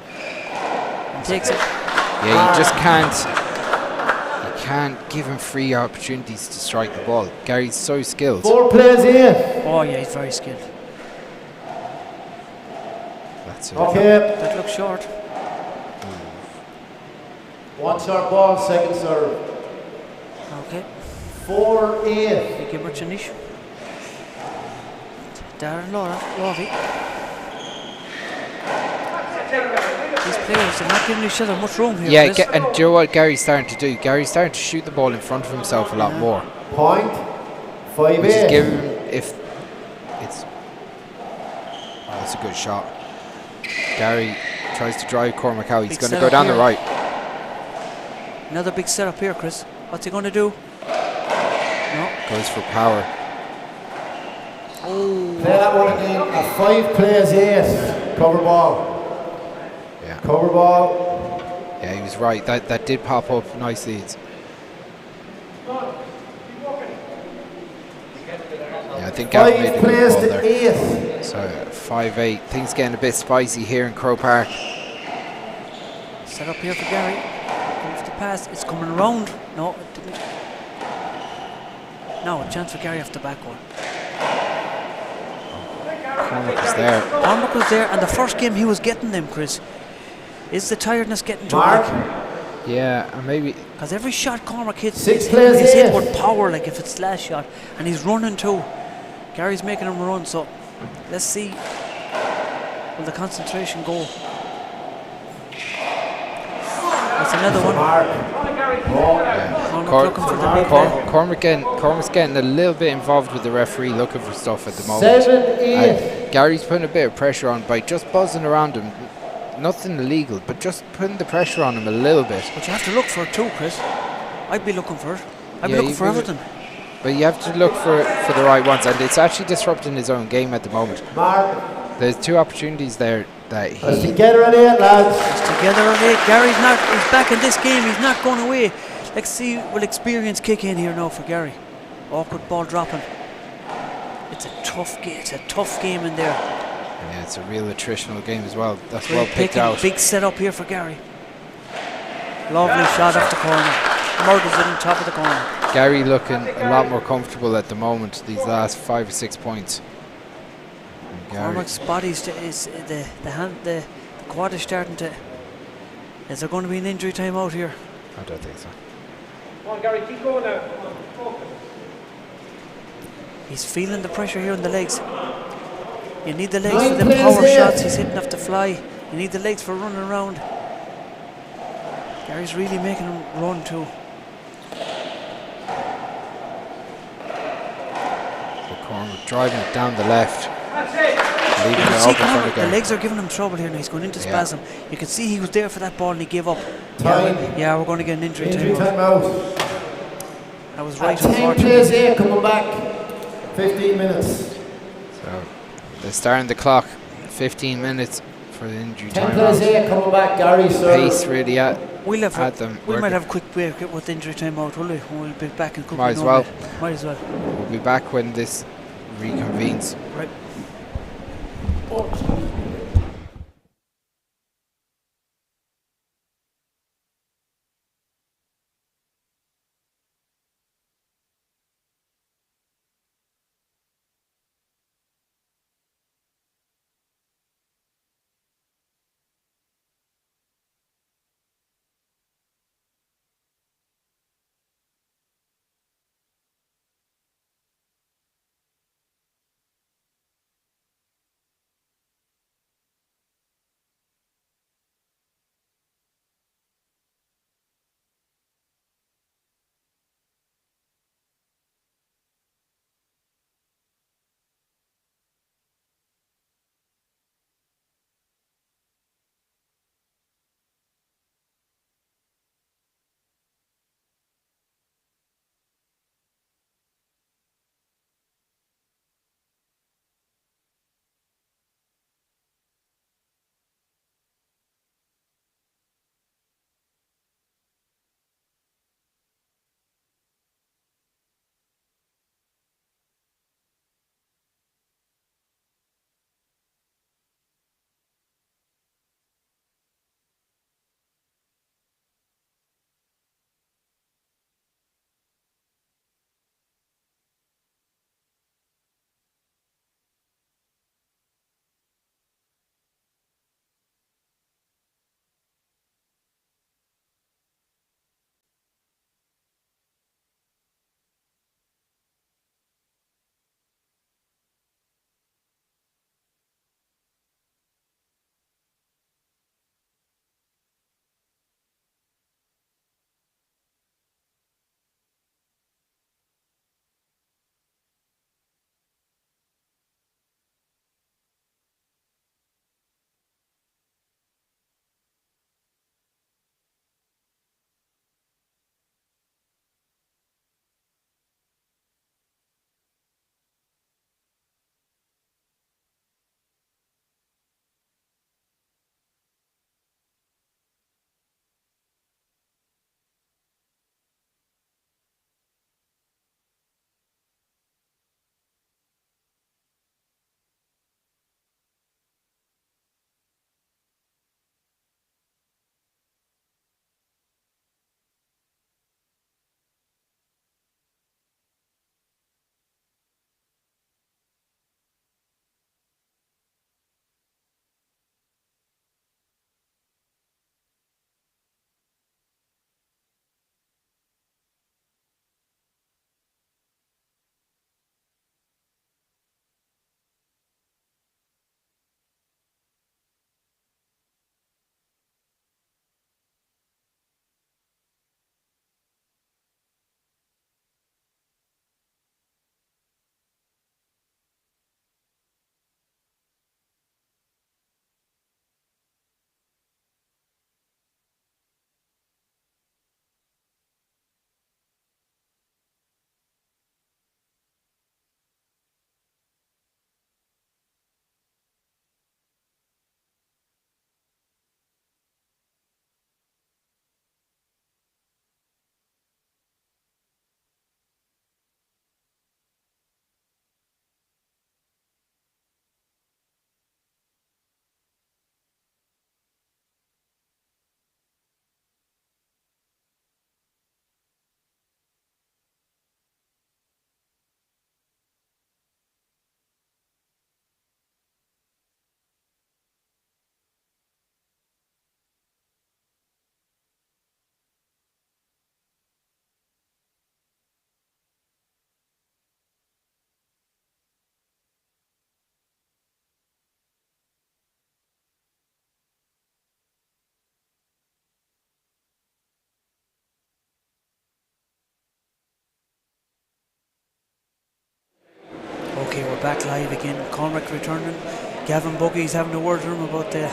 and takes it. Yeah, you just can't give him free opportunities to strike the ball. Gary's so skilled. 4 plays 8. Oh yeah, he's very skilled. That's it. Okay. That looks short. 1 short ball, second serve. Okay. 4-8. Big Ibrachanish. Darren Lovey. These players are not giving each other much room here. Yeah, and do you know what Gary's starting to do? Gary's starting to shoot the ball in front of himself a lot more. Point. 5-8. Which is giving him, if it's... Oh, that's a good shot. Gary tries to drive Cormac out. He's going to go down the right. Another big setup here, Chris. What's he going to do? No. Goes for power. Oh. Play that one again. A 5 plays 8. Cover ball. Yeah. Cover ball. Yeah, he was right. That did pop up nicely. Yeah, I think Gavin made a good ball there. 8. So 5-8. Things getting a bit spicy here in Croke Park. Set up here for Gary. Off the pass. It's coming around. No, it didn't. No, a chance for Gary off the back one. Cormac was there. Cormac was there, and the first game he was getting them, Chris. Is the tiredness getting to Mark? him? Yeah, and maybe... Because every shot Cormac hits, 6 he's plays hit 8. with power, like if it's last shot. And he's running too. Gary's making him run, so let's see. Will the concentration go? That's another one. Cormac's getting a little bit involved with the referee, looking for stuff at the moment. 7-8. Gary's putting a bit of pressure on by just buzzing around him. Nothing illegal, but just putting the pressure on him a little bit. But you have to look for it too, Chris. I'd be looking for it. I'd be looking for everything. But you have to look for the right ones, and it's actually disrupting his own game at the moment. Mark. There's 2 opportunities there that he... It's together at 8, lads. It's together at 8. Gary's he's back in this game. He's not going away. Let's see, will experience kick in here now for Gary? Awkward ball dropping. It's a tough game. It's a tough game in there. Yeah, it's a real attritional game as well. That's Great well picked out. Big setup here for Gary. Lovely shot off the corner. Murders it on top of the corner. Gary looking a lot more comfortable at the moment, these last 5 or 6 points. Cormac's body is the quad is starting to... Is there going to be an injury time out here? I don't think so. Come on, Gary, keep going now. He's feeling the pressure here on the legs. You need the legs for the power shots. He's hitting off the fly. You need the legs for running around. Gary's really making him run too. So Cormac driving it down the left. Leaving can it see open for Cormac, the the guy. legs are giving him trouble here now. He's going into spasm. You can see he was there for that ball and he gave up. Time. Yeah, we're going to get an injury Injury time. time out. That was At right, 10 unfortunately. plays 8 coming back. 15 minutes. So they're starting the clock. 15 minutes for the injury 10 time plays out. 8 coming back. Gary, sir. Pace really at We'll have them. we might working. have a quick break with injury time out, will we? We'll be back in a couple Might of as well. minutes. Might as well. We'll be back when this reconvenes. Right. Okay, we're back live again. Cormac returning. Gavin Buggy's having a word with him about the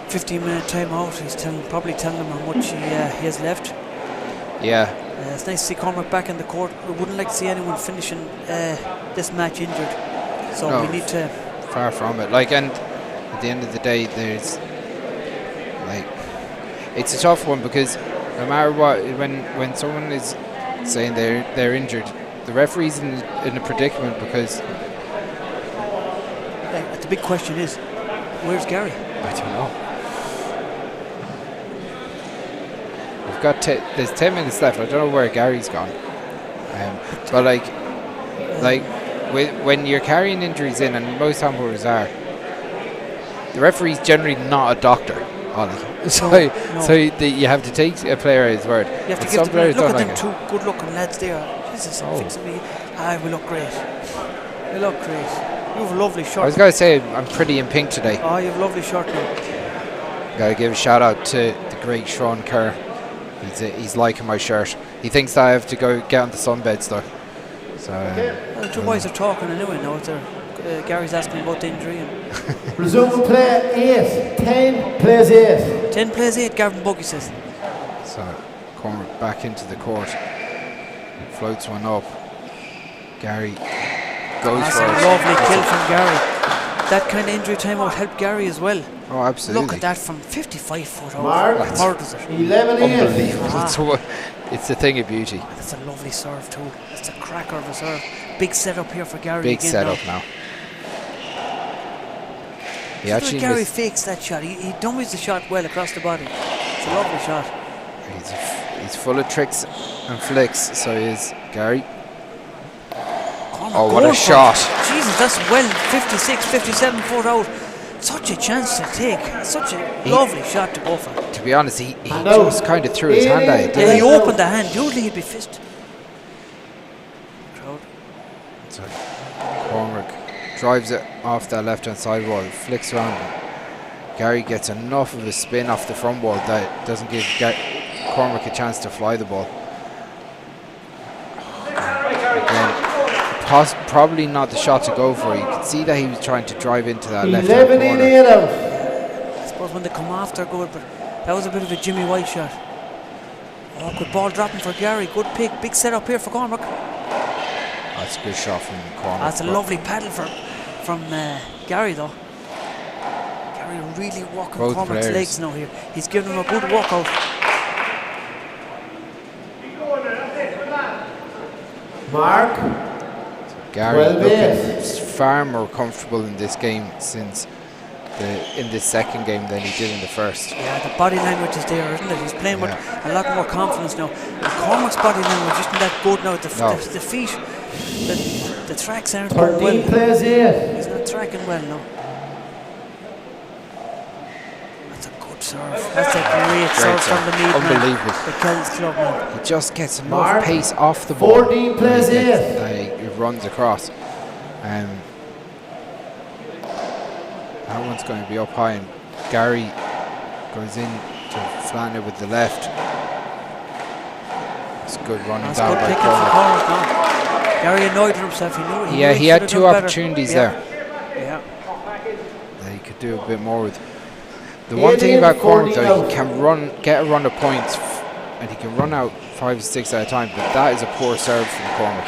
15-minute timeout. He's probably telling him how much he has left. Yeah. It's nice to see Cormac back in the court. We wouldn't like to see anyone finishing this match injured. So No, we need to... Far from it. Like, and at the end of the day, there's like, it's a tough one because no matter what, when someone is saying they're injured, the referee's in a predicament because the big question is, where's Gary? I don't know. We've got there's 10 minutes left. I don't know where Gary's gone. But when you're carrying injuries in, and most handballers are, the referee's generally not a doctor, Ollie. So you have to take a player at his word. You have to some give them, players look don't at them like two good-looking lads there. Jesus, fixing me. We look great. We look great. You have a lovely shirt. I was going to say I'm pretty in pink today. Oh, you have a lovely shirt now. Got to give a shout out to the great Sean Kerr. He's liking my shirt. He thinks that I have to go get on the sunbeds though. So the two boys are talking anyway now. Gary's asking about the injury. And Resume play 8. 10 plays 8. 10 plays 8, Gavin Buggy says. So Cormac back into the court. Floats one up. Gary goes That's for a it. lovely kill from Gary. That kind of injury timeout helped Gary as well. Oh, absolutely. Look at that from 55 foot out. Mark. Murders it. 11 Unbelievable. It's a thing of beauty. That's a lovely serve too. That's a cracker of a serve. Big setup here for Gary. Big again setup now. Gary fakes that shot. He dummies the shot well across the body. It's a lovely shot. He's full of tricks and flicks, so he is Gary. Oh, what a shot. Jesus, that's well 56, 57 foot out. Such a chance to take. Such a lovely shot to go for. To be honest, he just kind of threw his hand at it. Yeah, he opened the hand. Usually he'd be fist. Crowd. So Cormac drives it off that left-hand side wall, flicks around. Gary gets enough of a spin off the front wall that doesn't give Cormac a chance to fly the ball. Again, probably not the shot to go for. You could see that he was trying to drive into that left-hand corner. I suppose when they come after, good, but that was a bit of a Jimmy White shot. Oh, good ball dropping for Gary. Good pick. Big setup here for Cormac. That's a good shot from Cormac. That's a lovely paddle from Gary though. Gary really working Both Cormac's players. legs now here. He's giving him a good workout. Mark. Gary looking far more comfortable in this game in this second game than he did in the first. Yeah, the body language is there, isn't it? He's playing with a lot more confidence now. And Cormac's body language isn't that good now. The feet, the tracks aren't going 13 well. plays 8. He's not tracking well now. That's a good serve. That's a great serve from the Meath Unbelievable. man. The Kells club man. He just gets enough Mark, pace off the ball. 14 plays 8. He runs across. That one's going to be up high, and Gary goes in to flatten it with the left. It's good running That's down good by picking for Cormac. Cormac now. Gary annoyed himself. He Had should two have done better. opportunities Yeah. there that he could do a bit more with. The 18, one thing about Cormac 14 though, out. he can get a run of points, and he can run out 5 or 6 at a time, but that is a poor serve from Cormac.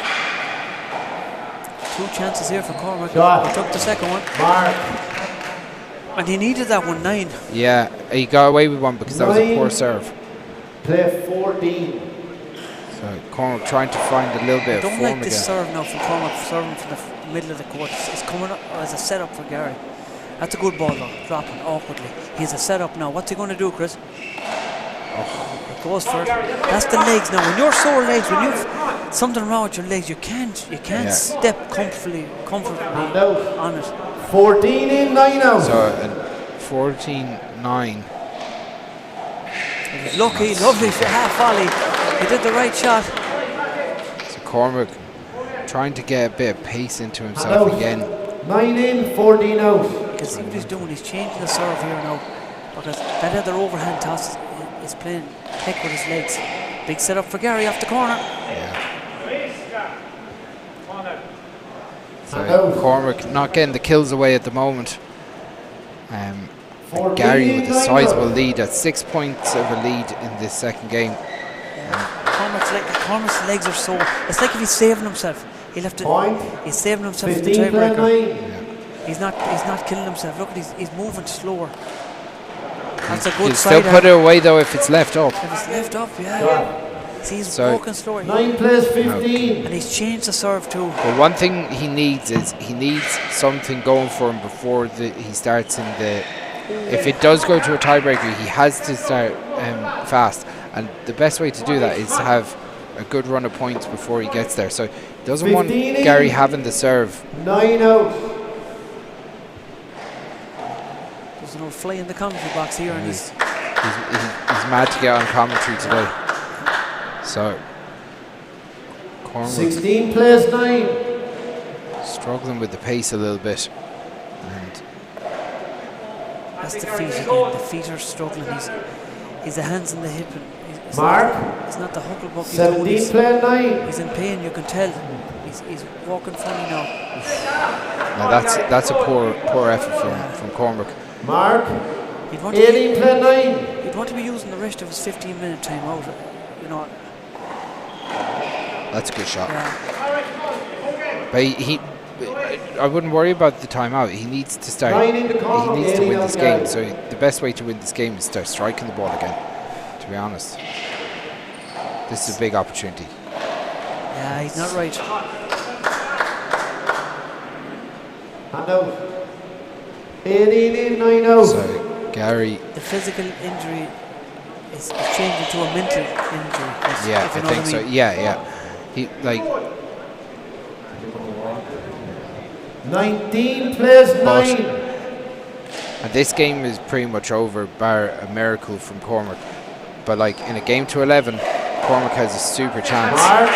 2 chances here for Cormac. Shot. He took the second one. Mark. And he needed that one, 9. Yeah, he got away with one because that was a poor 9. serve. Play 14. So Cormac trying to find a little bit I of don't form like this again. serve now from Cormac, serving from the middle of the court. It's coming up as a setup for Gary. That's a good ball though, dropping awkwardly. He's a setup now. What's he going to do, Chris? It goes for it. That's the legs now. When you're sore legs, when you've something wrong with your legs, you can't step comfortably And out. on it. 14 in, 9 out. So 14-9. He was lucky, lovely half volley. He did the right shot. So Cormac trying to get a bit of pace into And himself out. again. 9 in, 14 out. You can see what he's doing. He's changing the serve here now, because that other overhand toss is playing heck with his legs. Big setup for Gary off the corner. So Cormac not getting the kills away at the moment. And Gary with a sizable lead at 6 points of a lead in this second game. Cormac's legs are so. It's like if he's saving himself. He'll have to. Point. He's saving himself for the 15 play tiebreaker. 9. He's not killing himself. Look at he's moving slower. That's a He'll good still side. put it away though if it's left up. If it's left up, yeah. See, he's walking slower. 9 plays 15. And he's changed the serve too. But one thing he needs is something going for him before he starts in the. If it does go to a tiebreaker, he has to start fast, and the best way to do that is have a good run of points before he gets there. So he doesn't want Gary having the serve. 9 out. There's an old fly in the commentary box here, and he's mad to get on commentary today. So Cormac 16 plays 9. struggling with the pace a little bit, and that's the feet again. The feet are struggling. He's the hands in the hip. And it's Mark. It's not the hucklebuck. 17 plays 9. He's in pain. You can tell. He's walking funny now. now that's a poor effort from Cormac. Mark. 18 plays 9. He'd want to be using the rest of his 15-minute time out. You know. That's a good shot. Yeah. But I wouldn't worry about the timeout. He needs to start. 9 in the He corner, needs to 18 win this outside. game. So the best way to win this game is start striking the ball again. To be honest, this is a big opportunity. Yeah, he's not right. Hand out. 18 in, 9 out. So Gary, The physical injury is changing to a mental injury. yeah, if I you know think what so. mean. Yeah. He 19 plays 9. And this game is pretty much over, bar a miracle from Cormac. But like in a game to 11, Cormac has a super chance. Mark.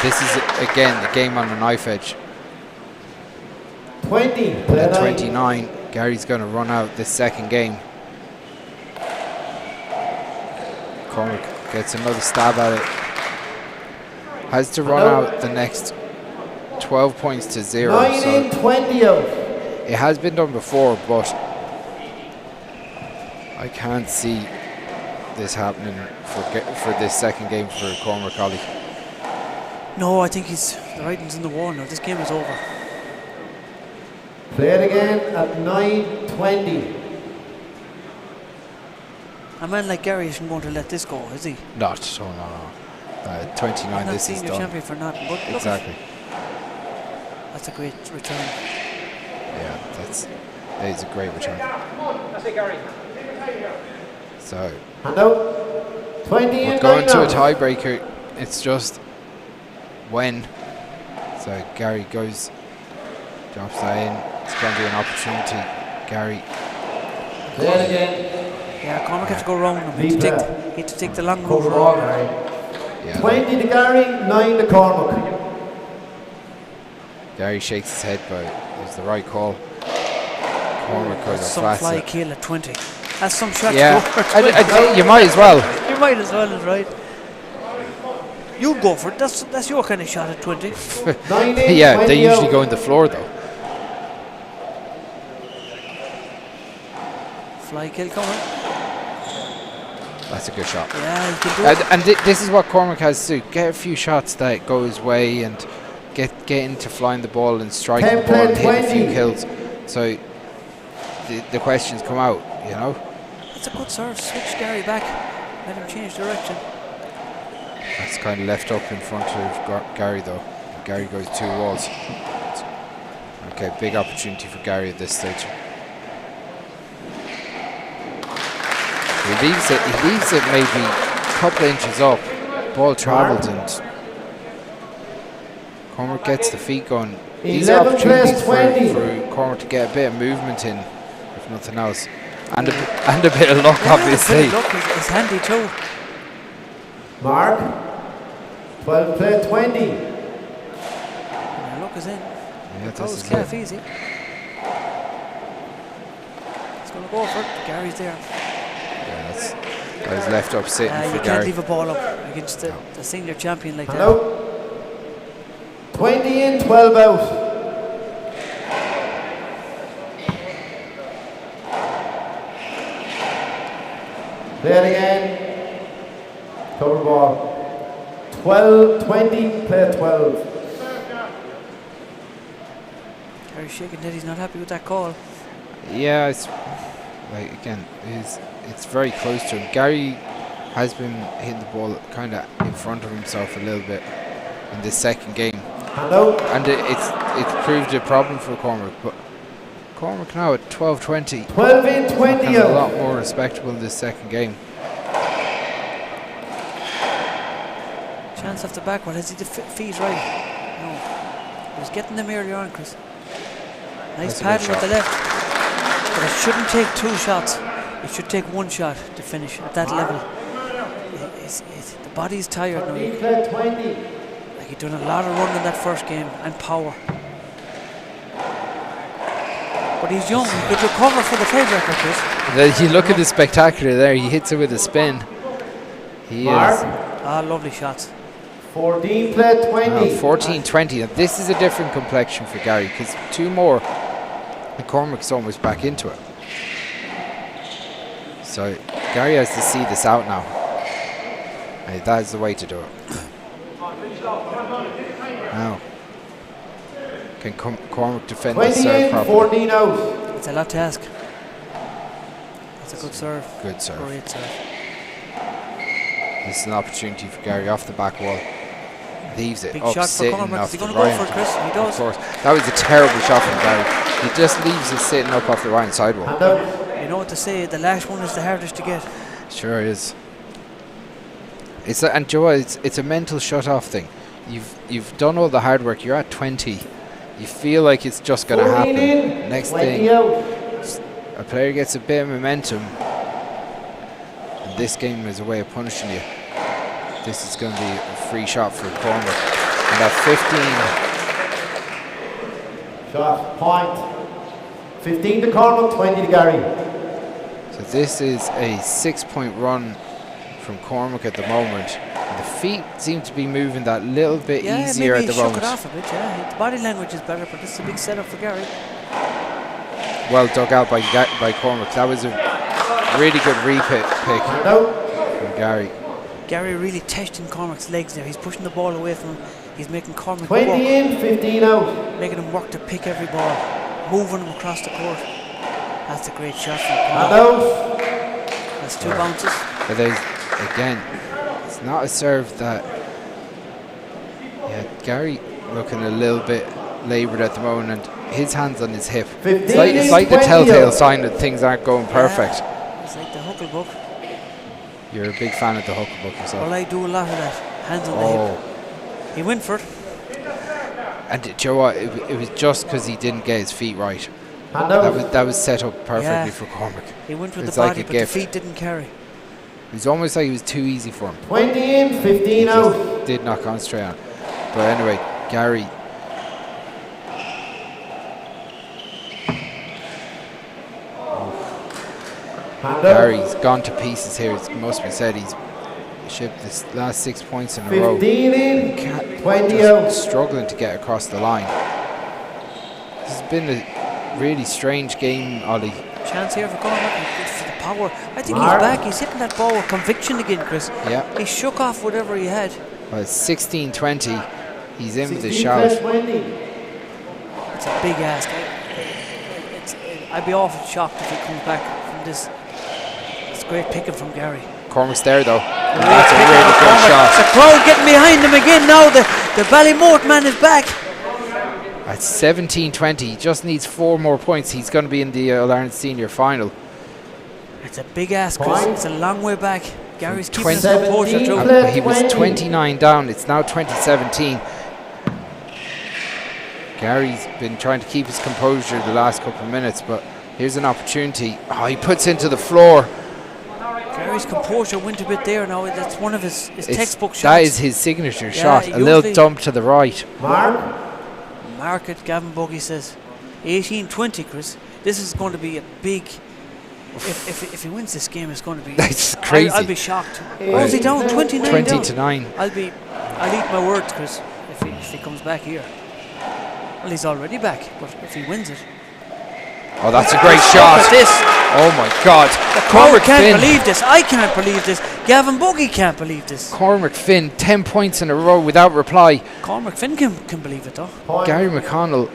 This is again a game on the knife edge. 20 play At 9. 29, Gary's going to run out this second game. Cormac gets another stab at it. Has to run out the next 12 points to 0. 9 So in, 20 out. it has been done before, but I can't see this happening for this second game for Cormac Ollie. No, I think the writing's on the wall now. This game is over. Play it again at 9:20. A man like Gary isn't going to let this go, is he? Not, so no. 29, He's not this is senior done. champion for nothing. But look, Exactly. that's a great return. Yeah, that is a great return. That's it, Gary. So Hand out. 20 we're in, going 9 to a out. tiebreaker. It's just when. So Gary drops that in. It's going to be an opportunity. Gary. Play it again. Yeah, Cormac has to go round him. He had to take the long route Cover round. all. Yeah, 20 to Gary, 9 to Cormac. Gary shakes his head, but it was the right call. Cormac goes Some flat. fly kill at 20. That's some shot Yeah, to go for 20. you might as well. You might as well, is right. You go for it. That's your kind of shot at 20. 9 in, Yeah, 20 they usually out. go in the floor though. Fly kill coming. That's a good shot. Yeah, you can do it. And this is what Cormac has to do. Get a few shots that go his way and get into flying the ball and striking 10 the ball and play hitting a few 20. kills. So the questions come out, you know. That's a good serve. Switch Gary back. Let him change direction. That's kind of left up in front of Gary though. Gary goes 2 walls. Okay, big opportunity for Gary at this stage. He leaves it maybe a couple of inches up. Ball travelled and Cormac gets the feet going. These are 11 opportunities plays 20. for Cormac to get a bit of movement in, if nothing else. And a bit of luck, Yeah, obviously. Look, it's handy too. Mark. 12 play 20. Yeah, look is in. Yeah, That this was is calf it. easy. He's going to go for it. Gary's there. Yeah, that's left up sitting You for can't Gary. leave a ball up against the senior champion like Hand that. out. 20 in, 12 out. Play it again. Cover ball. 12-20, play at 12. Gary's shaking head, he's not happy with that call. Yeah, it's like again, it's very close to him. Gary has been hitting the ball kind of in front of himself a little bit in this second game, and it's proved a problem for Cormac. But Cormac now at 12-20, 12-20 a lot more respectable in this second game. Chance off the back, well, has he the feet right? No. He was getting them earlier on, Chris. Nice paddle with the left. But it shouldn't take 2 shots. It should take 1 shot to finish at that level. The body's tired now. Like he'd done a lot of running in that first game and power. But he's young. He could recover for the tiebreaker, Chris. You look at the spectacular there. He hits it with a spin. He is. Lovely shots. 14, play 20. 14-20. Now this is a different complexion for Gary because 2 more and Cormac's almost back into it. So Gary has to see this out now. And that is the way to do it. Now, can Cormac defend the serve properly? 14 out. It's a lot to ask. It's a good serve. Good serve. Great serve. This is an opportunity for Gary off the back wall. Leaves it Big up shot for sitting Cormac. off Is he the going to go right. for it, Chris? He does. Of course. That was a terrible shot from Gary. He just leaves it sitting up off the right sidewall. You know what to say, the last one is the hardest to get. Sure is. And Joe, it's a mental shut-off thing. You've done all the hard work. You're at 20. You feel like it's just going to happen. Next thing, a player gets a bit of momentum. And this game is a way of punishing you. This is going to be a free shot for Cormac. And at 15. Shot, point. 15 to Cormac, 20 to Gary. So this is a 6-point run from Cormac at the moment. And the feet seem to be moving that little bit easier at the moment. It off a bit, yeah. The body language is better, but this is a big setup for Gary. Well dug out by Cormac. That was a really good pick from Gary. Gary really testing Cormac's legs there. He's pushing the ball away from him. He's making Cormac 20 work. in, 15 out. Making him work to pick every ball. Moving him across the court. That's a great shot from And Cormac. out. That's 2 bounces. But again, it's not a serve that... Yeah, Gary looking a little bit laboured at the moment, and his hand's on his hip. It's like the telltale sign that things aren't going perfect. Yeah, it's like the Hucklebuck. You're a big fan of the Hucklebuck yourself. Well, I do a lot of that. Hands on the hip. He went for it. And do you know what? It was just because he didn't get his feet right. And out. That was set up perfectly for Cormac. He went with It's the like body, a but gift. the feet didn't carry. It was almost like it was too easy for him. 20 in, 15 He out. just did not concentrate on it. But anyway, Gary. Gary's gone to pieces here. It must be said he's shipped this last 6 points in a row. 15 in, 20 Just out. struggling to get across the line. This has been a really strange game, Ollie. Chance here for Cormac. Good for the power. I think he's back. He's hitting that ball with conviction again, Chris. Yeah. He shook off whatever he had. Well, it's 16-20. He's in with the 16 shout. plus 20. It's a big ask. I'd be awful shocked if he comes back from this. It's great picking from Gary. Cormac's there though. And that's a really good shot. The crowd getting behind him again now. The Ballymote man is back. At 17-20, he just needs 4 more points. He's going to be in the All-Ireland Senior Final. It's a big ask, Chris. Point. It's a long way back. Gary's keeping 20. his composure through. Play He was 20. 29 down. It's now 2017. Gary's been trying to keep his composure the last couple of minutes, but here's an opportunity. Oh, he puts into the floor. Gary's composure went a bit there now. That's one of his textbook shots. That is his signature shot. A usually- little dump to the right. Mark it, Gavin Buggy says. 18-20, Chris. This is going to be a big... If he wins this game, it's going to be... That's crazy. I'll be shocked. Oh, is he down? 29 20 down. to 9. I'll eat my words, Chris, if he comes back here. Well, he's already back, but if he wins it... Oh, that's a great shot. Look at this. Oh my God. Cormac can't believe this. I can't believe this. Gavin Buggy can't believe this. Cormac Finn, 10 points in a row without reply. Cormac Finn can believe it though. Gary McConnell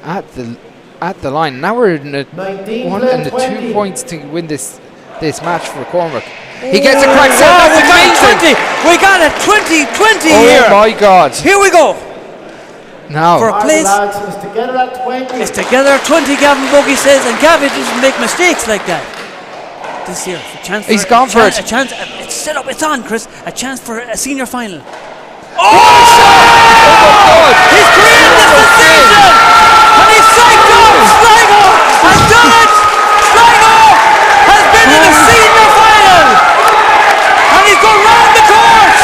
at the line. Now we're in the 2 points to win this match for Cormac. He gets a crack set. That's amazing. We got a 20-20 here. Oh my God. Here we go. Now. For a place. It's together at 20. It's together at 20, Gavin Buggy says, and Gavin doesn't make mistakes like that. This year, a chance for He's gone for it. A chance. It's set up. It's on, Chris. A chance for a senior final. Oh my God. He's created the sensation, and he's psyched out. Sligo has done it. Sligo has been in the senior final, and he's gone round the court.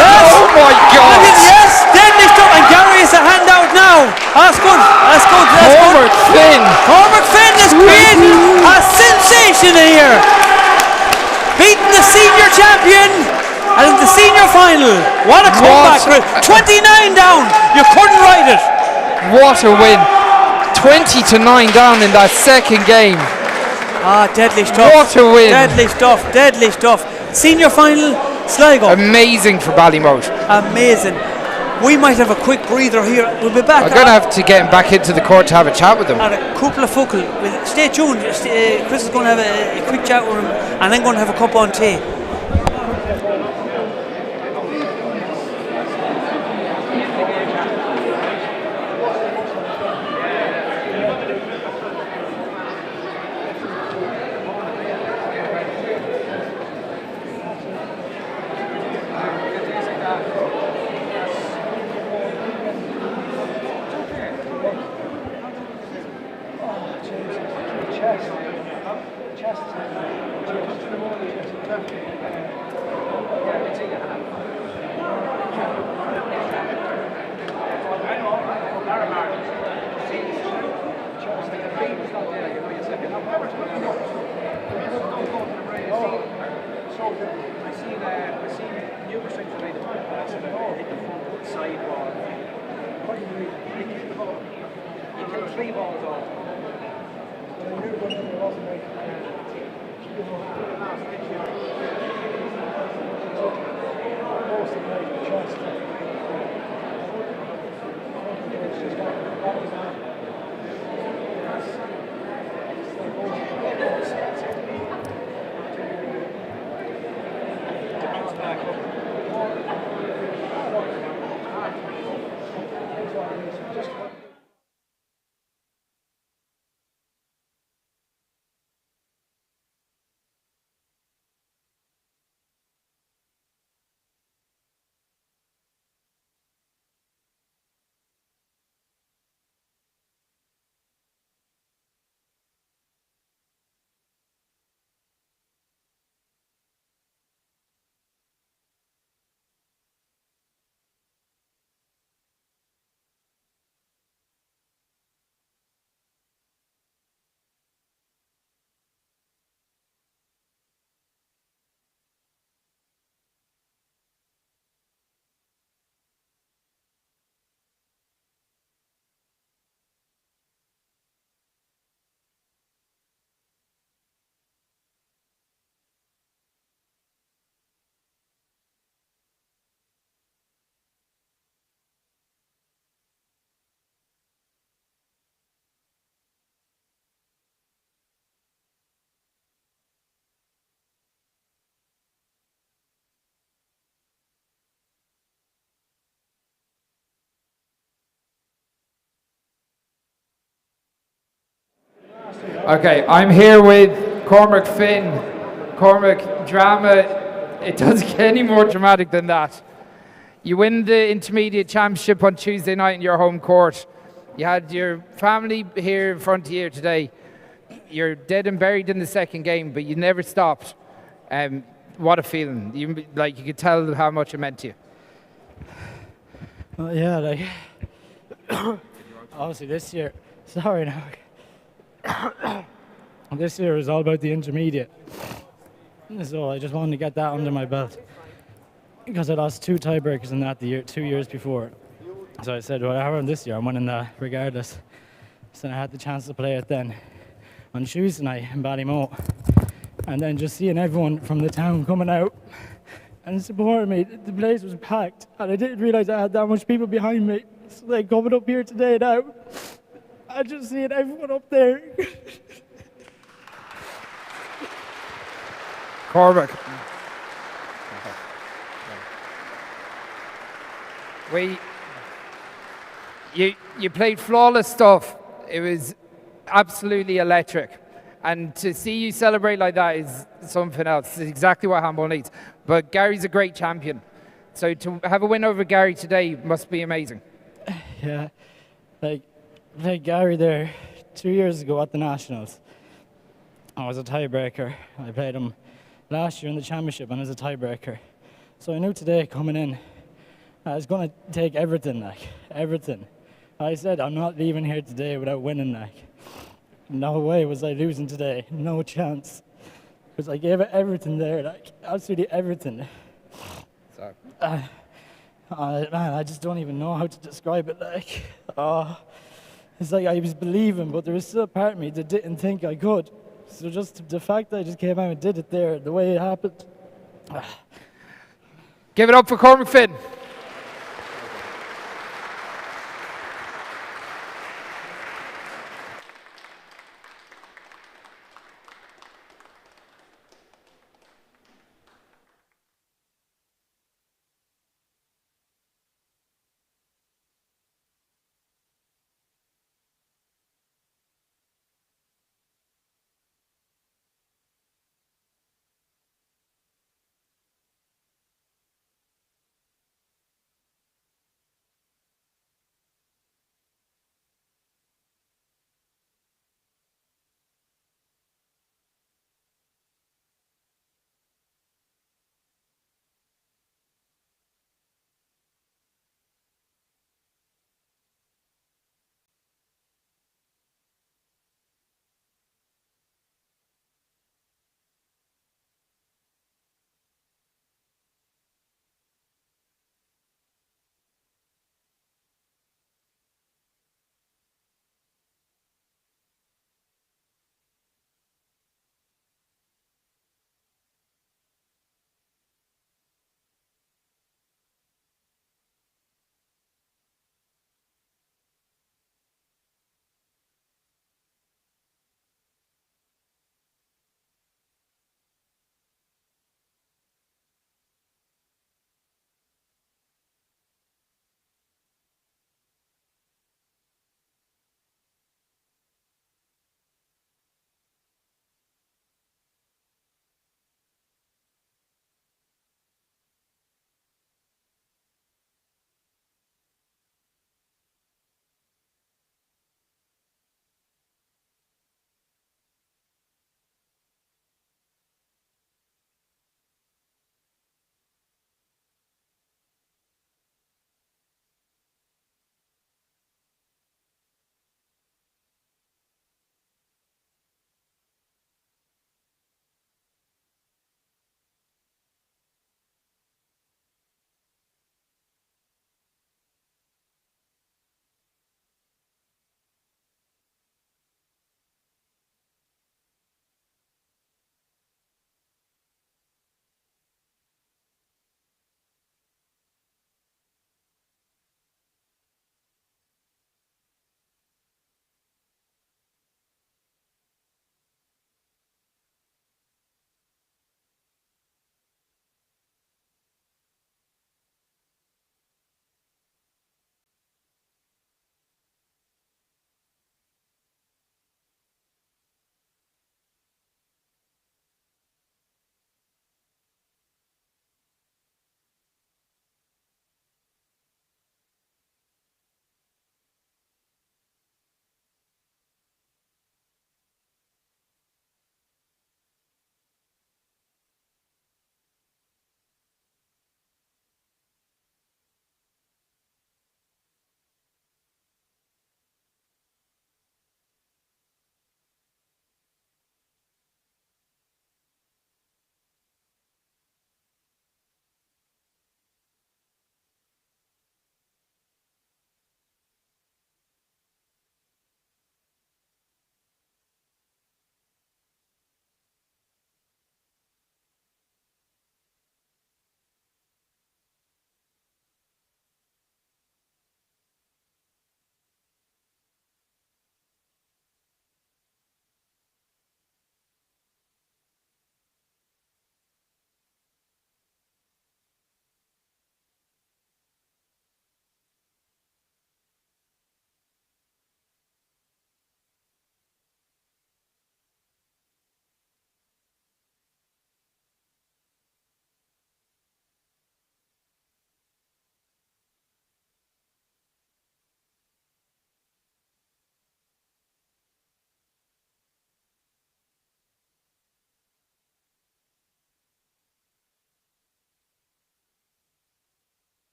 Yes. Oh my God. Yes, deadly stuff. And Gary is a handout now. That's good. That's good. That's Cormac good. Finn. Cormac Finn has created a sensation here, beating the senior champion and in the senior final. What a comeback! 29 down. You couldn't write it. What a win. 20-9 down in that second game. Ah, deadly stuff. What a win. Deadly stuff. Deadly stuff. Senior final, Sligo. Amazing for Ballymote. Amazing. We might have a quick breather here. We'll be back. I'm going to have to get him back into the court to have a chat with him. And a couple of focal. Well, stay tuned. Chris is going to have a quick chat with him, and then going to have a cup on tea. Okay, I'm here with Cormac Finn. Cormac, drama, it doesn't get any more dramatic than that. You win the intermediate championship on Tuesday night in your home court. You had your family here in front of you today. You're dead and buried in the second game, but you never stopped. What a feeling. You could tell how much it meant to you. Yeah, obviously this year, sorry now. This year was all about the intermediate. So I just wanted to get that under my belt. Because I lost 2 tiebreakers in that 2 years before. So I said, well, I won this year, I'm winning that regardless. So I had the chance to play it then on Tuesday night in Ballymote. And then just seeing everyone from the town coming out and supporting me, the place was packed. And I didn't realise I had that much people behind me. So like coming up here today now, I just seeing everyone up there. Cormac. You played flawless stuff. It was absolutely electric. And to see you celebrate like that is something else. It's exactly what handball needs. But Gary's a great champion. So to have a win over Gary today must be amazing. Yeah, like Gary there 2 years ago at the Nationals. I was a tiebreaker. I played him last year in the championship and as a tiebreaker. So I knew today coming in, I was going to take everything, everything. I said, I'm not leaving here today without winning, No way was I losing today, no chance. Because I gave it everything there, absolutely everything. So. Man, I just don't even know how to describe it, It's like I was believing, but there was still a part of me that didn't think I could. So just the fact that I just came out and did it there, the way it happened. Give it up for Cormac Finn.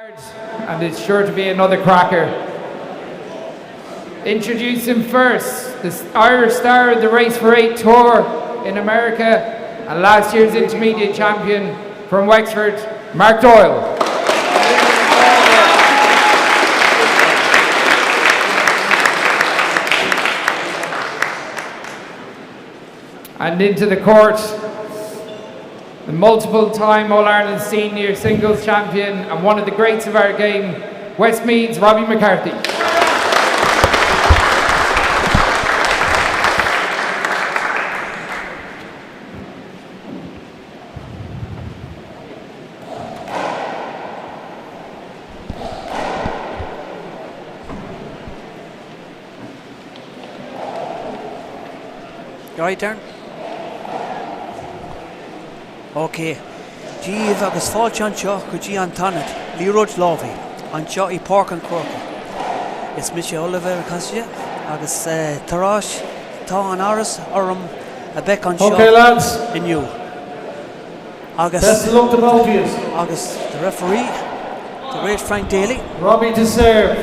And it's sure to be another cracker. Introducing first, the Irish star of the Race for 8 Tour in America and last year's intermediate champion from Wexford, Mark Doyle. And into the court, the multiple-time All-Ireland Senior Singles Champion and one of the greats of our game, Westmeath's Robbie McCarthy. You alright, Darren? Okay. Gíomh agus fáilte anseo go dtí an tannad, Liathróid Láimhe, anseo I Páirc an Cróca. Is Miche Oliver Cassia agus Tarás tá an áras orm a bec anseo. Okay, lads. Inniu. Agus Best of luck to both of you. Agus the referee, the great Frank Daly. Robbie to serve.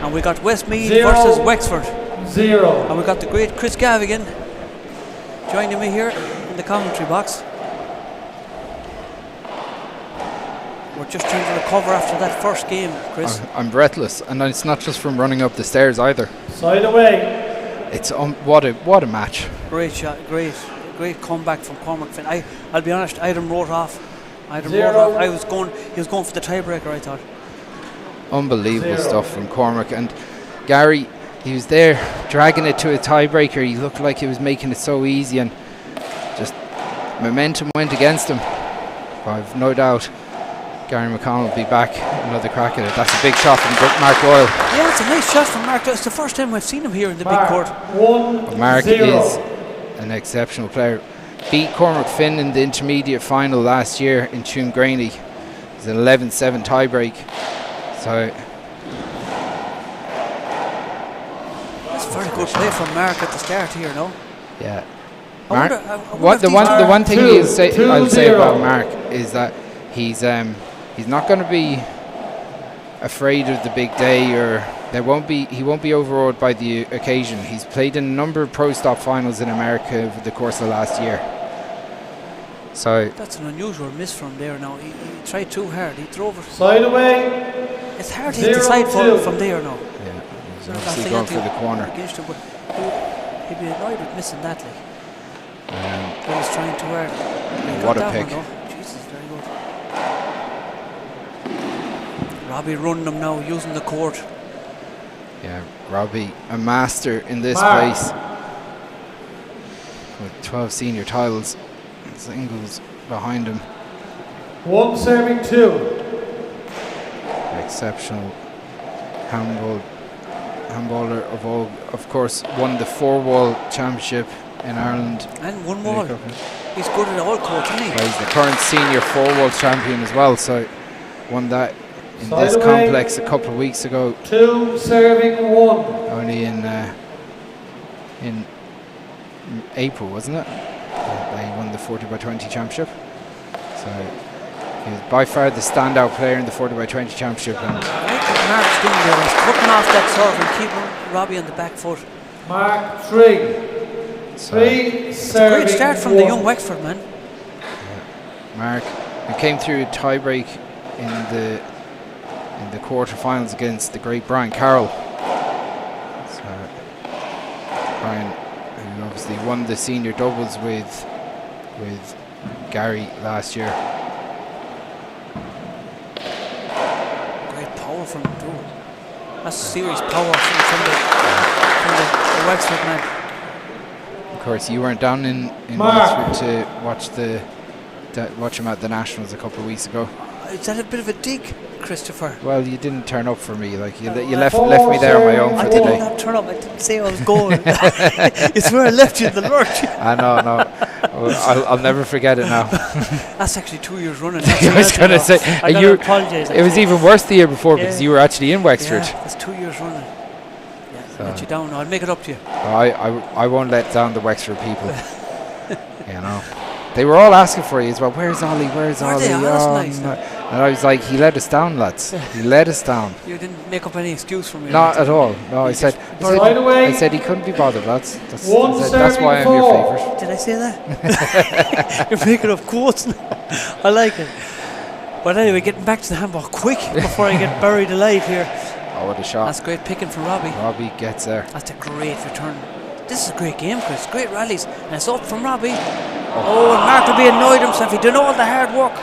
And we got Westmeath 0, versus Wexford. 0. And we got the great Chris Gavigan joining me here in the commentary box. We're just trying to recover after that first game, Chris. I'm breathless, and it's not just from running up the stairs either. Side away. It's what a match. Great shot, great comeback from Cormac Finn. I'll be honest, I had him wrote off. He was going for the tiebreaker, I thought. Unbelievable stuff from Cormac. And Gary, he was there dragging it to a tiebreaker. He looked like he was making it so easy, and just momentum went against him. But I've no doubt Gary McConnell will be back another crack at it. That's a big shot from Mark Doyle. Yeah, it's a nice shot from Mark Doyle. It's the first time we've seen him here in the big court. Mark is an exceptional player. Beat Cormac Finn in the intermediate final last year in Tuamgraney. It's an 11-7 tiebreak. So that's a very good play from Mark at the start here, no? yeah. I Mark, the one thing I'll say about Mark is that he's not going to be afraid of the big day, or he won't be overawed by the occasion. He's played in a number of Pro Stop finals in America over the course of last year. So that's an unusual miss from there now. He tried too hard. He drove it. Side away. It's hard to hit the side from there now. yeah, he's obviously going for the corner. He'd be annoyed with missing that. He was trying too hard. What a pick. Jesus, very good. Robbie running them now, using the court. Yeah, Robbie, a master in this place. With 12 senior titles, singles behind him. 1 serving 2. Exceptional handballer of course, won the 4-wall championship in Ireland. And 1 wall. He's good at all courts, isn't he? Well, he's the current senior 4-wall champion as well, so won that in this complex a couple of weeks ago. 2 serving 1. Only in April, wasn't it? They won the 40x20 championship. So he was by far the standout player in the 40x20 championship. And Mark's doing there. He's cutting off that serve and keeping Robbie on the back foot. Mark 3. so 3 serving Great start from the young Wexford man. Mark, who came through a tiebreak in the quarterfinals against the great Brian Carroll. So Brian, who obviously won the senior doubles with Gary last year. Great power from the door. That's serious power from the Wexford man. Of course, you weren't down in Wexford to watch him at the Nationals a couple of weeks ago. Is that a bit of a dig, Christopher? Well, you didn't turn up for me. Like you left me there on my own for I today. did not turn up. I didn't say I was going. It's where I left you in the lurch. I know, no. I'll never forget it now. That's actually 2 years running. I was going to say, I gotta apologise. it was even worse the year before because you were actually in Wexford. Yeah, that's 2 years running. Yeah, So let you down. I'll make it up to you. I won't let down the Wexford people. You know. They were all asking for you as well. Where's Ollie? Where's Are Ollie? they? Oh, that's Oh, nice, no. no. And I was like, he let us down, lads. He let us down. You didn't make up any excuse for me. Not at all. No, I said he couldn't be bothered, lads. That's why I'm your favourite. Did I say that? You're making up quotes now. I like it. But anyway, getting back to the handball quick before I get buried alive here. Oh, what a shot. That's great picking from Robbie. Robbie gets there. That's a great return. This is a great game, Chris. Great rallies. And it's up from Robbie. Oh, and Mark will be annoyed himself. He did all the hard work.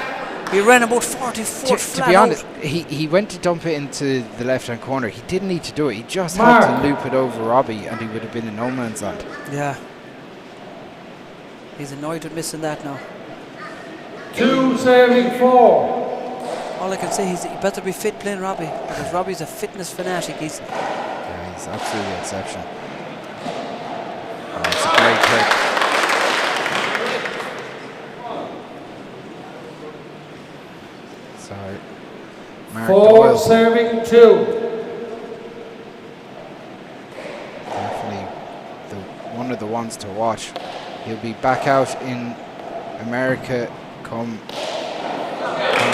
He ran about 40 foot flat to be honest, out. he went to dump it into the left-hand corner. He didn't need to do it. He just had to loop it over Robbie and he would have been in no man's land. Yeah. He's annoyed with missing that now. 2 serving 4. All I can say is he better be fit playing Robbie, because Robbie's a fitness fanatic. He's absolutely exceptional. Oh, it's a great pick. Sorry. Mark 4 Doyle. serving 2. Definitely one of the ones to watch. He'll be back out in America come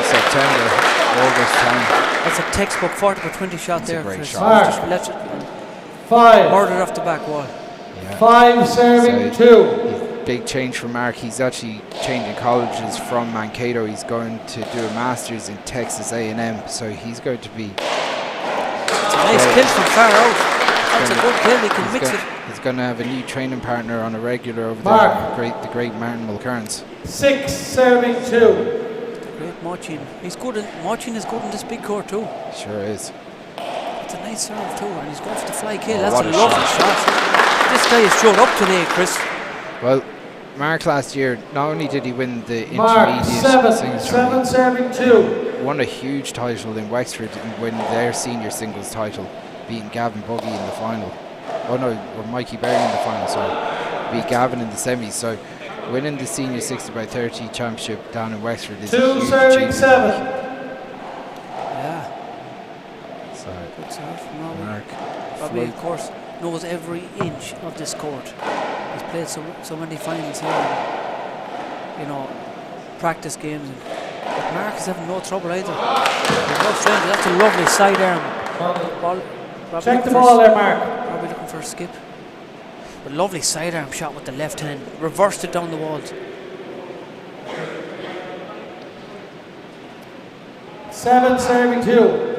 September, August time. That's a textbook 40 for 20 shot That's there. a great Chris. shot. Just left it 5. ordered off the back wall. Yeah. 5 serving 2. Big change for Mark. He's actually changing colleges from Mankato. He's going to do a master's in Texas A&M, so he's going to be. It's a nice kill from far out. That's a good kill. He can mix it. He's going to have a new training partner on a regular over Mark. there. The great Martin Mulcairns. 6 serving 2. Great Mochin. He's good. Mochin is good in this big court too. Sure is. It's a nice serve too, and he's going for the fly kill. Oh, That's what a a lovely shot. This guy has showed up today, Chris. Well, Mark last year, not only did he win the Mark intermediate 7 singles serving tournament, 2. won a huge title in Wexford and win their senior singles title, beating Gavin Buggy in the final. Oh no, or Mikey Berry in the final, sorry. Beat Gavin in the semis. So winning the senior 60x30 championship down in Wexford is a 2 huge serving achievement. 7. Yeah. So Good serve from Robbie. Mark, Robbie, of course, knows every inch of this court. He's played so many finals here, and, practice games. But Mark is having no trouble either. There's no stranger. That's a lovely sidearm. Robbie Check the looking ball for there, Mark. Robbie looking for a skip. But lovely sidearm shot with the left hand. Reversed it down the walls. 7 serving 2.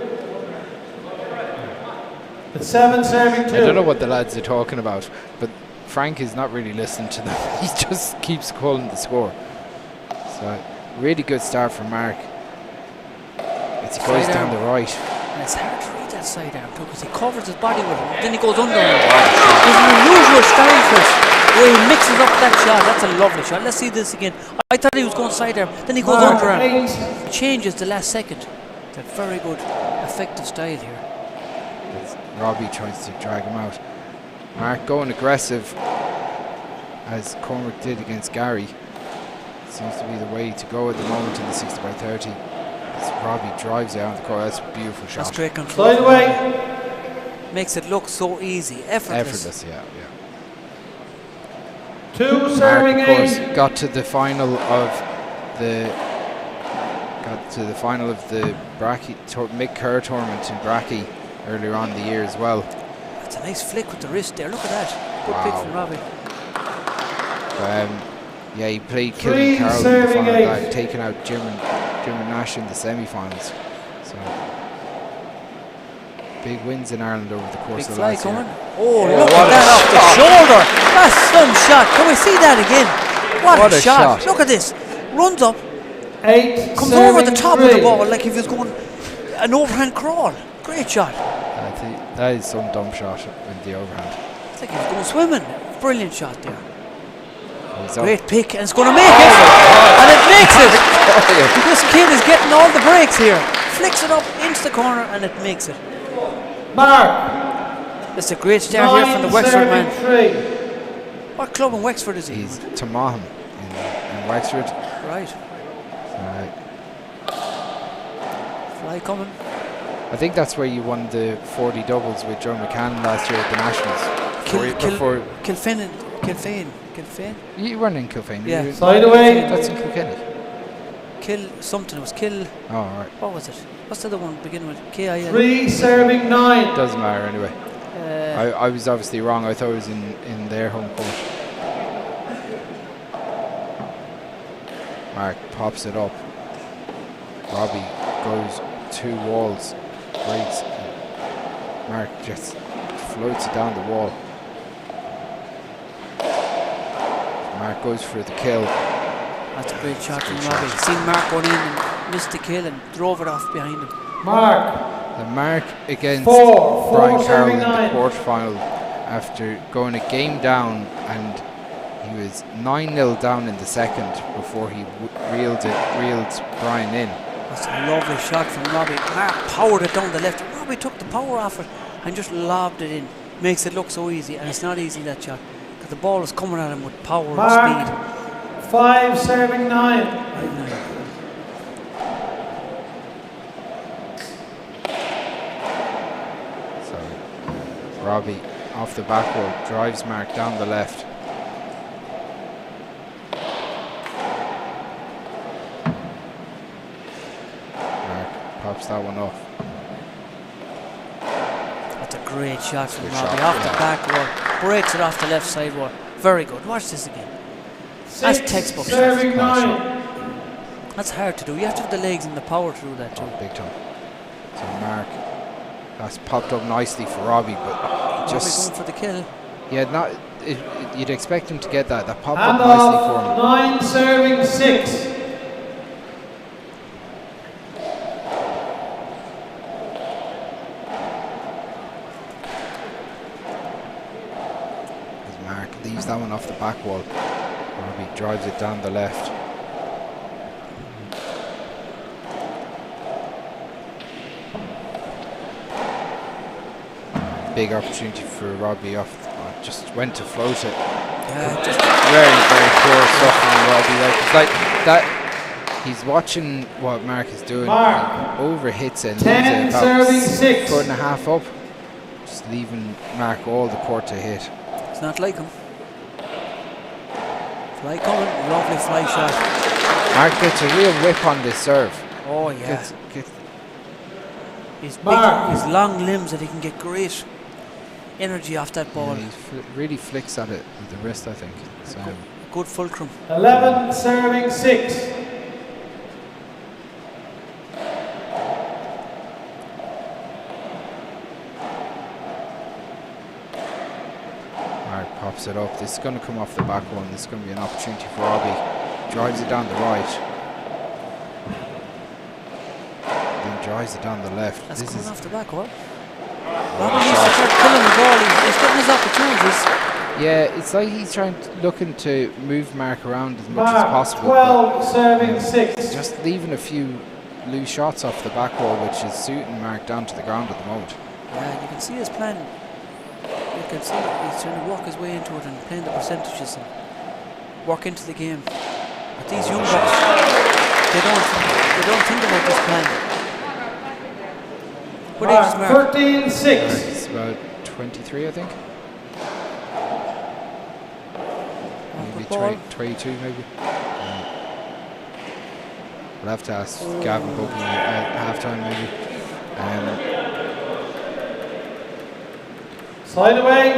It's 7 serving 2. I don't know what the lads are talking about, but Frank is not really listening to them. He just keeps calling the score. So really good start from Mark. As he goes down the right. And it's hard to read that sidearm too, because he covers his body with it. Then he goes under it. He's an unusual style, Chris. The way he mixes up that shot. That's a lovely shot. Let's see this again. I thought he was going sidearm. Then he goes Mark underarm. 8. Changes the last second. It's a very good, effective style here. Robbie tries to drag him out. Mark going aggressive, as Cormac did against Gary. Seems to be the way to go at the moment in the 60x30. As Robbie drives it out the court. That's a beautiful shot. That's great control. Slide away. Makes it look so easy, effortless. Effortless, yeah. 2 serving Mark, of course, 8. got to the final of the Mick Kerr tournament in Brackey earlier on in the year as well. That's a nice flick with the wrist there. Look at that. Good pick from Robbie. Yeah, he played 3 Killian Carroll in the serving final, 8. taking out Jimmer Nash in the semi-finals. So big wins in Ireland over the course Big of the fly last coming. year. Oh, look what at that a off the shoulder. That's some shot. Can we see that again? What a shot. Look at this. Runs up, 8 comes serving over the top of the 3. ball like if he was going an overhand crawl. Great shot. I think that is some dumb shot in the overhand. It's like he was going swimming. Brilliant shot there. He's up. Great pick, and it's going to make it. And it makes it. This kid is getting all the breaks here. Flicks it up into the corner, and it makes it. Mark. It's a great start here from the 9 Wexford man. serving 3. What club in Wexford is he? He's Tomahan in Wexford. Right. Fly coming. I think that's where you won the 40 doubles with Joe McCann last year at the Nationals. Kilfin Kilfane. You weren't in Kilfane. Yeah. You were Side away. that's in Kilkenny. Kill something. It was Kill. Oh, all right. What was it? What's the other one beginning with K-I-L? 3 serving 9. Doesn't matter anyway. I was obviously wrong. I thought it was in their home court. Mark pops it up. Robbie goes 2 walls. Breaks. Mark just floats it down the wall. Mark goes for the kill. That's a great shot from Robbie. Seen Mark run in and missed the kill and drove it off behind him. Mark. The mark against 4 Brian Carroll in serving the 9. quarterfinal after going a game down, and he was 9-0 down in the second before he reeled Brian in. That's a lovely shot from Robbie. Mark powered it down the left. Robbie took the power off it and just lobbed it in. Makes it look so easy, and it's not easy, that shot, because the ball was coming at him with power and Mark. speed. 5 serving 9. So Robbie off the back wall drives Mark down the left. Mark pops that one off. That's a great shot from Good Robbie. shot, Off yeah. the back wall. Breaks it off the left side wall. Very good. Watch this again. That's 6 textbook serving shots. 9. That's hard to do. You have to have the legs and the power to do that too. Oh, big time. So Mark, that's popped up nicely for Robbie, but Robbie just going for the kill. yeah, you'd expect him to get that. That popped Hand up nicely for off. him. 9 serving 6. As Mark leaves that one off the back wall. Robbie drives it down the left. Big opportunity for Robbie off. Just went to float it. Yeah, just Very, very poor stuff from Robbie. It's like that. He's watching what Mark is doing. Mark. And overhits it. 10 leaves it serving about 6. foot and a half up. Just leaving Mark all the court to hit. it's not like him. Fly coming. Lovely fly shot. Mark gets a real whip on this serve. Oh yeah. Gets He's big, Mark. his long limbs that he can get great energy off that ball. he really flicks at it with the wrist, I think. So, Good fulcrum. 11 serving 6. Mark pops it up. This is going to come off the back one. This is going to be an opportunity for Robbie. Drives it down the right. Then drives it down the left. That's This coming is off the back wall. Robbie needs to start killing the ball. He's getting his opportunities. yeah, it's like he's looking to move Mark around as much as Mark. possible. 12 serving but 6. just leaving a few loose shots off the back wall, which is suiting Mark down to the ground at the moment. Yeah, you can see his plan. You can see he's trying to walk his way into it and playing the percentages and work into the game. But these young bucks, they don't think about this plan. What age is Mark? 13 6. It's about 23, I think. Maybe Good ball. 22, maybe. We'll have to ask Gavin Buckley at halftime, maybe. Side away.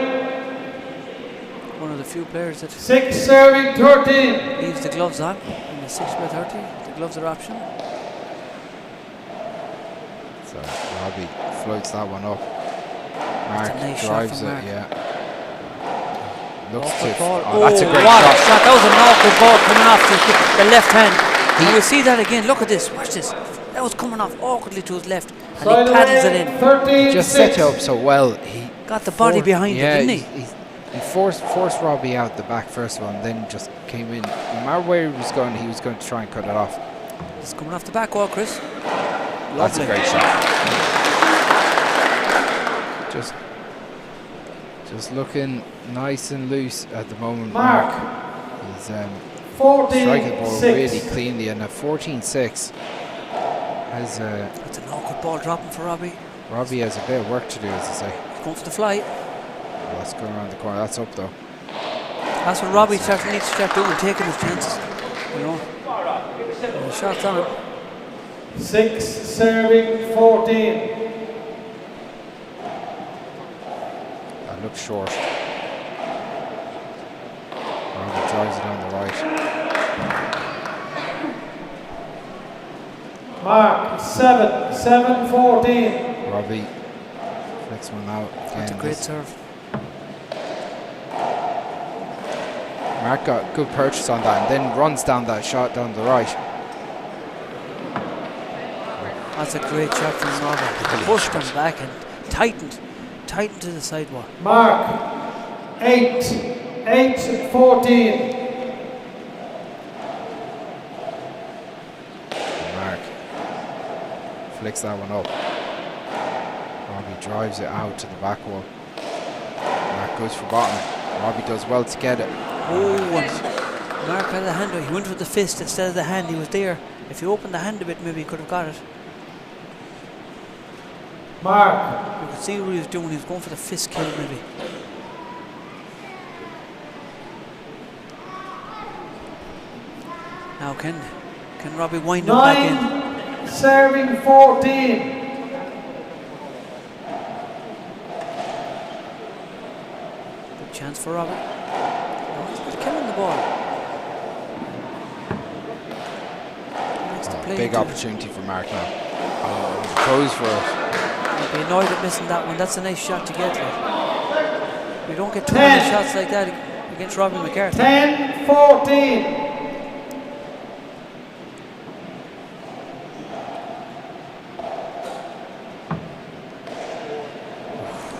One of the few players that 6 serving 13. leaves the gloves on in the 6x30. The gloves are optional. So Robbie floats that one up. Mark a nice shot drives from it, Mark. yeah. Looks Awkward to. ball. Oh, that's a great what shot. a shot. That was an awkward ball coming off the left hand. And we'll see that again. Look at this. Watch this. That was coming off awkwardly to his left. And Side he paddles it away. in. 13 He just 6. set it up so well. He Got the body behind it, didn't he? He forced Robbie out the back first of all, and then just came in. No matter where he was going to try and cut it off. It's coming off the back wall, Chris. That's a Lovely. great shot. Just looking nice and loose at the moment. Mark. He's 14 striking the ball 6. really cleanly, and a 14-6 has That's an awkward ball dropping for Robbie. Robbie has a bit of work to do, as I say. Going for the fly. Well, that's going around the corner. That's up though. That's what Robbie needs to start doing, taking his chances. You know. And the shots on him. 6 serving 14. That looks short. Robbie drives it on the right. Mark 7-14. Robbie flicks one out. That's a Again, great serve. Mark got good purchase on that and then runs down that shot down the right. That's a great shot from Robbie. Pushed him back and tightened to the sidewall. Mark 8-14. Mark flicks that one up. Robbie drives it out to the back wall. Mark goes for bottom. Robbie does well to get it. Oh, and Mark had the hand. He went with the fist instead of the hand. He was there. If he opened the hand a bit, maybe he could have got it. Mark You could see what he was doing. He was going for the fist kill, maybe. Now can Robbie wind him back in? 9 serving 14. Good chance for Robbie. No, he's not killing the ball. He likes to play Big into it. opportunity for Mark now. Goes for it. He'll be annoyed at missing that one. That's a nice shot to get. Like. We don't get too many shots like that against Robbie McCarthy. 10-14.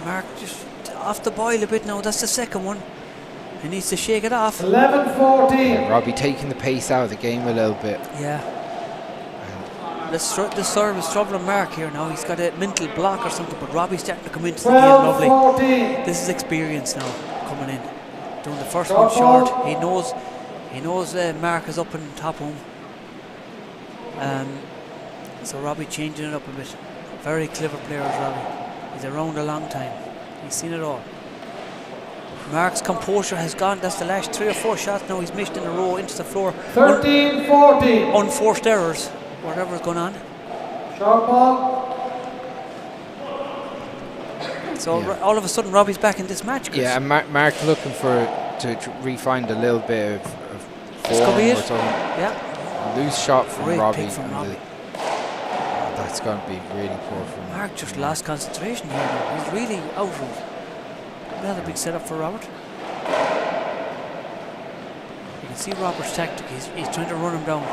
Mark just off the boil a bit now. That's the second one. He needs to shake it off. 11-14. Robbie taking the pace out of the game a little bit. Yeah. The serve is troubling Mark here now. He's got a mental block or something, but Robbie's starting to come into the game lovely. 12-14. This is experience now coming in. Doing the first one short. He knows Mark is up and top of him. So Robbie changing it up a bit. Very clever player is Robbie. He's around a long time. He's seen it all. Mark's composure has gone. That's the last 3 or 4 shots now he's missed in a row into the floor. 13-14. Unforced errors. Whatever's going on. Short ball. So all of a sudden Robbie's back in this match, Chris. Yeah, and Mark looking to re-find a little bit of This could form be or it. something. Yeah. Loose shot from Great Robbie. pick from and Robbie. That's going to be really poor for him. Mark just lost concentration here now. He's really out of it. Another big setup for Robert. You can see Robert's tactic. He's trying to run him down.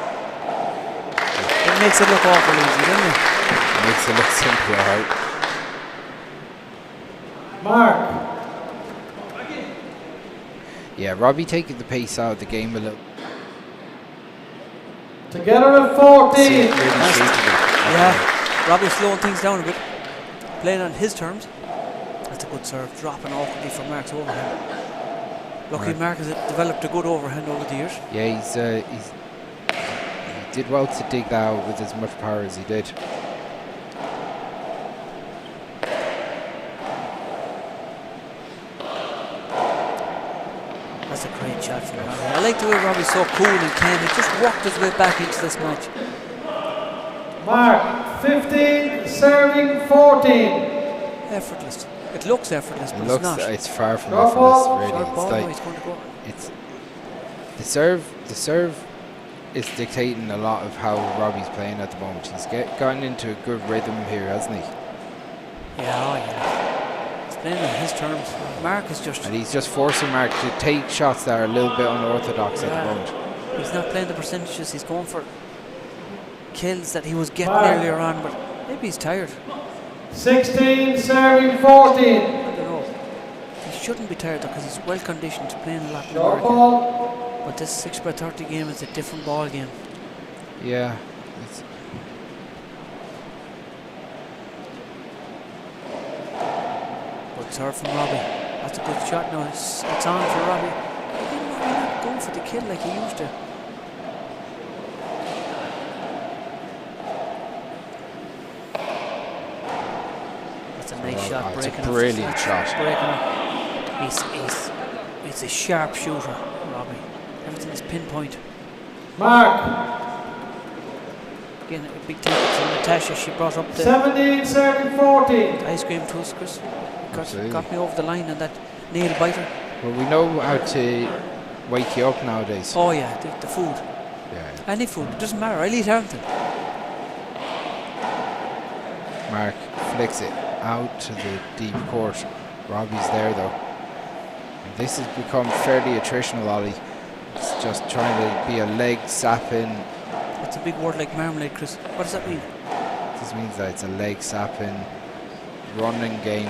It makes it look awful easy, doesn't it? It makes it look simple, right? Mark. Yeah, Robbie taking the pace out of the game a little. Together at 14. Yeah, Robbie's slowing things down a bit. Playing on his terms. That's a good serve. Dropping awkwardly from Mark's overhand. Lucky Mark has developed a good overhand over the years. Yeah, he did well to dig that out with as much power as he did. That's a great shot from Robbie. I like the way Robbie's so cool and calm. He just walked his way back into this match. Mark 15 serving 14. Effortless. It looks effortless, but It it's looks, not. it's far from Short effortless, ball. really. Short ball, It's no, like he's going to go. it's the serve is dictating a lot of how Robbie's playing at the moment. He's gotten into a good rhythm here, hasn't he? Yeah, oh yeah. He's playing on his terms. Mark is just... And he's just forcing Mark to take shots that are a little bit unorthodox at the moment. He's not playing the percentages. He's going for kills that he was getting Mark. earlier on, but maybe he's tired. 16 serving 14. I don't know. He shouldn't be tired though, because he's well conditioned to playing a lot in Short America. ball. But this 6x30 game is a different ball game. Yeah. It's Good serve from Robbie. That's a good shot now. It's on for Robbie. He's not going for the kill like he used to. That's a nice shot. it's a Breaking brilliant off. shot. Breaking off. He's He's a sharp shooter, Robbie. Everything is pinpoint. Mark. Again, a big thank you to Natasha. She brought up the 17 serving 14. ice cream to us, Chris. Absolutely. Got me over the line on that nail biter. Well, we know how to wake you up nowadays. Oh yeah, the food. Yeah. Any food, it doesn't matter. I'll eat everything. Mark flicks it out to the deep court. Robbie's there though. And this has become fairly attritional, Ollie. It's just trying to be a leg sapping. It's a big word like marmalade, Chris. What does that mean? This means that it's a leg sapping running game.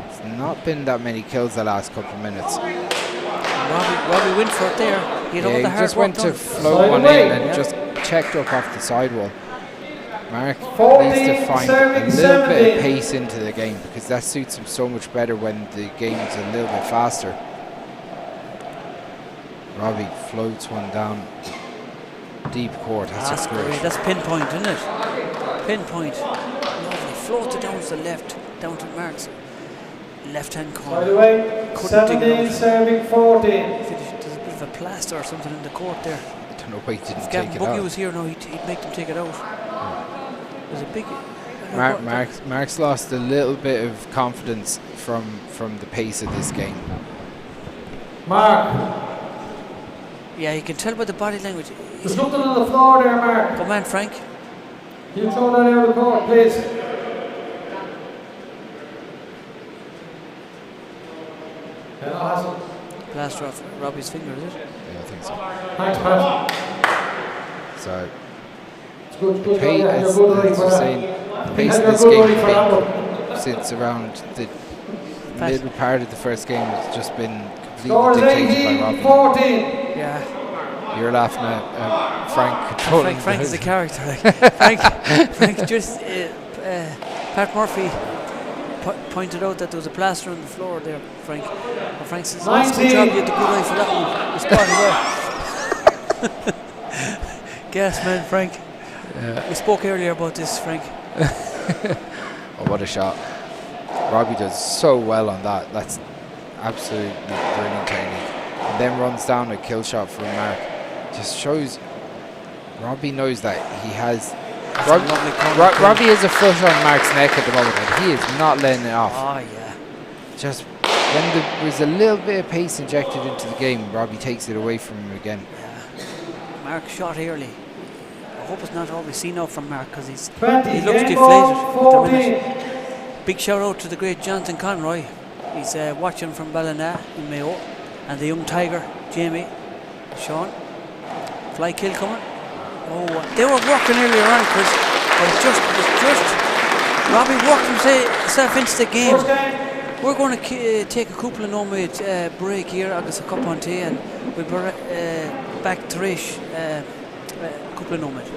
It's not been that many kills the last couple of minutes. Robbie went for it there. He had all the He hard just work went done. to float one in and just checked up off the sidewall. Mark needs to find a little bit of pace into the game because that suits him so much better when the game's a little bit faster. Robbie floats one down deep court. That's great. That's pinpoint, isn't it? Pinpoint. Lovely. Floated down to the left, down to Mark's left-hand corner. By the way, 17 serving 14. There's a bit of a plaster or something in the court there. I don't know why he didn't If take Gavin it Buggy out. was here, no, he'd make them take it out. There's a big. Mark's lost a little bit of confidence from the pace of this game. Mark. Yeah, you can tell by the body language. There's nothing on the floor there, Mark. Come on, Frank. You throw that out of the court, please. Plaster off Robbie's finger, is it? Yeah, I think so. Thanks, Pat. So, It's good, the pace, yeah, as you're good ready as for you're that. saying, the I pace think of this you're game good ready for that one. has been since around the middle part of the first game has just been Score completely is dictated by 18 Robbie. 14. Yeah. You're laughing at Frank controlling. Frank is a character. Like. Frank just Pat Murphy pointed out that there was a plaster on the floor there, Frank. And Frank says, oh, it's a good job you had the good eye for that one. You spotted well. Gas man, Frank. We spoke earlier about this, Frank. Oh, what a shot. Robbie does so well on that. That's absolutely brilliant technique. And then runs down a kill shot from Mark. Just shows Robbie knows that he has. Robbie has a foot on Mark's neck at the moment and he is not letting it off. Oh, yeah. Just when there was a little bit of pace injected into the game, Robbie takes it away from him again. Yeah. Mark shot early. I hope it's not all we see now from Mark because he looks 20, deflated game at ball, the 14. minute. Big shout out to the great Jonathan Conroy. He's watching from Ballina in Mayo. And the young tiger, Jamie, Sean. Fly kill coming. Oh, they were working earlier on, Chris. But it was just Robbie worked himself into the game. We're going to take a couple of minute break here, I guess a cup on tea, and we'll be back to Rish a couple of minutes.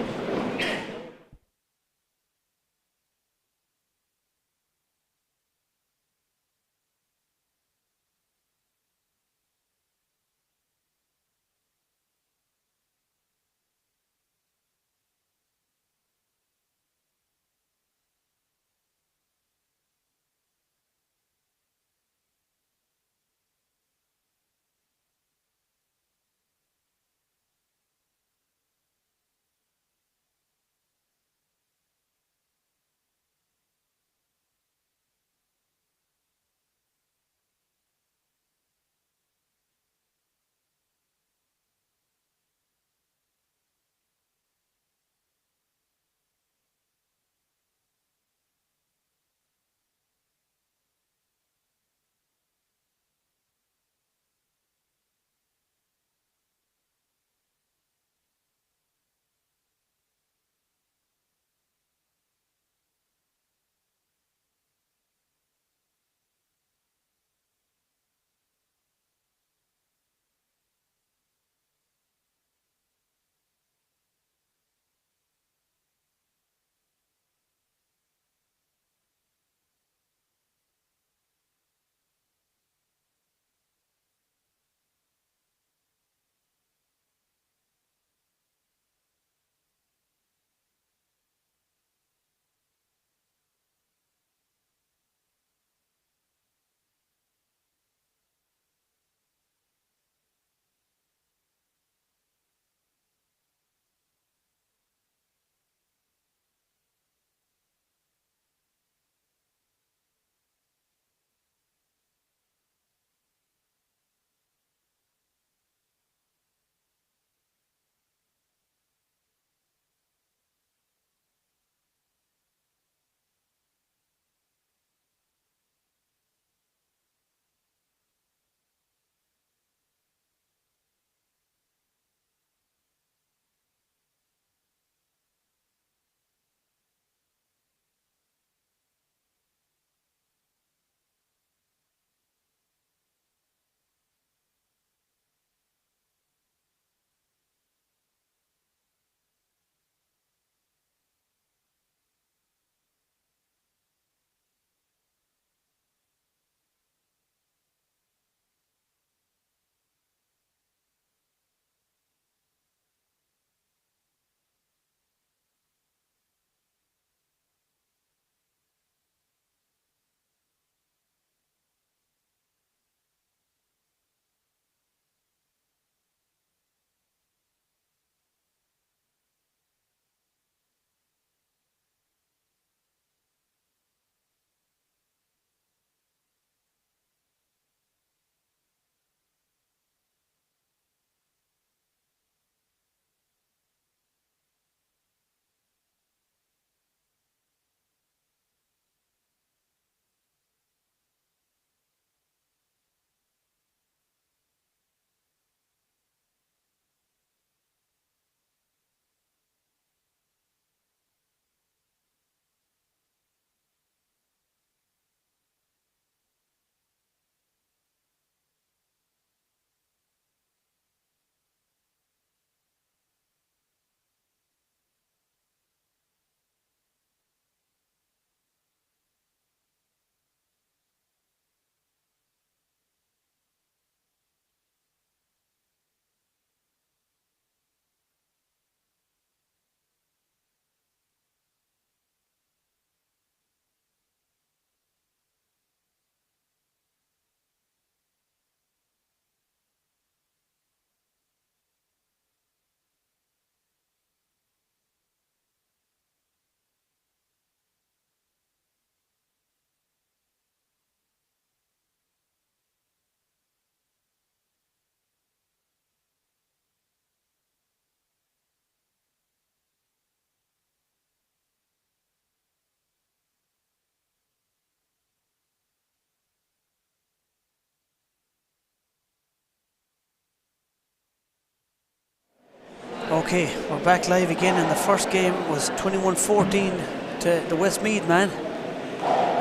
Okay, we're back live again, and the first game was 21-14 to the Westmeath man.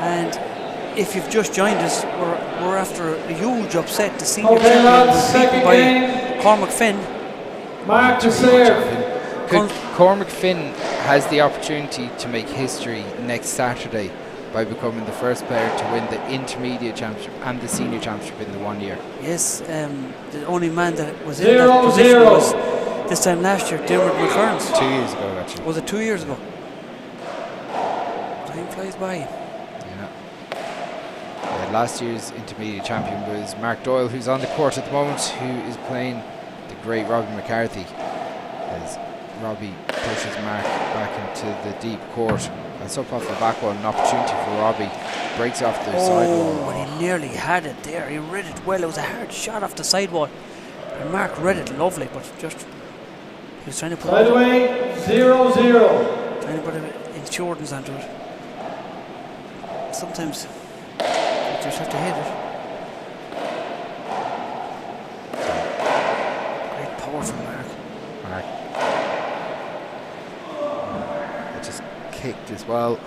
And if you've just joined us, we're after a huge upset. The senior champion was beaten by Cormac Finn. Mark to serve. Cormac Finn has the opportunity to make history next Saturday by becoming the first player to win the intermediate championship and the senior championship in the 1 year. Yes, the only man that was in that position was this time last year, Dermot McCurns. 2 years ago, actually. Was it 2 years ago? Time flies by. Yeah. Last year's intermediate champion was Mark Doyle, who's on the court at the moment, who is playing the great Robbie McCarthy. As Robbie pushes Mark back into the deep court. That's up off the back wall, an opportunity for Robbie. Breaks off the sidewall. Oh, and he nearly had it there. He read it well. It was a hard shot off the sidewall. And Mark read it lovely, but just he was trying to put By the way, 0-0. Trying to put insurance onto it. Sometimes you just have to hit it. Great power from Mark. It just kicked as well.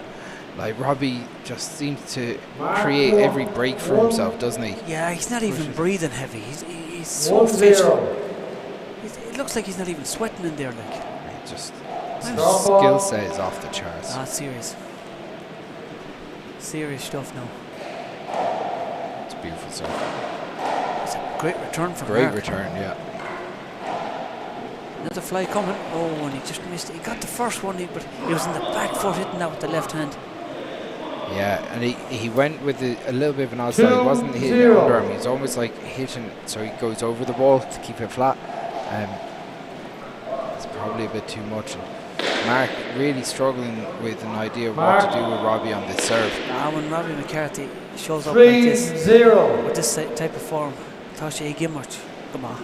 Like, Robbie just seems to create every break for himself, doesn't he? Yeah, he's not even breathing heavy. He's so fit. It looks like he's not even sweating in there. Like, just his skill set is off the charts. Ah, serious stuff now. It's a beautiful stuff. It's a great return from Great Mark. return, yeah. Another fly coming. Oh, and he just missed it. He got the first one, but he was in the back foot hitting that with the left hand. Yeah, and he went with a little bit of an outside. He wasn't hitting the underarm. He's almost like hitting, so he goes over the ball to keep it flat. It's probably a bit too much. And Mark really struggling with an idea of what to do with Robbie on this serve. When Robbie McCarthy shows up like this, 3-0. with this type of form, Tasha give much. Come on.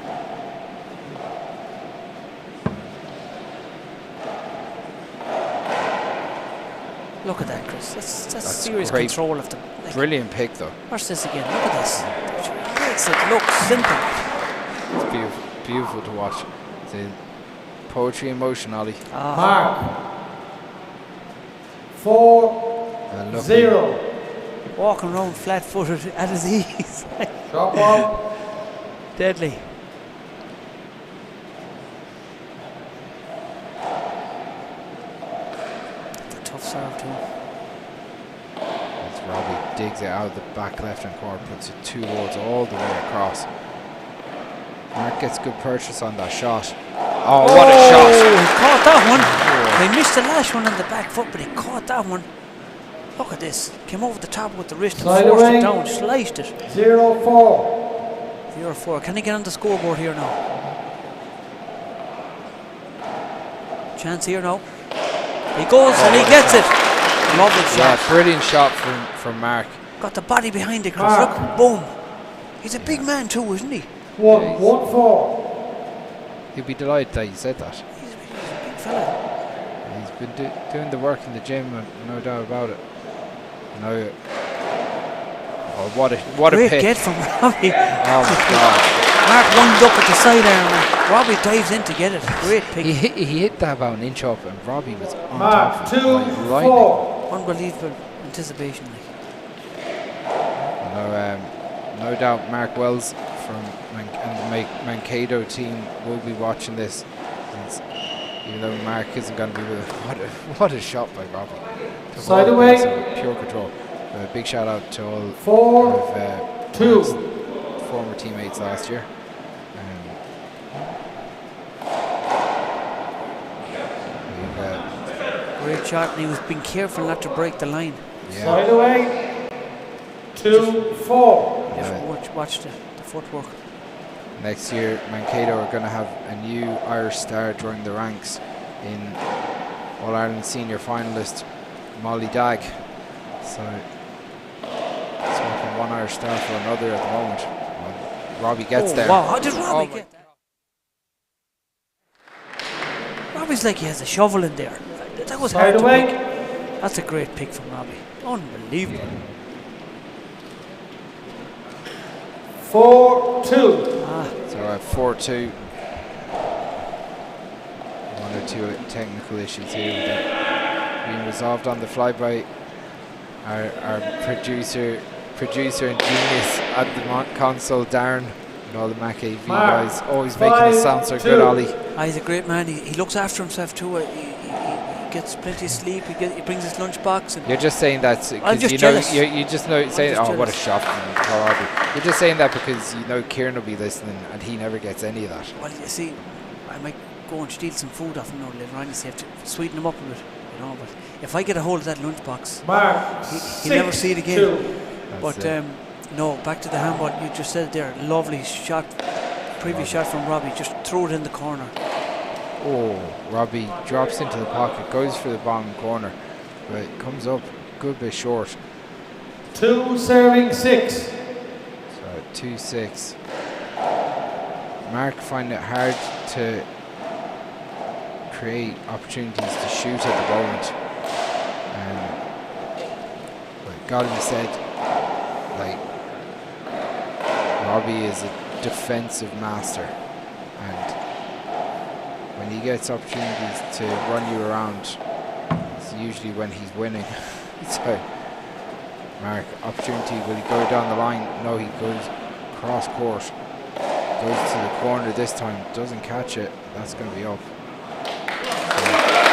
Look at that, Chris. That's serious great. control of the. Like, Brilliant pick, though. watch this again. Look at this. It makes it look simple. It's beautiful, beautiful to watch. The poetry in motion, Ollie. Mark. 4-0. Walking around flat-footed at his ease. Shot ball. Deadly. Tough serve too. As Robbie digs it out of the back left-hand corner, puts it towards all the way across. Mark gets good purchase on that shot. Oh, what a shot! He caught that one. He missed the last one on the back foot, but he caught that one. Look at this. Came over the top with the wrist and forced it down, sliced it. 0-4. 0-4. Can he get on the scoreboard here now? Chance here now. He goes and he gets it. Lovely shot. Yeah, brilliant shot from Mark. Got the body behind it, Chris. Look, boom. He's a big man too, isn't he? 1-4. He'll be delighted that you said that. He's a big fella. He's been doing the work in the gym, no doubt about it. No. Oh, what a Great pick! get from Robbie. Oh my God! Mark wound up at the sidearm. Robbie dives in to get it. Great pick. He hit that about an inch up, and Robbie was on Mark, top of it. Like lightning. 2-4. Unbelievable anticipation. No doubt Mark Wells from and the Mankato team will be watching this. Even though Mark isn't going to be with it. What a shot by Robbie. Side away. Pure control. Big shout out to all 4-2. Mark's former teammates last year. Great shot, and he was being careful not to break the line. Yeah. Side away. 2-4. Just watch the footwork. Next year, Mankato are going to have a new Irish star join the ranks in All-Ireland senior finalist Mollie Dagg. So, swapping one Irish star for another at the moment. Well, Robbie gets there. Wow, how did Robbie get that? Robbie's like he has a shovel in there. That was hard to pick. That's a great pick from Robbie. Unbelievable. 4-2. So 4-2. two technical issues here with that being resolved on the flyby. Our producer and genius at the console, Darren, and all the Mac AV guys, always making us sound so good, Ollie. He's a great man. He looks after himself too. He gets plenty of sleep. He brings his lunchbox. And you're just saying that because you just know saying, oh, what a shot from Robbie. You're just saying that because you know Kieran will be listening and he never gets any of that. Well, you see, I might go and steal some food off him now later on. You have to sweeten him up a bit, you know. But if I get a hold of that lunchbox, he'll never see it again. But no, back to the handball. You just said there, lovely shot, previous shot from Robbie. Just throw it in the corner. Oh, Robbie drops into the pocket, goes for the bottom corner, but it comes up a good bit short. 2 serving 6. So 2-6. Mark find it hard to create opportunities to shoot at the moment. But gotta be said, like, Robbie is a defensive master, and when he gets opportunities to run you around, it's usually when he's winning. So, Mark, opportunity, will he go down the line? No, he goes cross court, goes to the corner this time, doesn't catch it, that's going to be up.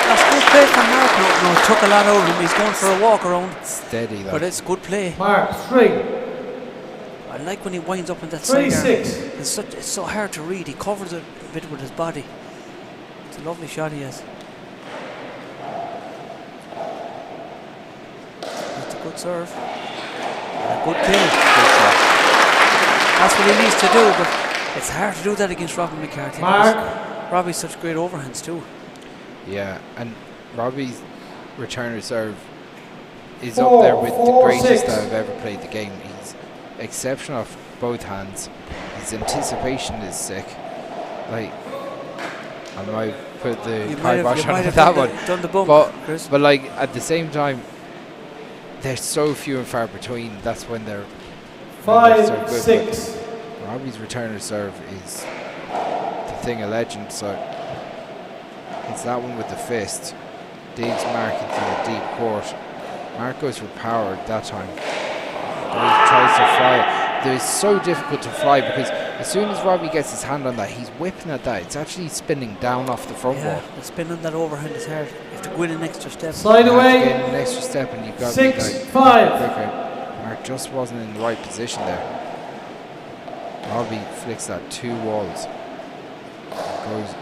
That's good play from Mark. No, it took a lot out of him. He's going for a walk around. Steady, though. But it's good play. Mark 3. I like when he winds up in that 3-6. side. It's so hard to read. He covers it a bit with his body. It's a lovely shot he has. It's a good serve. And a good kill. That's what he needs to do, but it's hard to do that against Robbie McCarthy. Mark. Robbie's such great overhands too. Yeah, and Robbie's returner serve is up there with the greatest that I've ever played the game. He's exceptional off both hands. His anticipation is sick. Like, I might put the kibosh on that one. Done the bump, Chris. But like at the same time, they're so few and far between. That's when they're 5-6. Robbie's returner serve is the thing of legend. So it's that one with the fist. Digs Mark into the deep court. Mark goes for power that time. Tries to fly. It's so difficult to fly because as soon as Robbie gets his hand on that, he's whipping at that. It's actually spinning down off the front wall. The spin on that overhand is hard. You have to go in an extra step. Slide away. Get an extra step and you've got 6-5. Mark just wasn't in the right position there. Robbie flicks that 2 walls. Goes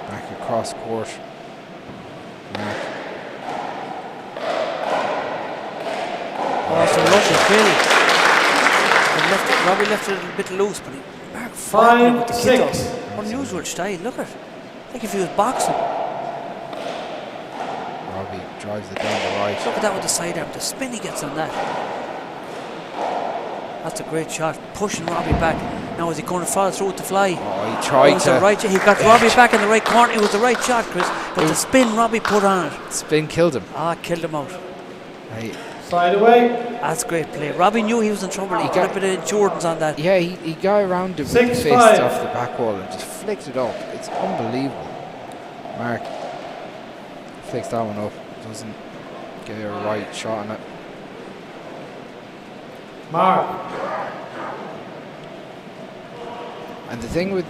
back across court. Mark. Oh, it's a lovely kill. Robbie left it a little bit loose, but Mark 5-6. Unusual style. Look at it. Like if he was boxing. Robbie drives it down the right. Look at that with the sidearm. The spin he gets on that. That's a great shot. Pushing Robbie back. Now is he going to follow through with the fly? Oh, he tried to. He got Robbie back in the right corner. It was the right shot, Chris. But the spin Robbie put on it. Spin killed him. Killed him out. Side away. That's great play. Robbie knew he was in trouble. He got a bit of Jordans on that. Yeah, he got around it with the fist off the back wall and just flicked it up. It's unbelievable. Mark flicks that one up. Doesn't get a right shot on it. Mark. And the thing with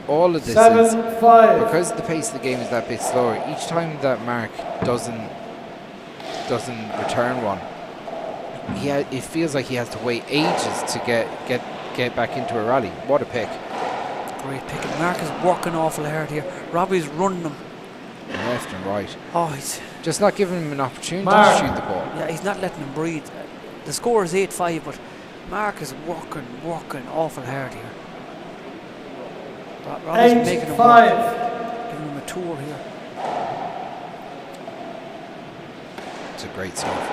all of this 7-5. is because the pace of the game is that bit slower, each time that Mark doesn't return one, it feels like he has to wait ages to get back into a rally. What a pick. Great pick. And Mark is working awful hard here. Robbie's running him left and right. Oh, he's just not giving him an opportunity to shoot the ball. Yeah, he's not letting him breathe. The score is 8-5, but Mark is working awful hard here. Robbie's making him work. Giving him a tour here. It's a great serve.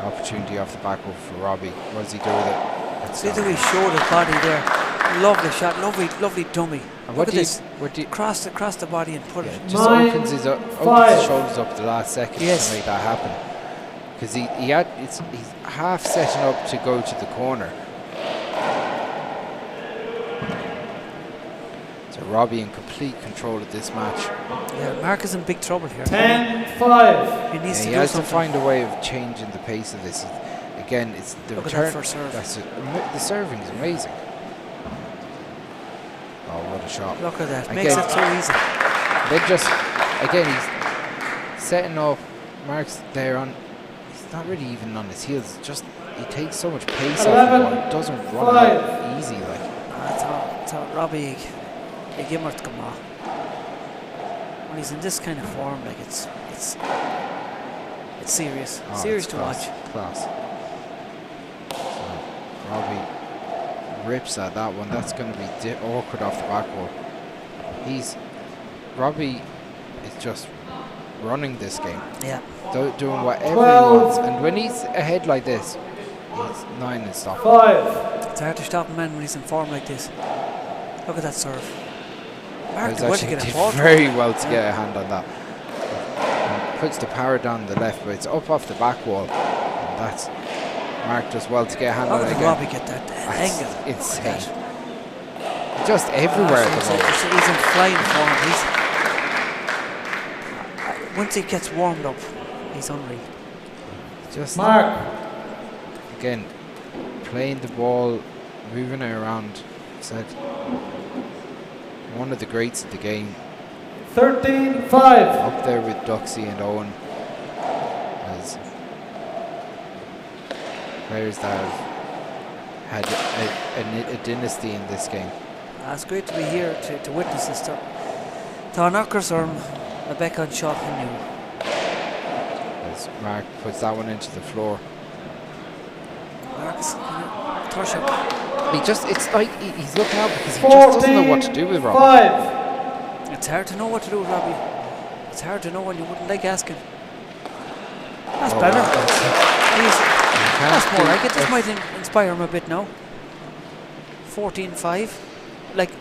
Opportunity off the back for Robbie. What does he do with it? See the way he showed his body there. Lovely shot, lovely dummy. And Look at this. Cross the body and put it. Just opens his shoulders up at the last second to make that happen. Because he's half setting up to go to the corner. So Robbie in complete control of this match. Yeah, Mark is in big trouble here. 10-5. He needs Yeah, to he do has something. to find a way of changing the pace of this. Again, it's the Look at return. that first serve. The serving is amazing. Oh, what a shot! Look at that. Again, Makes it so easy. They just, again, he's setting up. Mark's there on. He's not really even on his heels. Just he takes so much pace off the ball. It doesn't run out easy like. I thought Robbie, he gave him to come on. When he's in this kind of form, like it's serious, serious it's to class, watch. Class. So Robbie rips at that one. That's going to be awkward off the back wall. Robbie is just running this game. Yeah. Doing whatever he wants. And when he's ahead like this, he's 9 and stop. 5. It's hard to stop a man when he's in form like this. Look at that serve. Mark He's did well to actually get a did ball. very well to get a hand on that. And puts the power down the left, but it's up off the back wall. And that's Mark does well to get a hand Look on it at again. Robbie get that That's angle. insane. Just everywhere at the moment. He's in flying form. Once he gets warmed up, he's unreal. Just Mark. again, playing the ball, moving it around. Said one of the greats of the game. 13-5. Up there with Duxie and Owen as players that have had a dynasty in this game. It's great to be here to witness this stuff. Tá knockers or a back on shot in you. As Mark puts that one into the floor. Mark's touch up. It's like he's looking out because he just doesn't know what to do with Robbie. 5. It's hard to know what to do with Robbie. It's hard to know, and you wouldn't like asking. That's better. That's more like it. This might inspire him a bit now. 14-5. Like,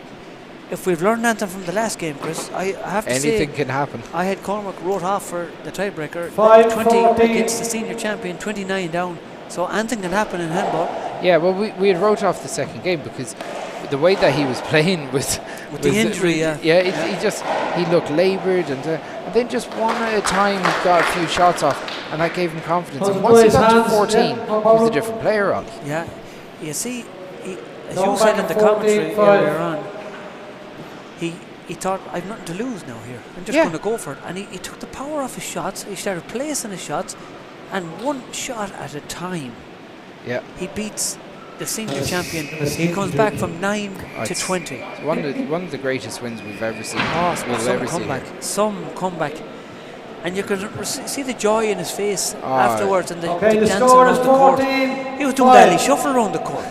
if we've learned anything from the last game, Chris, I have to Anything say, can happen. I had Cormac wrote off for the tiebreaker. 5-14. 20 against the senior champion, 29 down. So anything can happen in handball. Yeah, well, we had wrote off the second game because the way that he was playing with the injury, he looked laboured and then just one at a time he got a few shots off and that gave him confidence. And once he got to 14, he was a different player on. Yeah, you see, as Going you said back in the to commentary 14-5. earlier on, he thought, I've nothing to lose now here. I'm just Yeah. going to go for it. And he took the power off his shots. He started placing his shots, and one shot at a time. Yeah. He beats the senior champion. He comes back from 9 to It's 20. one of the greatest wins we've ever seen. Some comeback. And you could see the joy in his face Oh, afterwards, and the Okay, the dancing score is around the court. 14. He was doing that. He shuffled around the court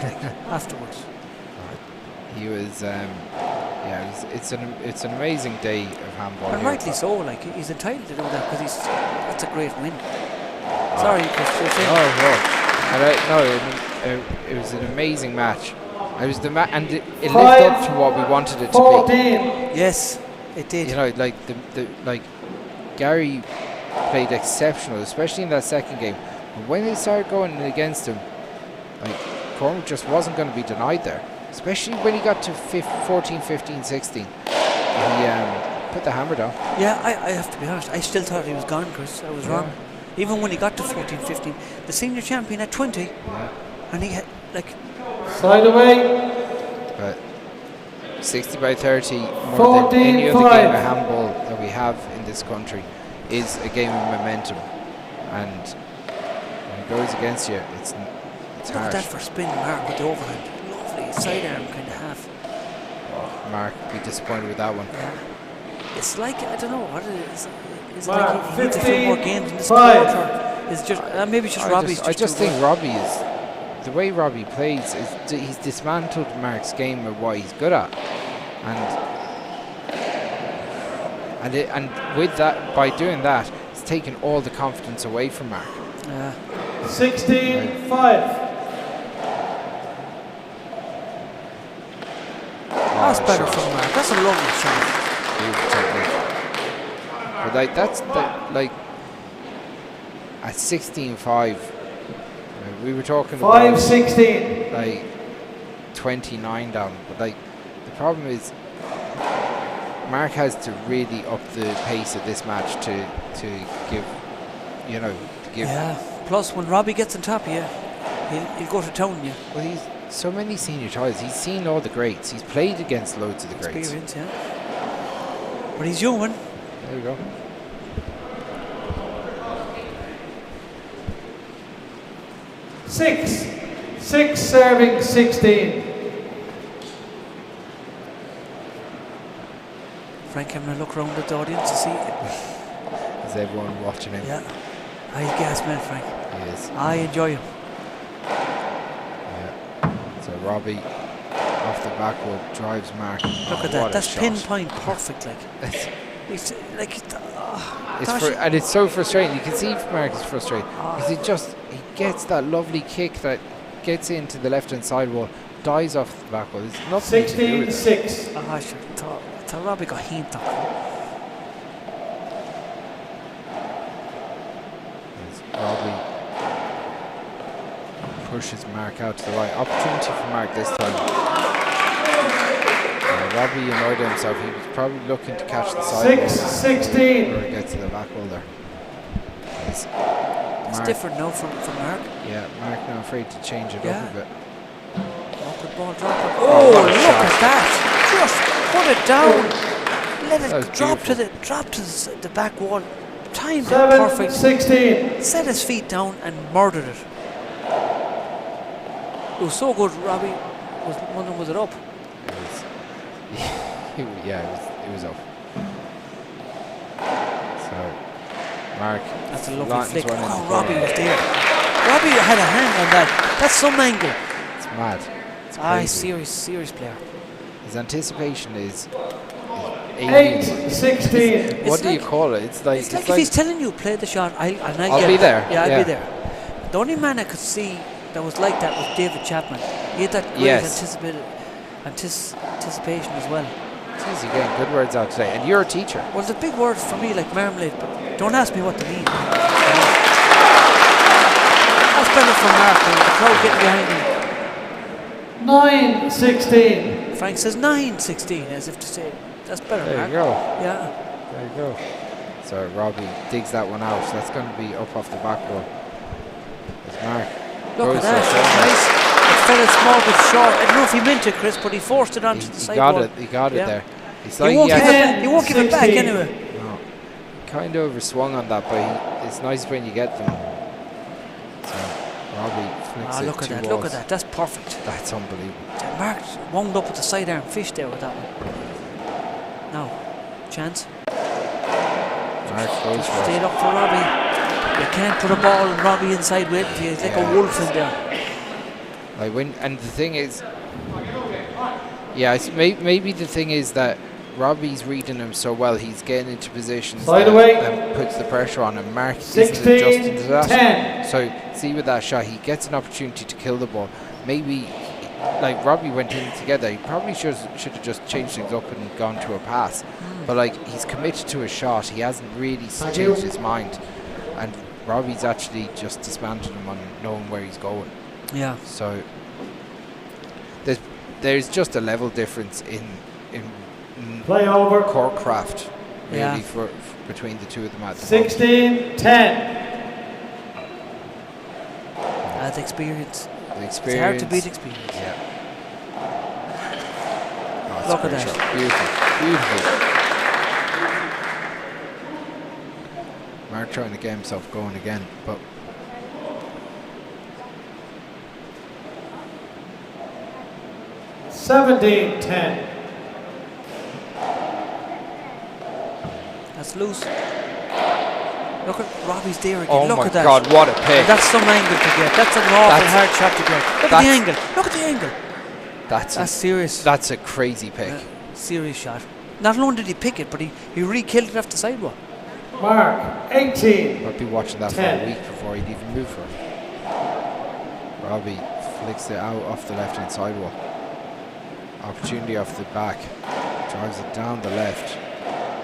afterwards. He was it's an amazing day of handball. And here. rightly so. Like, he's entitled to do that because that's a great win. Sorry, Chris, you're saying. It was an amazing match. It was and it lived up to what we wanted it to 14. Yes, it did. be. You know, like Gary played exceptional, especially in that second game. But when they started going against him, like Cormac just wasn't going to be denied there. Especially when he got to 14, 15, 16. He put the hammer down. Yeah, I have to be honest. I still thought he was gone, Chris. I was wrong. Even when he got to 14, 15, the senior champion at 20, and he had Side away. But 60 by 30, more than any other game of handball that we have in this country, is a game of momentum. And when it goes against you, it's look at harsh. that for spin, Mark, with the overhand. Lovely sidearm kind of half. Mark be disappointed with that one. Yeah. It's like, I don't know what it is. Is it Mark, like he needs a few more 15, games in this 5. quarter? It's just maybe it's just Robbie's. I just think Robbie is the way Robbie plays is he's dismantled Mark's game of what he's good at, and with that, by doing that, it's taken all the confidence away from Mark. 16-5. That's better from Mark. That's a lovely shot. Beautiful technique. But like at 16-5, we were talking about 5-16. like 29 down, but like the problem is Mark has to really up the pace of this match to give, you know, to give. Yeah. Plus, when Robbie gets on top of you, he'll go to town on you. Well, he's so many senior titles. He's seen all the greats. He's played against loads of the greats. Experience, yeah. But he's young one. There you go. 6 serving 16. Frank having a look around at the audience to see. Is everyone watching him? Yeah. He's a gas man, Frank. He is. I enjoy him. Yeah. So Robbie off the backwood drives Mark. Look at that. That's pinpoint perfect. Like it's like and it's so frustrating. You can see Mark is frustrated because he gets that lovely kick that gets into the left hand side wall, dies off the backwood. There's nothing to do with it. 16-6. I should thought Robbie got hint off. Robbie pushes Mark out to the right. Opportunity for Mark this time. Robbie annoyed himself. He was probably looking to catch the side 6-16. before he gets to the back wall there. It's different now from Mark. Yeah, Mark now afraid to change it up a bit. Awkward ball drop. Oh, look at that! Just put it down. Let it drop to the back wall. Timed it perfect. 7-16. Set his feet down and murdered it. It was so good. Robbie was wondering, was it up? It was up. So Mark. That's a lovely flick. Oh, Robbie was there. Robbie had a hand on that. That's some angle. It's mad. It's serious player. His anticipation is 8-16. What do you call it? It's like if he's telling you play the shot, I'll be there. Yeah, I'll be there. The only man I could see that was like that was David Chapman. He had that great anticipation as well. Jeez, you're getting good words out today, and you're a teacher. Well, the big words for me like marmalade, but don't ask me what they mean. That's better from Mark. The crowd getting behind him. 9-16. Frank says 9-16, as if to say that's better. There Mark. you go. Yeah. There you go. So Robbie digs that one out. So that's going to be up off the back wall. There's Mark. Look at that. Nice. It fell a small bit short. I don't know if he meant it, Chris, but he forced it onto the side wall. He got it there. It's He won't give it back anyway. No. Kind of overswung on that, but it's nice when you get them. So Robbie flicks it. Look at that. Look at that. That's perfect. That's unbelievable. Mark wound up with the sidearm fish there with that one. Now, chance. Mark goes for it. Stayed up for Robbie. You can't put a ball and Robbie inside waiting for you. He's like a wolf in there. And the thing is, maybe the thing is that Robbie's reading him so well, he's getting into positions that puts the pressure on him. Mark isn't adjusting to that. 10. So see with that shot, he gets an opportunity to kill the ball. Maybe, like Robbie went in together, he probably should have just changed things up and gone to a pass. But like he's committed to a shot, he hasn't really changed his mind, and Robbie's actually just dismantled him on knowing where he's going. Yeah. So there's just a level difference in Play over. court craft, really, for between the two of them. At the 16-10. That's experience. The experience. It's hard to beat experience. Yeah. Look at that. Shot. Beautiful. Mark trying to get himself going again, but. $17-10. That's loose. Look at Robbie's there again. Oh Look my at that. God, what a pick. And that's some angle to get. That's an awful hard shot to get. Look at the angle. Look at the angle. That's serious. That's a crazy pick. Serious shot. Not only did he pick it, but he re-killed it off the sidewalk. Mark, 18. I'd be watching that for a week before he'd even move for it. Robbie flicks it out off the left-hand sidewalk. Opportunity off the back. Drives it down the left.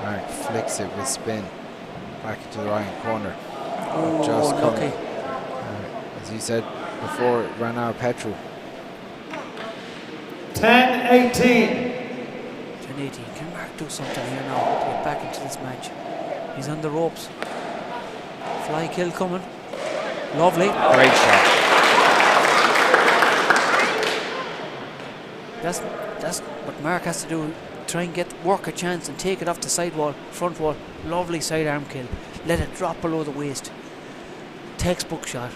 Mark flicks it with spin. Back into the right corner. Oh, just lucky. As you said before, it ran out of petrol. 10-18. 17-18. Can Mark do something here now to get back into this match? He's on the ropes. Fly kill coming. Lovely. Great shot. That's what Mark has to do. Try and work a chance and take it off the side wall, front wall. Lovely sidearm kill. Let it drop below the waist. Textbook shot.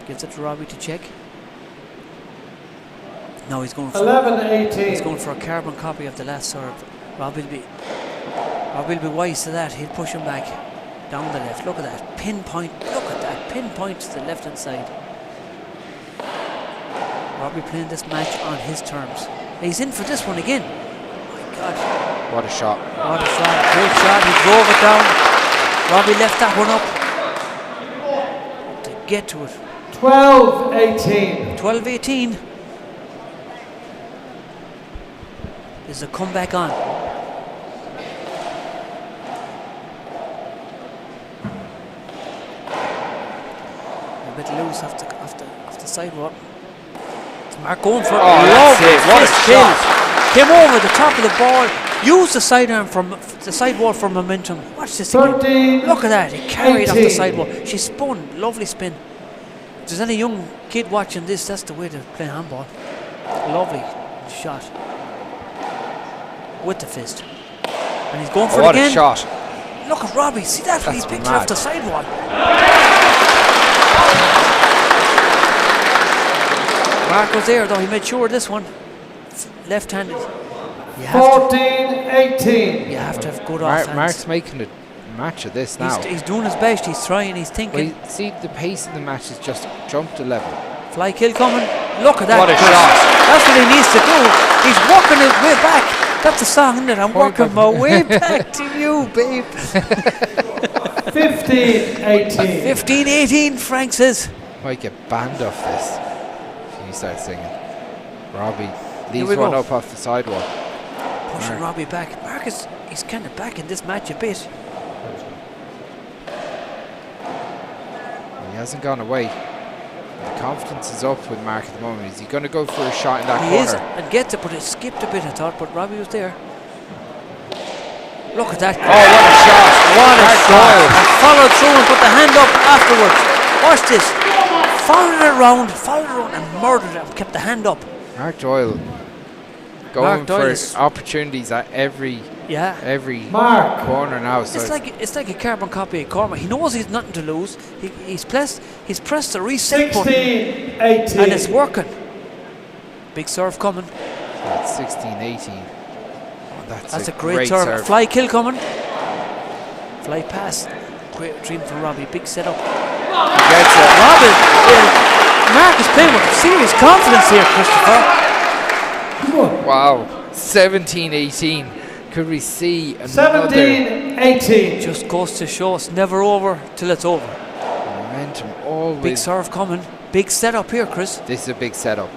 Gives it to Robbie to check. Now he's going for 11-18. He's going for a carbon copy of the last serve. Robbie will be wise to that. He'll push him back down the left. Look at that pinpoint. Look at that pinpoint to the left hand side. Robbie playing this match on his terms. He's in for this one again. Oh my God! What a shot. What a shot! Great shot. He drove it down. Robbie left that one up to get to it. 12-18. 12-18. Is a comeback on. A bit loose off the sidewalk. It's Mark going for lovely. What a shot. Came over the top of the ball. Used the sidearm from the sidewall for momentum. Watch this again. Look at that. He carried off the sidewall. She spun. Lovely spin. If there's any young kid watching this, that's the way to play handball. Lovely shot. With the fist. And he's going for it again. What a shot. Look at Robbie. See that? He's picked it off the sidewall. Mark was there though. He made sure this one. Left-handed. 14-18. You have to have good Mark's offense. making a match of this now. He's doing his best. He's trying. He's thinking. Well, see, the pace of the match has just jumped a level. Fly kill coming. Look at that. What a shot. That's what he needs to do. He's working his way back. That's the song, isn't it? I'm working my way back to you, babe. 15-18. 15-18, Frank says. Might get banned off this if you start singing. Robbie Here leaves we one go. up off the sidewalk. Pushing Robbie back. Marcus, he's kind of back in this match a bit. He hasn't gone away. The confidence is up with Mark at the moment. Is he going to go for a shot in that He corner? is, and gets it, but it skipped a bit, I thought, but Robbie was there. Look at that. Oh, what a shot. What a Mark shot. Doyle. And followed through and put the hand up afterwards. Watch this. Followed it around and murdered it and kept the hand up. Mark Doyle going Doyle for opportunities at every Mark. corner now. So It's like a carbon copy of Cormac. He knows he's nothing to lose. He's pressed the reset button 16-18. and it's working. Big serve coming. it's 16-18. Oh, that's a great serve. Fly kill coming. Fly pass. Great dream for Robbie. Big setup. He gets it. Robbie. Mark is playing with serious confidence here, Christopher. Wow. 17-18. Could we see another 17-18. Just goes to show it's never over till it's over. momentum always? Big serve coming. Big setup here, Chris. This is a big setup.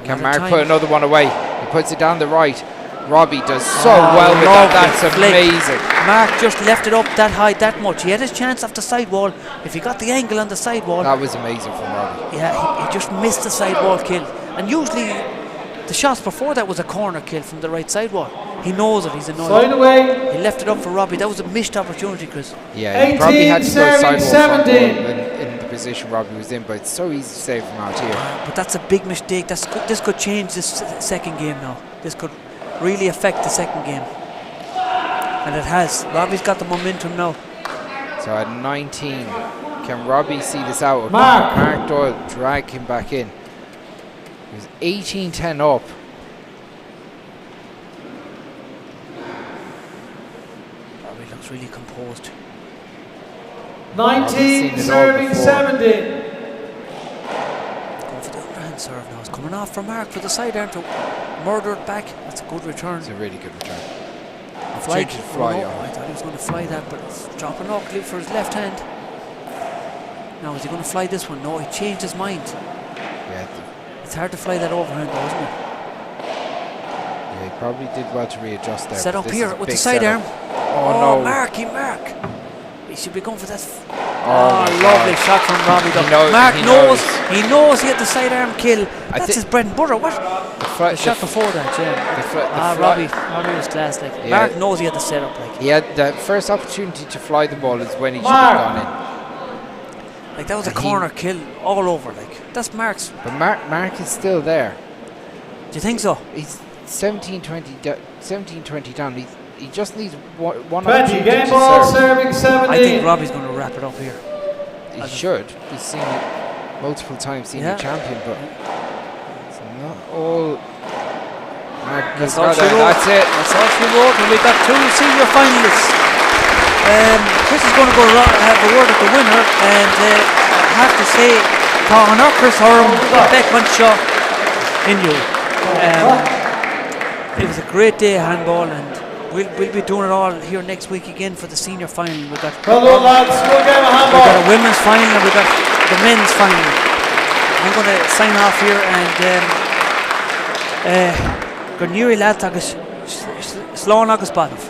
Can Another Mark time. put another one away? He puts it down the right. Robbie does so well with that. That's flick. amazing. Mark just left it up that high, that much. He had his chance off the sidewall. If he got the angle on the sidewall, That was amazing from Robbie. yeah, he just missed the sidewall kill. And usually, the shots before that was a corner kill from the right sidewall. He knows it. He's Sign annoyed. away. He left it up for Robbie. That was a missed opportunity, Chris. Yeah, he probably had to go 18, sidewall front 17. in the position Robbie was in, but it's so easy to save from out here. But that's a big mistake. This could change this second game now. This could really affect the second game. And it has. Robbie's got the momentum now. So at 19, can Robbie see this out? Or Mark. can Mark Doyle drag him back in? He was 18-10 up. Robbie looks really composed. 19 seen it all serving before. 17. Going for the underhand serve now. It's coming off from Mark for the sidearm to murder it back. That's a good return. It's a really good return. Fly. Cheeky fly, Oh, yeah. I thought he was going to fly that, but it's dropping awkwardly for his left hand. Now, is he going to fly this one? No, he changed his mind. Yeah, It's hard to fly that overhand, though, isn't it? yeah, he probably did well to readjust there. Set but up this here is a with the big sidearm. setup. Oh, no. Mark. He should be going for that. Oh, my Lovely God. shot from Robbie. Though. He knows- Mark he knows. knows. He knows he had the sidearm kill. That's his bread and butter. What? The shot before that, yeah. Robbie was class. Like, Mark knows he had the setup. Like, he had the first opportunity to fly the ball is when he should have gone in. Like, that was a corner kill all over. Like, that's Mark's. But Mark is still there. Do you think so? He's 17-20 down. He just needs one 20, opportunity game to ball, serve. serving 70. I think Robbie's going to wrap it up here. He should. He's seen it multiple times, senior champion, but it's not all. That's all she wrote. That's it. That's all she wrote. And we've got 2 senior finalists. Chris is going to go have a word with the winner, and I have to say, Tána, Chris Horan, Beckman Shaw in you. It was a great day of handball, and we'll be doing it all here next week again for the senior final. We've got lads, good game of handball. We've got a women's final and we've got the men's final. I'm going to sign off here and go near Liathróid agus Slán agus Banff.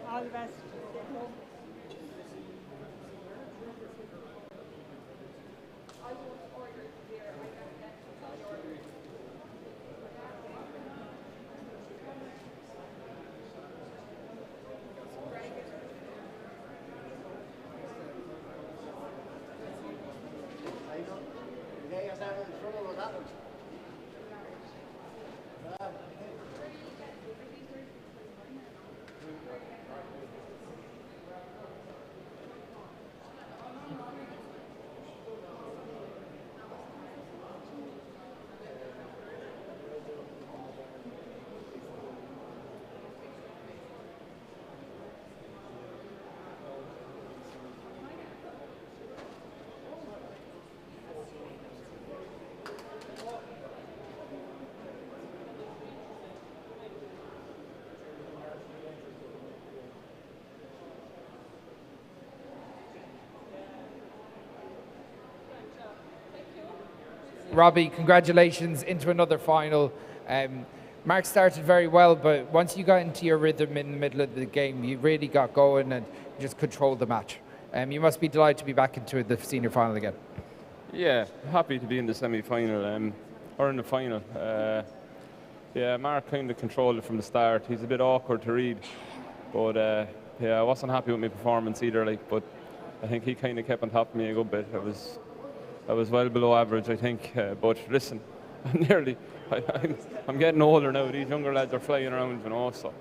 All the best. Robbie, congratulations into another final. Mark started very well, but once you got into your rhythm in the middle of the game, you really got going and just controlled the match. You must be delighted to be back into the senior final again. Yeah, happy to be in the semi-final or in the final. Yeah, Mark kind of controlled it from the start. He's a bit awkward to read, but I wasn't happy with my performance either. But I think he kind of kept on top of me a good bit. I was well below average, I think. But listen, I'm getting older now. These younger lads are flying around, so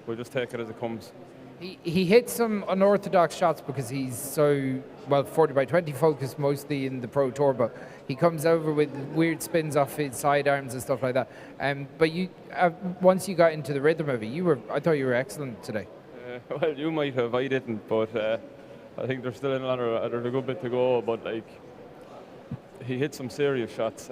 we'll just take it as it comes. He hits some unorthodox shots because he's so 40x20 focused mostly in the Pro Tour, but he comes over with weird spins off his sidearms and stuff like that. But you, once you got into the rhythm of it, I thought you were excellent today. Well, you might have, I didn't, but I think there's still there's a good bit to go. But he hit some serious shots.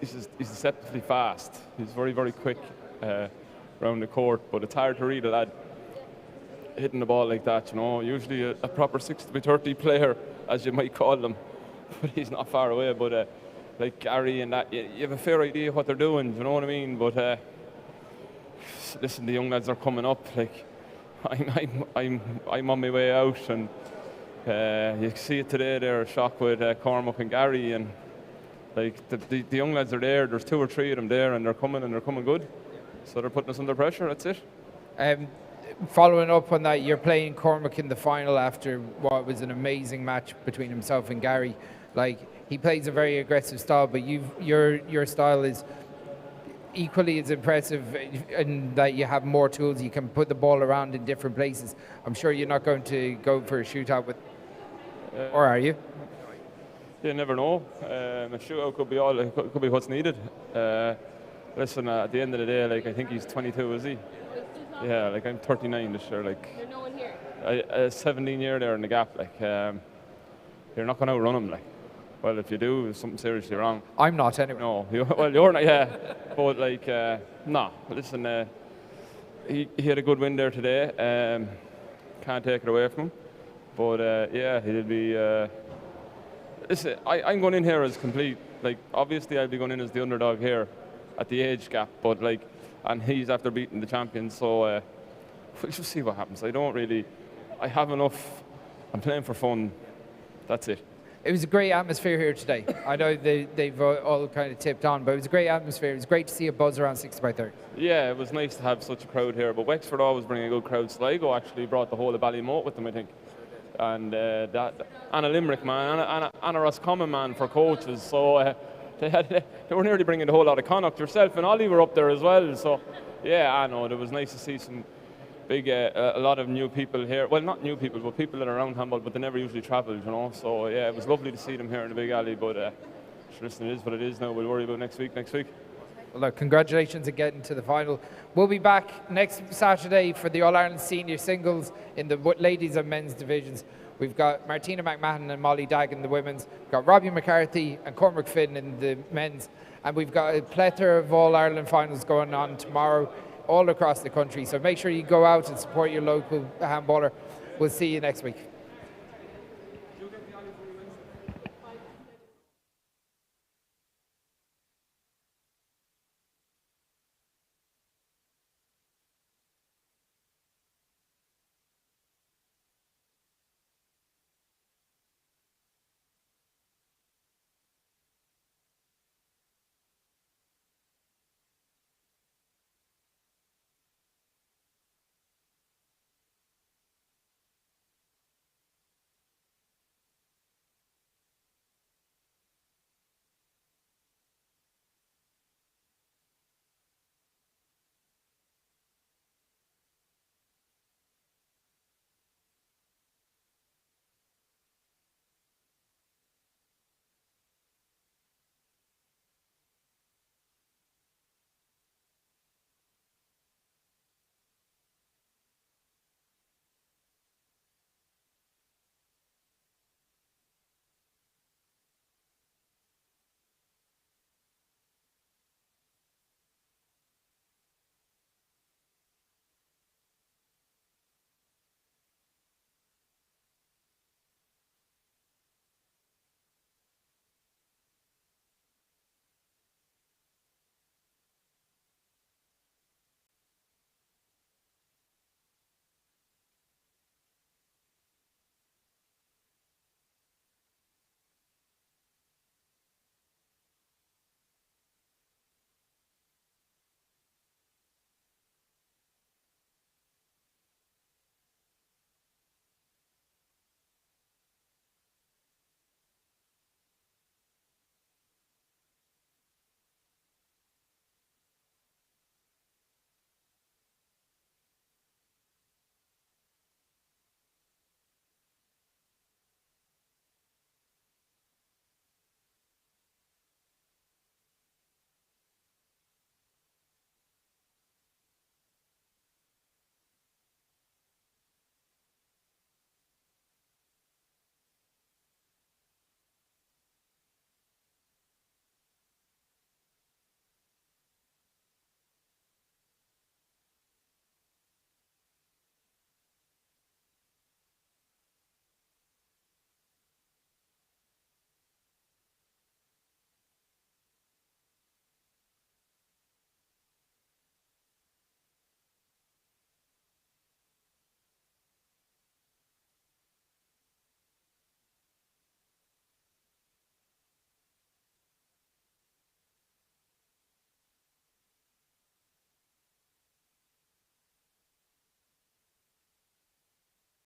He's deceptively fast. He's very, very quick around the court, but it's hard to read a lad hitting the ball like that. Usually a proper 60x30 player, as you might call them, but he's not far away. But like Gary and that, you have a fair idea what they're doing. You know what I mean? But listen, the young lads are coming up. I'm on my way out, and you see it today. They're a shock with Cormac and Gary, and the young lads are there. There's 2 or 3 of them there, and they're coming good. So they're putting us under pressure. That's it. Following up on that, you're playing Cormac in the final after what was an amazing match between himself and Gary. He plays a very aggressive style, but your style is equally as impressive in that you have more tools. You can put the ball around in different places. I'm sure you're not going to go for a shootout or are you? You never know. A shootout could be what's needed. Listen, at the end of the day, I think he's 22, is he? Yeah, I'm 39 this year. You're no one here. 17 year there in the gap. You're not going to outrun him. Well, if you do, there's something seriously wrong. I'm not anyway. No, you're not. Yeah, but no. Listen, he had a good win there today. Can't take it away from him. But yeah, he'll be. Listen, I'm going in here as complete. Obviously, I'll be going in as the underdog here at the age gap. But and he's after beating the champion, so we'll just see what happens. I have enough. I'm playing for fun. That's it. It was a great atmosphere here today. I know they've all kind of tipped on, but it was a great atmosphere. It was great to see a buzz around 60x30. Yeah, it was nice to have such a crowd here. But Wexford always bring a good crowd. Sligo actually brought the whole of Ballymote with them, I think. And Anna Limerick, man, Anna Roscommon, man, for coaches. So they were nearly bringing the whole lot of Connacht. Yourself and Ollie were up there as well. So yeah, I know it was nice to see some big, a lot of new people here. Well, not new people, but people that are around handball, but they never usually travel, So yeah, it was lovely to see them here in the big alley. But listen, it is what it is now. We'll worry about next week. Well, look, congratulations on getting to the final. We'll be back next Saturday for the All-Ireland Senior Singles in the ladies and men's divisions. We've got Martina McMahon and Mollie Dagg in the women's. We've got Robbie McCarthy and Cormac Finn in the men's. And we've got a plethora of All-Ireland finals going on tomorrow all across the country. So make sure you go out and support your local handballer. We'll see you next week.